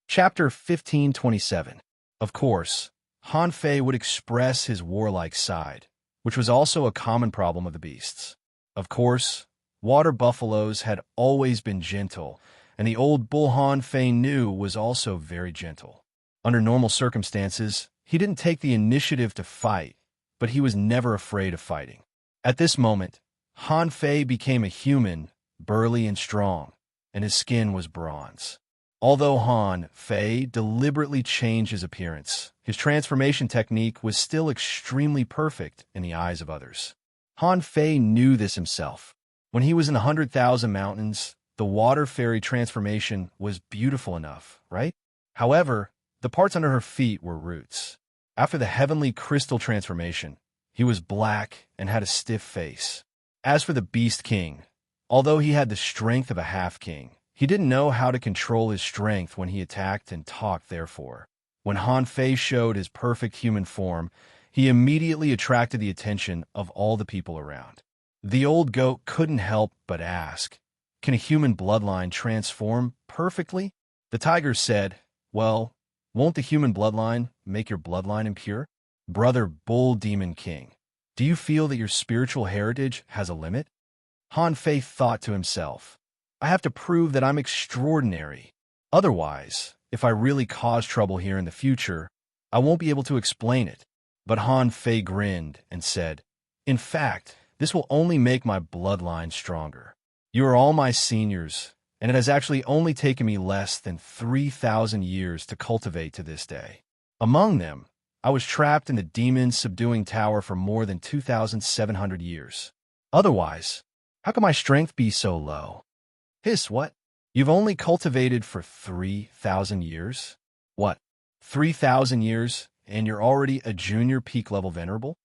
Speaker 1: Chapter 1527. Of course, Han Fei would express his warlike side, which was also a common problem of the beasts. Of course, water buffaloes had always been gentle, and the old bull Han Fei knew was also very gentle. Under normal circumstances, he didn't take the initiative to fight, but he was never afraid of fighting. At this moment, Han Fei became a human, burly and strong, and his skin was bronze. Although Han Fei deliberately changed his appearance, his transformation technique was still extremely perfect in the eyes of others. Han Fei knew this himself. When he was in the 100,000 mountains, the water fairy transformation was beautiful enough, right? However, the parts under her feet were roots. After the heavenly crystal transformation, he was black and had a stiff face. As for the Beast King, although he had the strength of a half-king, he didn't know how to control his strength when he attacked and talked, therefore. When Han Fei showed his perfect human form, he immediately attracted the attention of all the people around. The old goat couldn't help but ask, "Can a human bloodline transform perfectly?" The tiger said, "Well, won't the human bloodline make your bloodline impure?" Brother Bull Demon King, do you feel that your spiritual heritage has a limit? Han Fei thought to himself, "I have to prove that I'm extraordinary. Otherwise, if I really cause trouble here in the future, I won't be able to explain it." But Han Fei grinned and said, "In fact, this will only make my bloodline stronger. You are all my seniors, and it has actually only taken me less than 3,000 years to cultivate to this day. Among them, I was trapped in the demon's subduing tower for more than 2,700 years. Otherwise, how can my strength be so low?" Hiss, what? You've only cultivated for 3,000 years? What, 3,000 years, and you're already a junior peak-level venerable?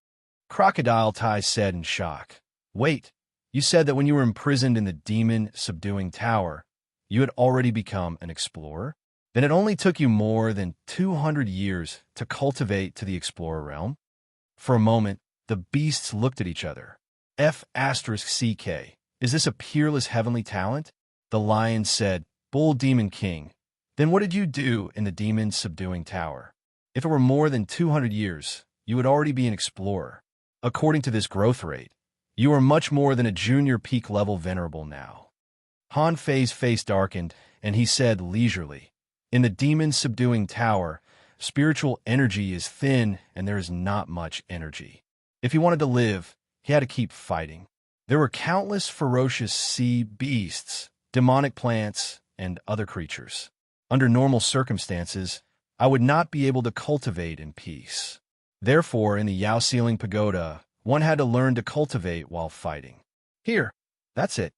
Speaker 1: Crocodile Tai said in shock. Wait, you said that when you were imprisoned in the demon-subduing tower, you had already become an explorer? Then it only took you more than 200 years to cultivate to the explorer realm? For a moment, the beasts looked at each other. F***CK, is this a peerless heavenly talent? The lion said, Bull Demon King, then what did you do in the demon-subduing tower? If it were more than 200 years, you would already be an explorer. According to this growth rate, you are much more than a junior peak-level venerable now. Han Fei's face darkened, and he said leisurely, in the demon-subduing tower, spiritual energy is thin and there is not much energy. If he wanted to live, he had to keep fighting. There were countless ferocious sea beasts, demonic plants, and other creatures. Under normal circumstances, I would not be able to cultivate in peace. Therefore, in the Yao Ceiling Pagoda, one had to learn to cultivate while fighting. Here, that's it.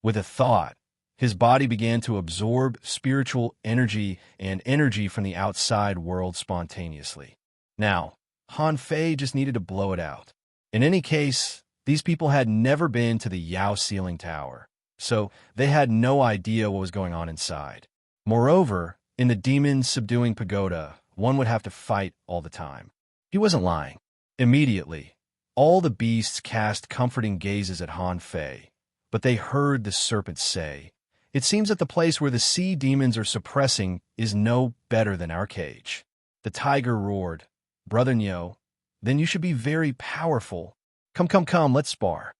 Speaker 1: With a thought, his body began to absorb spiritual energy and energy from the outside world spontaneously. Now, Han Fei just needed to blow it out. In any case, these people had never been to the Yao Ceiling Tower, so they had no idea what was going on inside. Moreover, in the demon-subduing pagoda, one would have to fight all the time. He wasn't lying. Immediately, all the beasts cast comforting gazes at Han Fei, but they heard the serpent say, "It seems that the place where the sea demons are suppressing is no better than our cage." The tiger roared, "Brother Nyo, then you should be very powerful. Come, come, come, let's spar."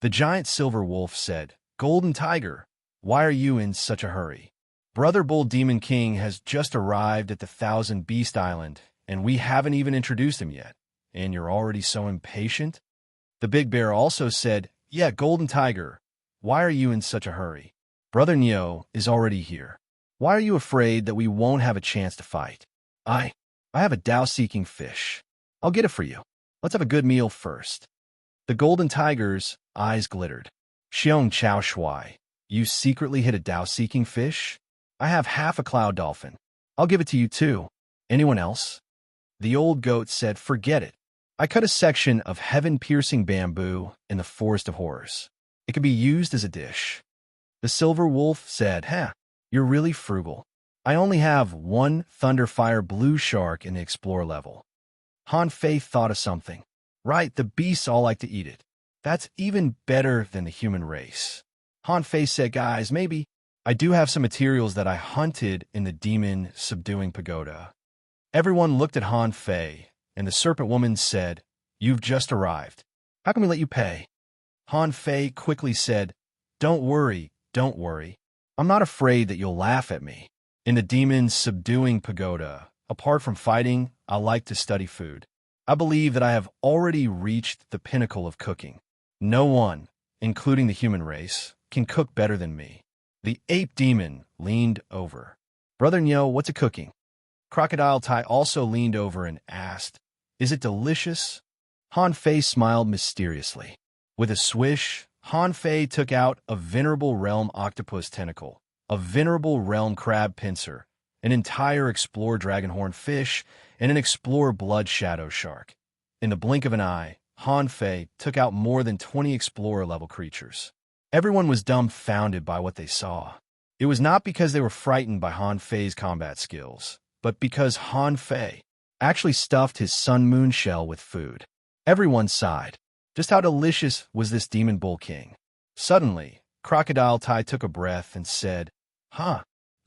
Speaker 1: The giant silver wolf said, "Golden tiger, why are you in such a hurry? Brother Bull Demon King has just arrived at the Thousand Beast Island, and we haven't even introduced him yet, and you're already so impatient?" The big bear also said, "Yeah, Golden Tiger, why are you in such a hurry? Brother Nyo is already here. Why are you afraid that we won't have a chance to fight? I have a Tao-seeking fish. I'll get it for you. Let's have a good meal first." The Golden Tiger's eyes glittered. "Xiong Chao Shui, you secretly hid a Tao-seeking fish? I have half a cloud dolphin. I'll give it to you too. Anyone else?" The old goat said, "Forget it. I cut a section of heaven-piercing bamboo in the Forest of Horrors. It could be used as a dish." The silver wolf said, You're really frugal. I only have one Thunderfire blue shark in the Explore level." Han Fei thought of something. "Right, the beasts all like to eat it. That's even better than the human race." Han Fei said, "Guys, maybe I do have some materials that I hunted in the demon subduing pagoda." Everyone looked at Han Fei, and the serpent woman said, "You've just arrived. How can we let you pay?" Han Fei quickly said, Don't worry. I'm not afraid that you'll laugh at me. In the demon subduing pagoda, apart from fighting, I like to study food. I believe that I have already reached the pinnacle of cooking. No one, including the human race, can cook better than me." The ape demon leaned over. "Brother Nyo, what's it cooking?" Crocodile Tai also leaned over and asked, "Is it delicious?" Han Fei smiled mysteriously. With a swish, Han Fei took out a venerable realm octopus tentacle, a venerable realm crab pincer, an entire Explore dragonhorn fish, and an Explore blood shadow shark. In the blink of an eye, Han Fei took out more than 20 Explorer-level creatures. Everyone was dumbfounded by what they saw. It was not because they were frightened by Han Fei's combat skills, but because Han Fei actually stuffed his sun moon shell with food. Everyone sighed. Just how delicious was this demon bull king? Suddenly, Crocodile Tai took a breath and said,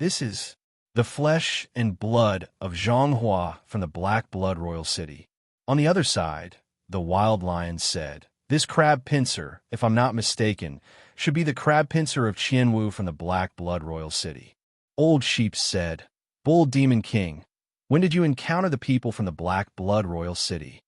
Speaker 1: This is the flesh and blood of Zhonghua from the Black Blood Royal City." On the other side, the wild lion said, "This crab pincer, if I'm not mistaken, should be the crab pincer of Qianwu from the Black Blood Royal City." Old Sheep said, "Bull Demon King, when did you encounter the people from the Black Blood Royal City?"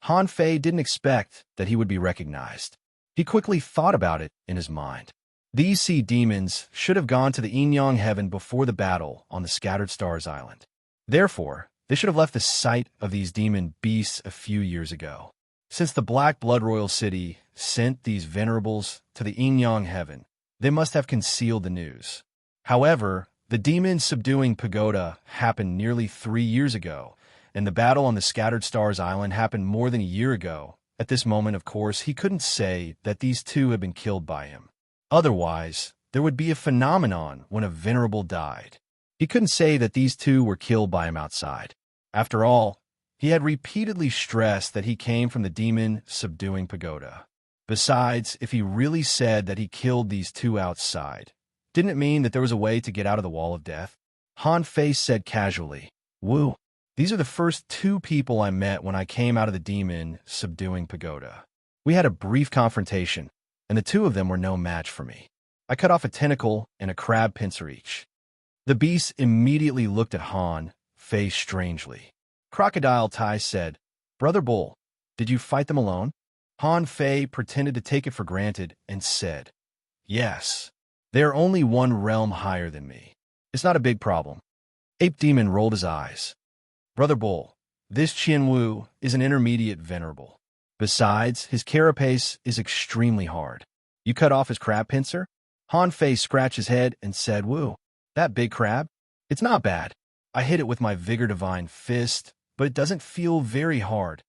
Speaker 1: Han Fei didn't expect that he would be recognized. He quickly thought about it in his mind. These sea demons should have gone to the Yin-Yang heaven before the battle on the Scattered Stars Island. Therefore, they should have left the site of these demon beasts a few years ago. Since the Black Blood Royal City sent these venerables to the Yin-Yang heaven, they must have concealed the news. However, the demon subduing pagoda happened nearly 3 years ago, and the battle on the Scattered Stars Island happened more than a year ago. At this moment, of course, he couldn't say that these two had been killed by him. Otherwise, there would be a phenomenon when a venerable died. He couldn't say that these two were killed by him outside. After all, he had repeatedly stressed that he came from the demon subduing pagoda. Besides, if he really said that he killed these two outside, didn't it mean that there was a way to get out of the wall of death? Han Fei said casually, "Woo. These are the first 2 people I met when I came out of the demon subduing pagoda. We had a brief confrontation, and the 2 of them were no match for me. I cut off a tentacle and a crab pincer each." The beasts immediately looked at Han Fei strangely. Crocodile Tai said, "Brother Bull, did you fight them alone?" Han Fei pretended to take it for granted and said, "Yes. They are only 1 realm higher than me. It's not a big problem." Ape Demon rolled his eyes. "Brother Bull, this Qianwu is an intermediate venerable. Besides, his carapace is extremely hard. You cut off his crab pincer?" Han Fei scratched his head and said, "Woo, that big crab? It's not bad. I hit it with my Vigor Divine fist, but it doesn't feel very hard."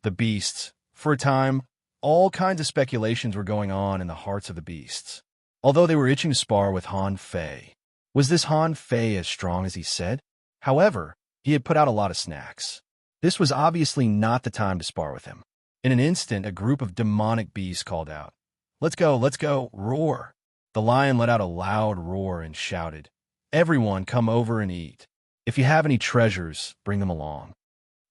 Speaker 1: The beasts, for a time, all kinds of speculations were going on in the hearts of the beasts. Although they were itching to spar with Han Fei. Was this Han Fei as strong as he said? However, he had put out a lot of snacks. This was obviously not the time to spar with him. In an instant, a group of demonic beasts called out, let's go, roar!" The lion let out a loud roar and shouted, "Everyone come over and eat. If you have any treasures, bring them along."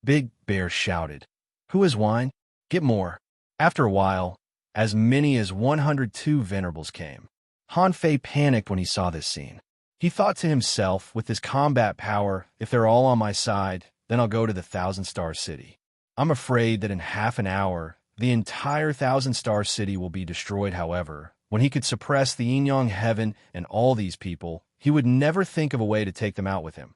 Speaker 1: Big Bear shouted, "Who has wine? Get more." After a while, as many as 102 venerables came. Han Fei panicked when he saw this scene. He thought to himself, with his combat power, if they're all on my side, then I'll go to the Thousand-Star City. I'm afraid that in half an hour, the entire Thousand-Star City will be destroyed. However, when he could suppress the Yin-Yang Heaven and all these people, he would never think of a way to take them out with him.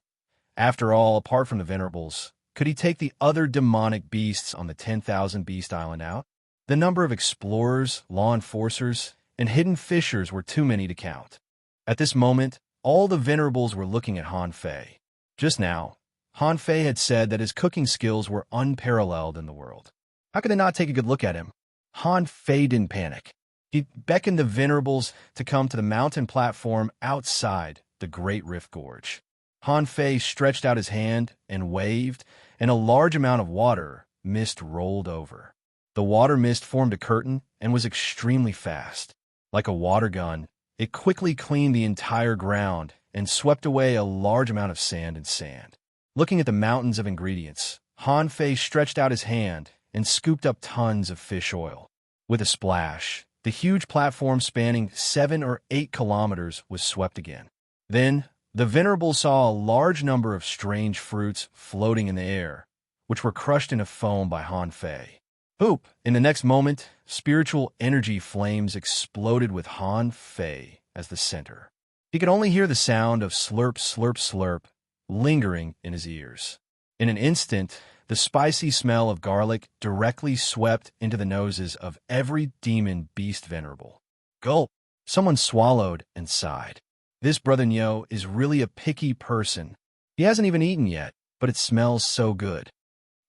Speaker 1: After all, apart from the venerables, could he take the other demonic beasts on the 10,000 Beast Island out? The number of explorers, law enforcers, and hidden fishers were too many to count. At this moment, all the venerables were looking at Han Fei. Just now, Han Fei had said that his cooking skills were unparalleled in the world. How could they not take a good look at him? Han Fei didn't panic. He beckoned the venerables to come to the mountain platform outside the Great Rift Gorge. Han Fei stretched out his hand and waved, and a large amount of water mist rolled over. The water mist formed a curtain and was extremely fast. Like a water gun, it quickly cleaned the entire ground and swept away a large amount of sand. Looking at the mountains of ingredients, Han Fei stretched out his hand and scooped up tons of fish oil. With a splash, the huge platform spanning 7 or 8 kilometers was swept again. Then, the venerables saw a large number of strange fruits floating in the air, which were crushed into foam by Han Fei. Boop! In the next moment, spiritual energy flames exploded with Han Fei as the center. He could only hear the sound of slurp, slurp, slurp lingering in his ears. In an instant, the spicy smell of garlic directly swept into the noses of every demon beast venerable. Gulp! Someone swallowed and sighed. This Brother Nyo is really a picky person. He hasn't even eaten yet, but it smells so good.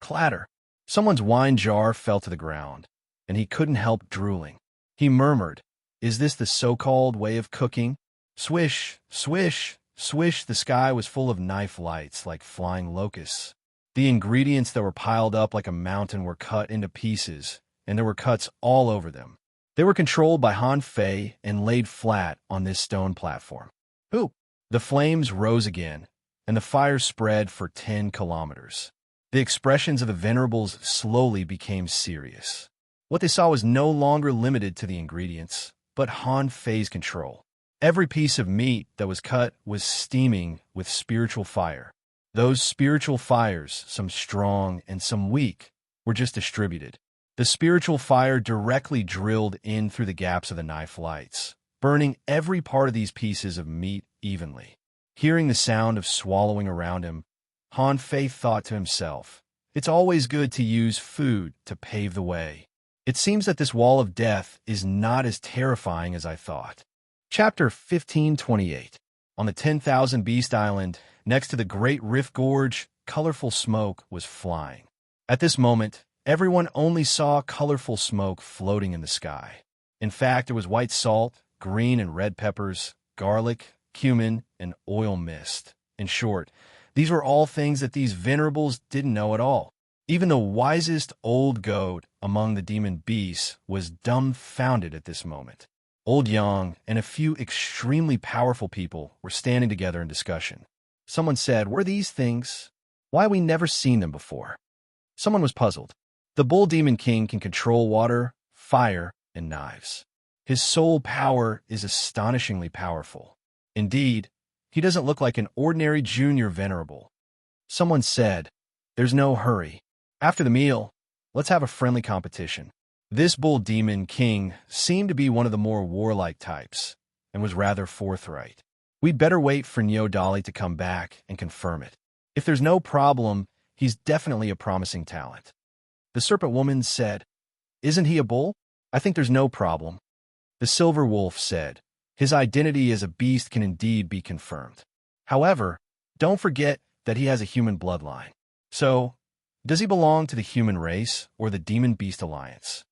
Speaker 1: Clatter! Someone's wine jar fell to the ground, and he couldn't help drooling. He murmured, "Is this the so-called way of cooking?" Swish, swish, swish, the sky was full of knife lights like flying locusts. The ingredients that were piled up like a mountain were cut into pieces, and there were cuts all over them. They were controlled by Han Fei and laid flat on this stone platform. Boop! The flames rose again, and the fire spread for 10 kilometers. The expressions of the venerables slowly became serious. What they saw was no longer limited to the ingredients, but Han Fei's control. Every piece of meat that was cut was steaming with spiritual fire. Those spiritual fires, some strong and some weak, were just distributed. The spiritual fire directly drilled in through the gaps of the knife lights, burning every part of these pieces of meat evenly. Hearing the sound of swallowing around him, Han Fei thought to himself, "It's always good to use food to pave the way. It seems that this wall of death is not as terrifying as I thought." Chapter 1528. On the 10,000 Beast Island, next to the Great Rift Gorge, colorful smoke was flying. At this moment, everyone only saw colorful smoke floating in the sky. In fact, there was white salt, green and red peppers, garlic, cumin, and oil mist. In short, these were all things that these venerables didn't know at all. Even the wisest old goat among the demon beasts was dumbfounded at this moment. Old Yang and a few extremely powerful people were standing together in discussion. Someone said, "What are these things? Why have we never seen them before?" Someone was puzzled. The Bull Demon King can control water, fire, and knives. His soul power is astonishingly powerful. Indeed, he doesn't look like an ordinary junior venerable. Someone said, "There's no hurry. After the meal, let's have a friendly competition." This Bull Demon King seemed to be one of the more warlike types, and was rather forthright. "We'd better wait for Neo Dolly to come back and confirm it. If there's no problem, he's definitely a promising talent." The Serpent Woman said, "Isn't he a bull? I think there's no problem." The Silver Wolf said, "His identity as a beast can indeed be confirmed. However, don't forget that he has a human bloodline. So, does he belong to the human race or the Demon Beast Alliance?"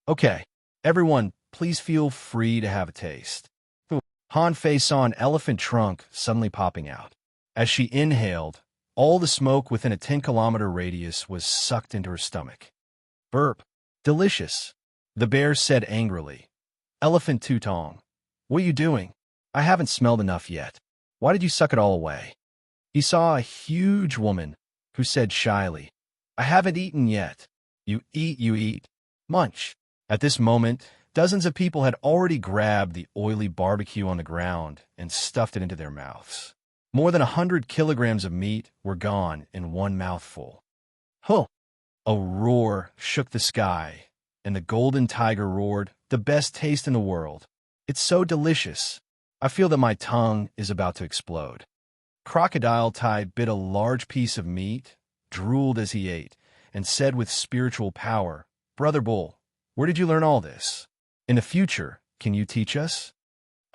Speaker 1: "Okay, everyone, please feel free to have a taste." Han Fei saw an elephant trunk suddenly popping out. As she inhaled, All the smoke within a 10-kilometer radius was sucked into her stomach. Burp. Delicious, the bear said angrily. Elephant Tutong, what are you doing? I haven't smelled enough yet. Why did you suck it all away? He saw a huge woman who said shyly, I haven't eaten yet. You eat. Munch. At this moment, dozens of people had already grabbed the oily barbecue on the ground and stuffed it into their mouths. More than 100 kilograms of meat were gone in one mouthful. Huh! A roar shook the sky, and the golden tiger roared, the best taste in the world. It's so delicious. I feel that my tongue is about to explode. Crocodile Tai bit a large piece of meat, drooled as he ate, and said with spiritual power, Brother Bull, where did you learn all this? In the future, can you teach us?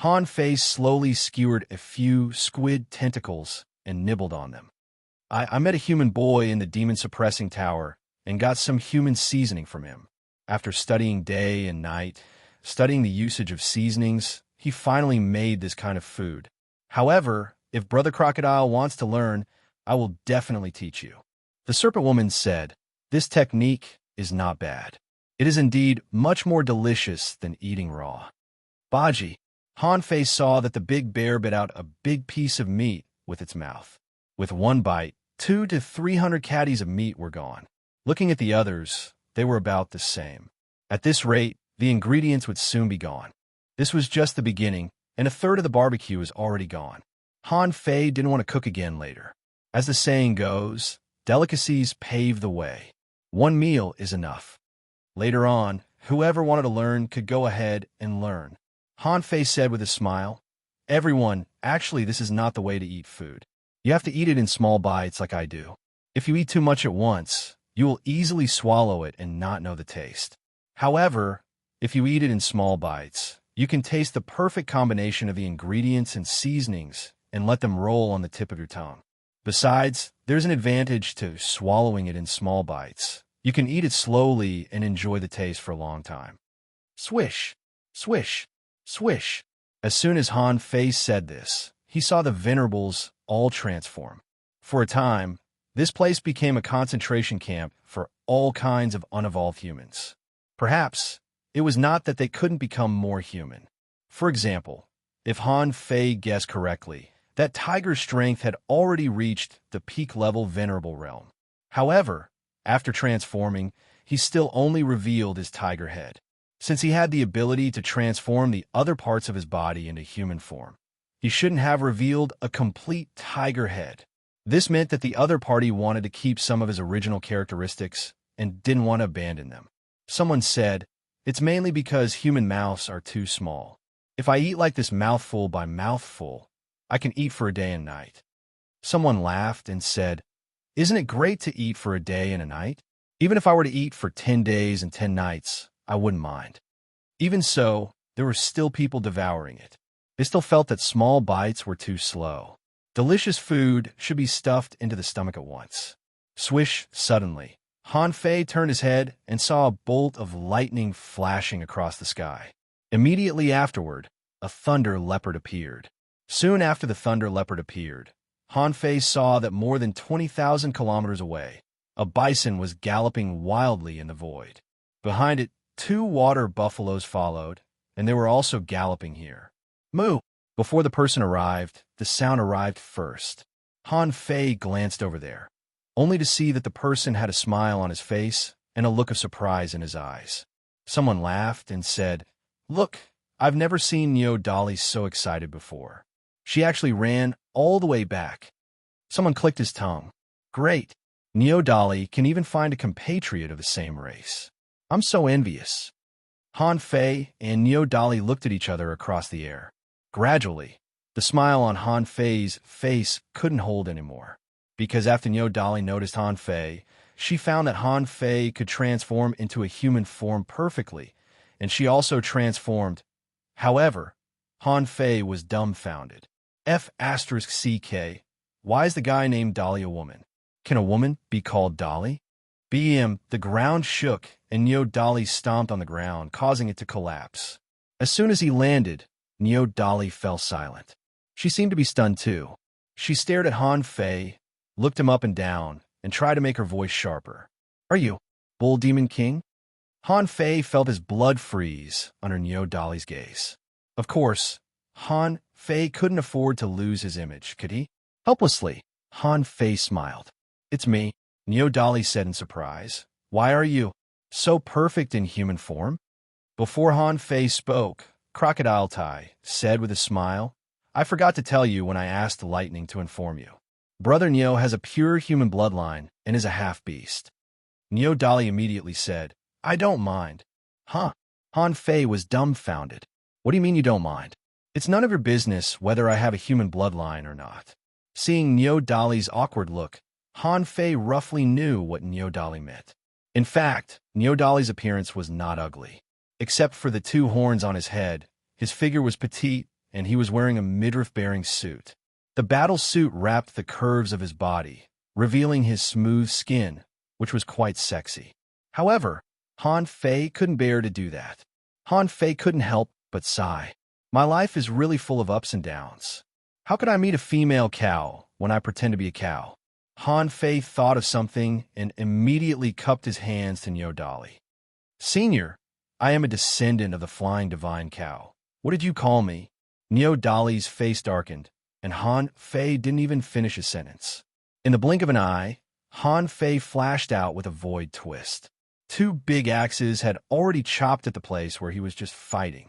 Speaker 1: Han Fei slowly skewered a few squid tentacles and nibbled on them. I met a human boy in the demon-suppressing tower and got some human seasoning from him. After studying day and night, studying the usage of seasonings, he finally made this kind of food. However, if Brother Crocodile wants to learn, I will definitely teach you. The serpent woman said, this technique is not bad. It is indeed much more delicious than eating raw. Baji, Han Fei saw that the big bear bit out a big piece of meat with its mouth. With one bite, 200 to 300 caddies of meat were gone. Looking at the others, they were about the same. At this rate, the ingredients would soon be gone. This was just the beginning, and a third of the barbecue was already gone. Han Fei didn't want to cook again later. As the saying goes, delicacies pave the way. One meal is enough. Later on, whoever wanted to learn could go ahead and learn. Han Fei said with a smile, Everyone, actually this is not the way to eat food. You have to eat it in small bites like I do. If you eat too much at once, you will easily swallow it and not know the taste. However, if you eat it in small bites, you can taste the perfect combination of the ingredients and seasonings and let them roll on the tip of your tongue. Besides, there's an advantage to swallowing it in small bites. You can eat it slowly and enjoy the taste for a long time. Swish, swish, swish. As soon as Han Fei said this, he saw the venerables all transform. For a time, this place became a concentration camp for all kinds of unevolved humans. Perhaps it was not that they couldn't become more human. For example, if Han Fei guessed correctly, that tiger's strength had already reached the peak-level venerable realm. However, after transforming, he still only revealed his tiger head. Since he had the ability to transform the other parts of his body into human form, he shouldn't have revealed a complete tiger head. This meant that the other party wanted to keep some of his original characteristics and didn't want to abandon them. Someone said, it's mainly because human mouths are too small. If I eat like this mouthful by mouthful, I can eat for a day and night. Someone laughed and said, isn't it great to eat for a day and a night? Even if I were to eat for 10 days and 10 nights, I wouldn't mind. Even so, there were still people devouring it. They still felt that small bites were too slow. Delicious food should be stuffed into the stomach at once. Swish, suddenly, Han Fei turned his head and saw a bolt of lightning flashing across the sky. Immediately afterward, a thunder leopard appeared. Soon after the thunder leopard appeared, Han Fei saw that more than 20,000 kilometers away, a bison was galloping wildly in the void. Behind it, 2 water buffaloes followed, and they were also galloping here. Moo! Before the person arrived, the sound arrived first. Han Fei glanced over there, only to see that the person had a smile on his face and a look of surprise in his eyes. Someone laughed and said, look, I've never seen Neo Dolly so excited before. She actually ran all the way back. Someone clicked his tongue. Great. Neo Dolly can even find a compatriot of the same race. I'm so envious. Han Fei and Neo Dolly looked at each other across the air. Gradually, the smile on Han Fei's face couldn't hold anymore, because after Neo Dolly noticed Han Fei, she found that Han Fei could transform into a human form perfectly, and she also transformed. However, Han Fei was dumbfounded. F***CK, why is the guy named Dolly a woman? Can a woman be called Dolly? The ground shook, and Neo Dolly stomped on the ground, causing it to collapse. As soon as he landed, Neo Dolly fell silent. She seemed to be stunned too. She stared at Han Fei, looked him up and down, and tried to make her voice sharper. Are you Bull Demon King? Han Fei felt his blood freeze under Niu Dali's gaze. Of course, Han Fei couldn't afford to lose his image, could he? Helplessly, Han Fei smiled. It's me, Niu Dali said in surprise. Why are you so perfect in human form? Before Han Fei spoke, Crocodile Tai said with a smile, I forgot to tell you when I asked the lightning to inform you. Brother Niu has a pure human bloodline and is a half-beast. Niu Dali immediately said, I don't mind. Huh? Han Fei was dumbfounded. What do you mean you don't mind? It's none of your business whether I have a human bloodline or not. Seeing Niu Dali's awkward look, Han Fei roughly knew what Niu Dali meant. In fact, Niu Dali's appearance was not ugly. Except for the 2 horns on his head, his figure was petite and he was wearing a midriff-bearing suit. The battle suit wrapped the curves of his body, revealing his smooth skin, which was quite sexy. However, Han Fei couldn't bear to do that. Han Fei couldn't help but sigh. My life is really full of ups and downs. How could I meet a female cow when I pretend to be a cow? Han Fei thought of something and immediately cupped his hands to Niu Dali. Senior, I am a descendant of the flying divine cow. What did you call me? Niu Dali's face darkened, and Han Fei didn't even finish his sentence. In the blink of an eye, Han Fei flashed out with a void twist. 2 big axes had already chopped at the place where he was just fighting.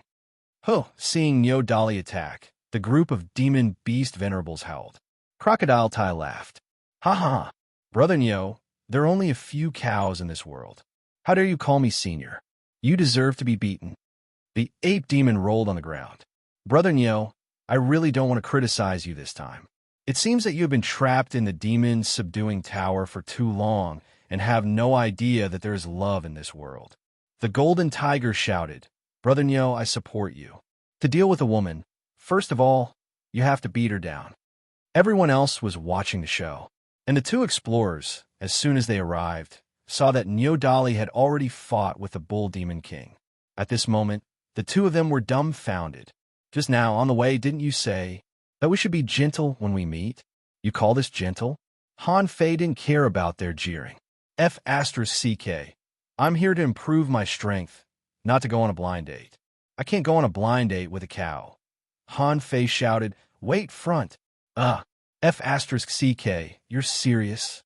Speaker 1: Seeing Niu Dali attack, the group of demon beast venerables howled. Crocodile Tai laughed. Ha ha, Brother Niu, there are only a few cows in this world. How dare you call me senior? You deserve to be beaten. The ape demon rolled on the ground. Brother Niu, I really don't want to criticize you this time. It seems that you have been trapped in the demon-subduing tower for too long and have no idea that there is love in this world. The golden tiger shouted, Brother Niu, I support you. To deal with a woman, first of all, you have to beat her down. Everyone else was watching the show, and the 2 explorers, as soon as they arrived, saw that Niu Dali had already fought with the Bull Demon King. At this moment, the 2 of them were dumbfounded. Just now, on the way, didn't you say that we should be gentle when we meet? You call this gentle? Han Fei didn't care about their jeering. F***, I'm here to improve my strength, not to go on a blind date. I can't go on a blind date with a cow. Han Fei shouted, Wait, front. F***, you're serious?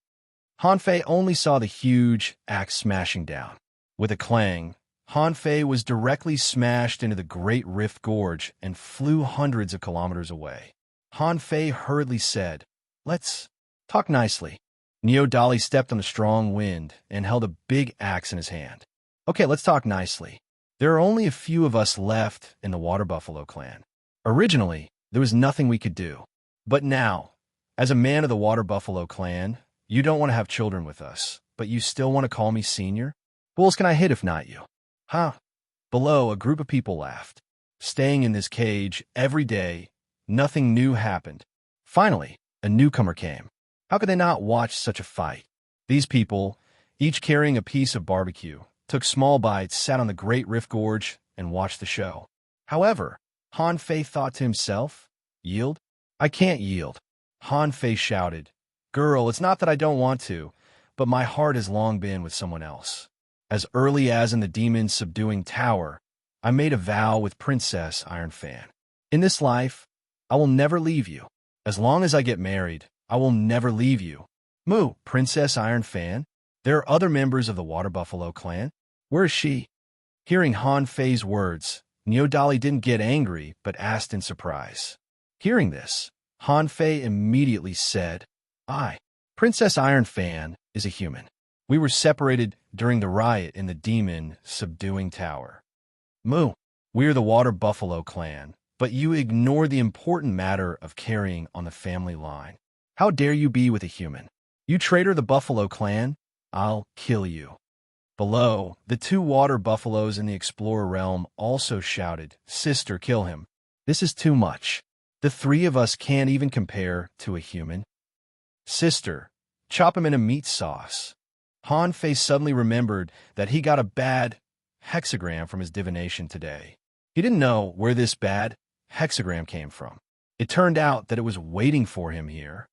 Speaker 1: Han Fei only saw the huge axe smashing down. With a clang, Han Fei was directly smashed into the Great Rift Gorge and flew hundreds of kilometers away. Han Fei hurriedly said, Let's talk nicely. Niu Dali stepped on the strong wind and held a big axe in his hand. Okay, let's talk nicely. There are only a few of us left in the Water Buffalo clan. Originally, there was nothing we could do. But now, as a man of the Water Buffalo clan, you don't want to have children with us, but you still want to call me senior? Who else can I hit if not you? Huh? Below, a group of people laughed. Staying in this cage every day, nothing new happened. Finally, a newcomer came. How could they not watch such a fight? These people, each carrying a piece of barbecue, took small bites, sat on the Great Rift Gorge, and watched the show. However, Han Fei thought to himself, Yield? I can't yield. Han Fei shouted, Girl, it's not that I don't want to, but my heart has long been with someone else. As early as in the demon's subduing tower, I made a vow with Princess Iron Fan. In this life, I will never leave you. As long as I get married, I will never leave you. Moo, Princess Iron Fan? There are other members of the Water Buffalo clan. Where is she? Hearing Han Fei's words, Niu Dali didn't get angry, but asked in surprise. Hearing this, Han Fei immediately said, Princess Iron Fan is a human. We were separated during the riot in the demon-subduing tower. Moo, we're the Water Buffalo clan, but you ignore the important matter of carrying on the family line. How dare you be with a human? You traitor the Buffalo clan, I'll kill you. Below, the 2 water buffaloes in the Explorer realm also shouted, Sister, kill him. This is too much. The 3 of us can't even compare to a human. Sister, chop him in a meat sauce. Han Fei suddenly remembered that he got a bad hexagram from his divination today. He didn't know where this bad hexagram came from. It turned out that it was waiting for him here.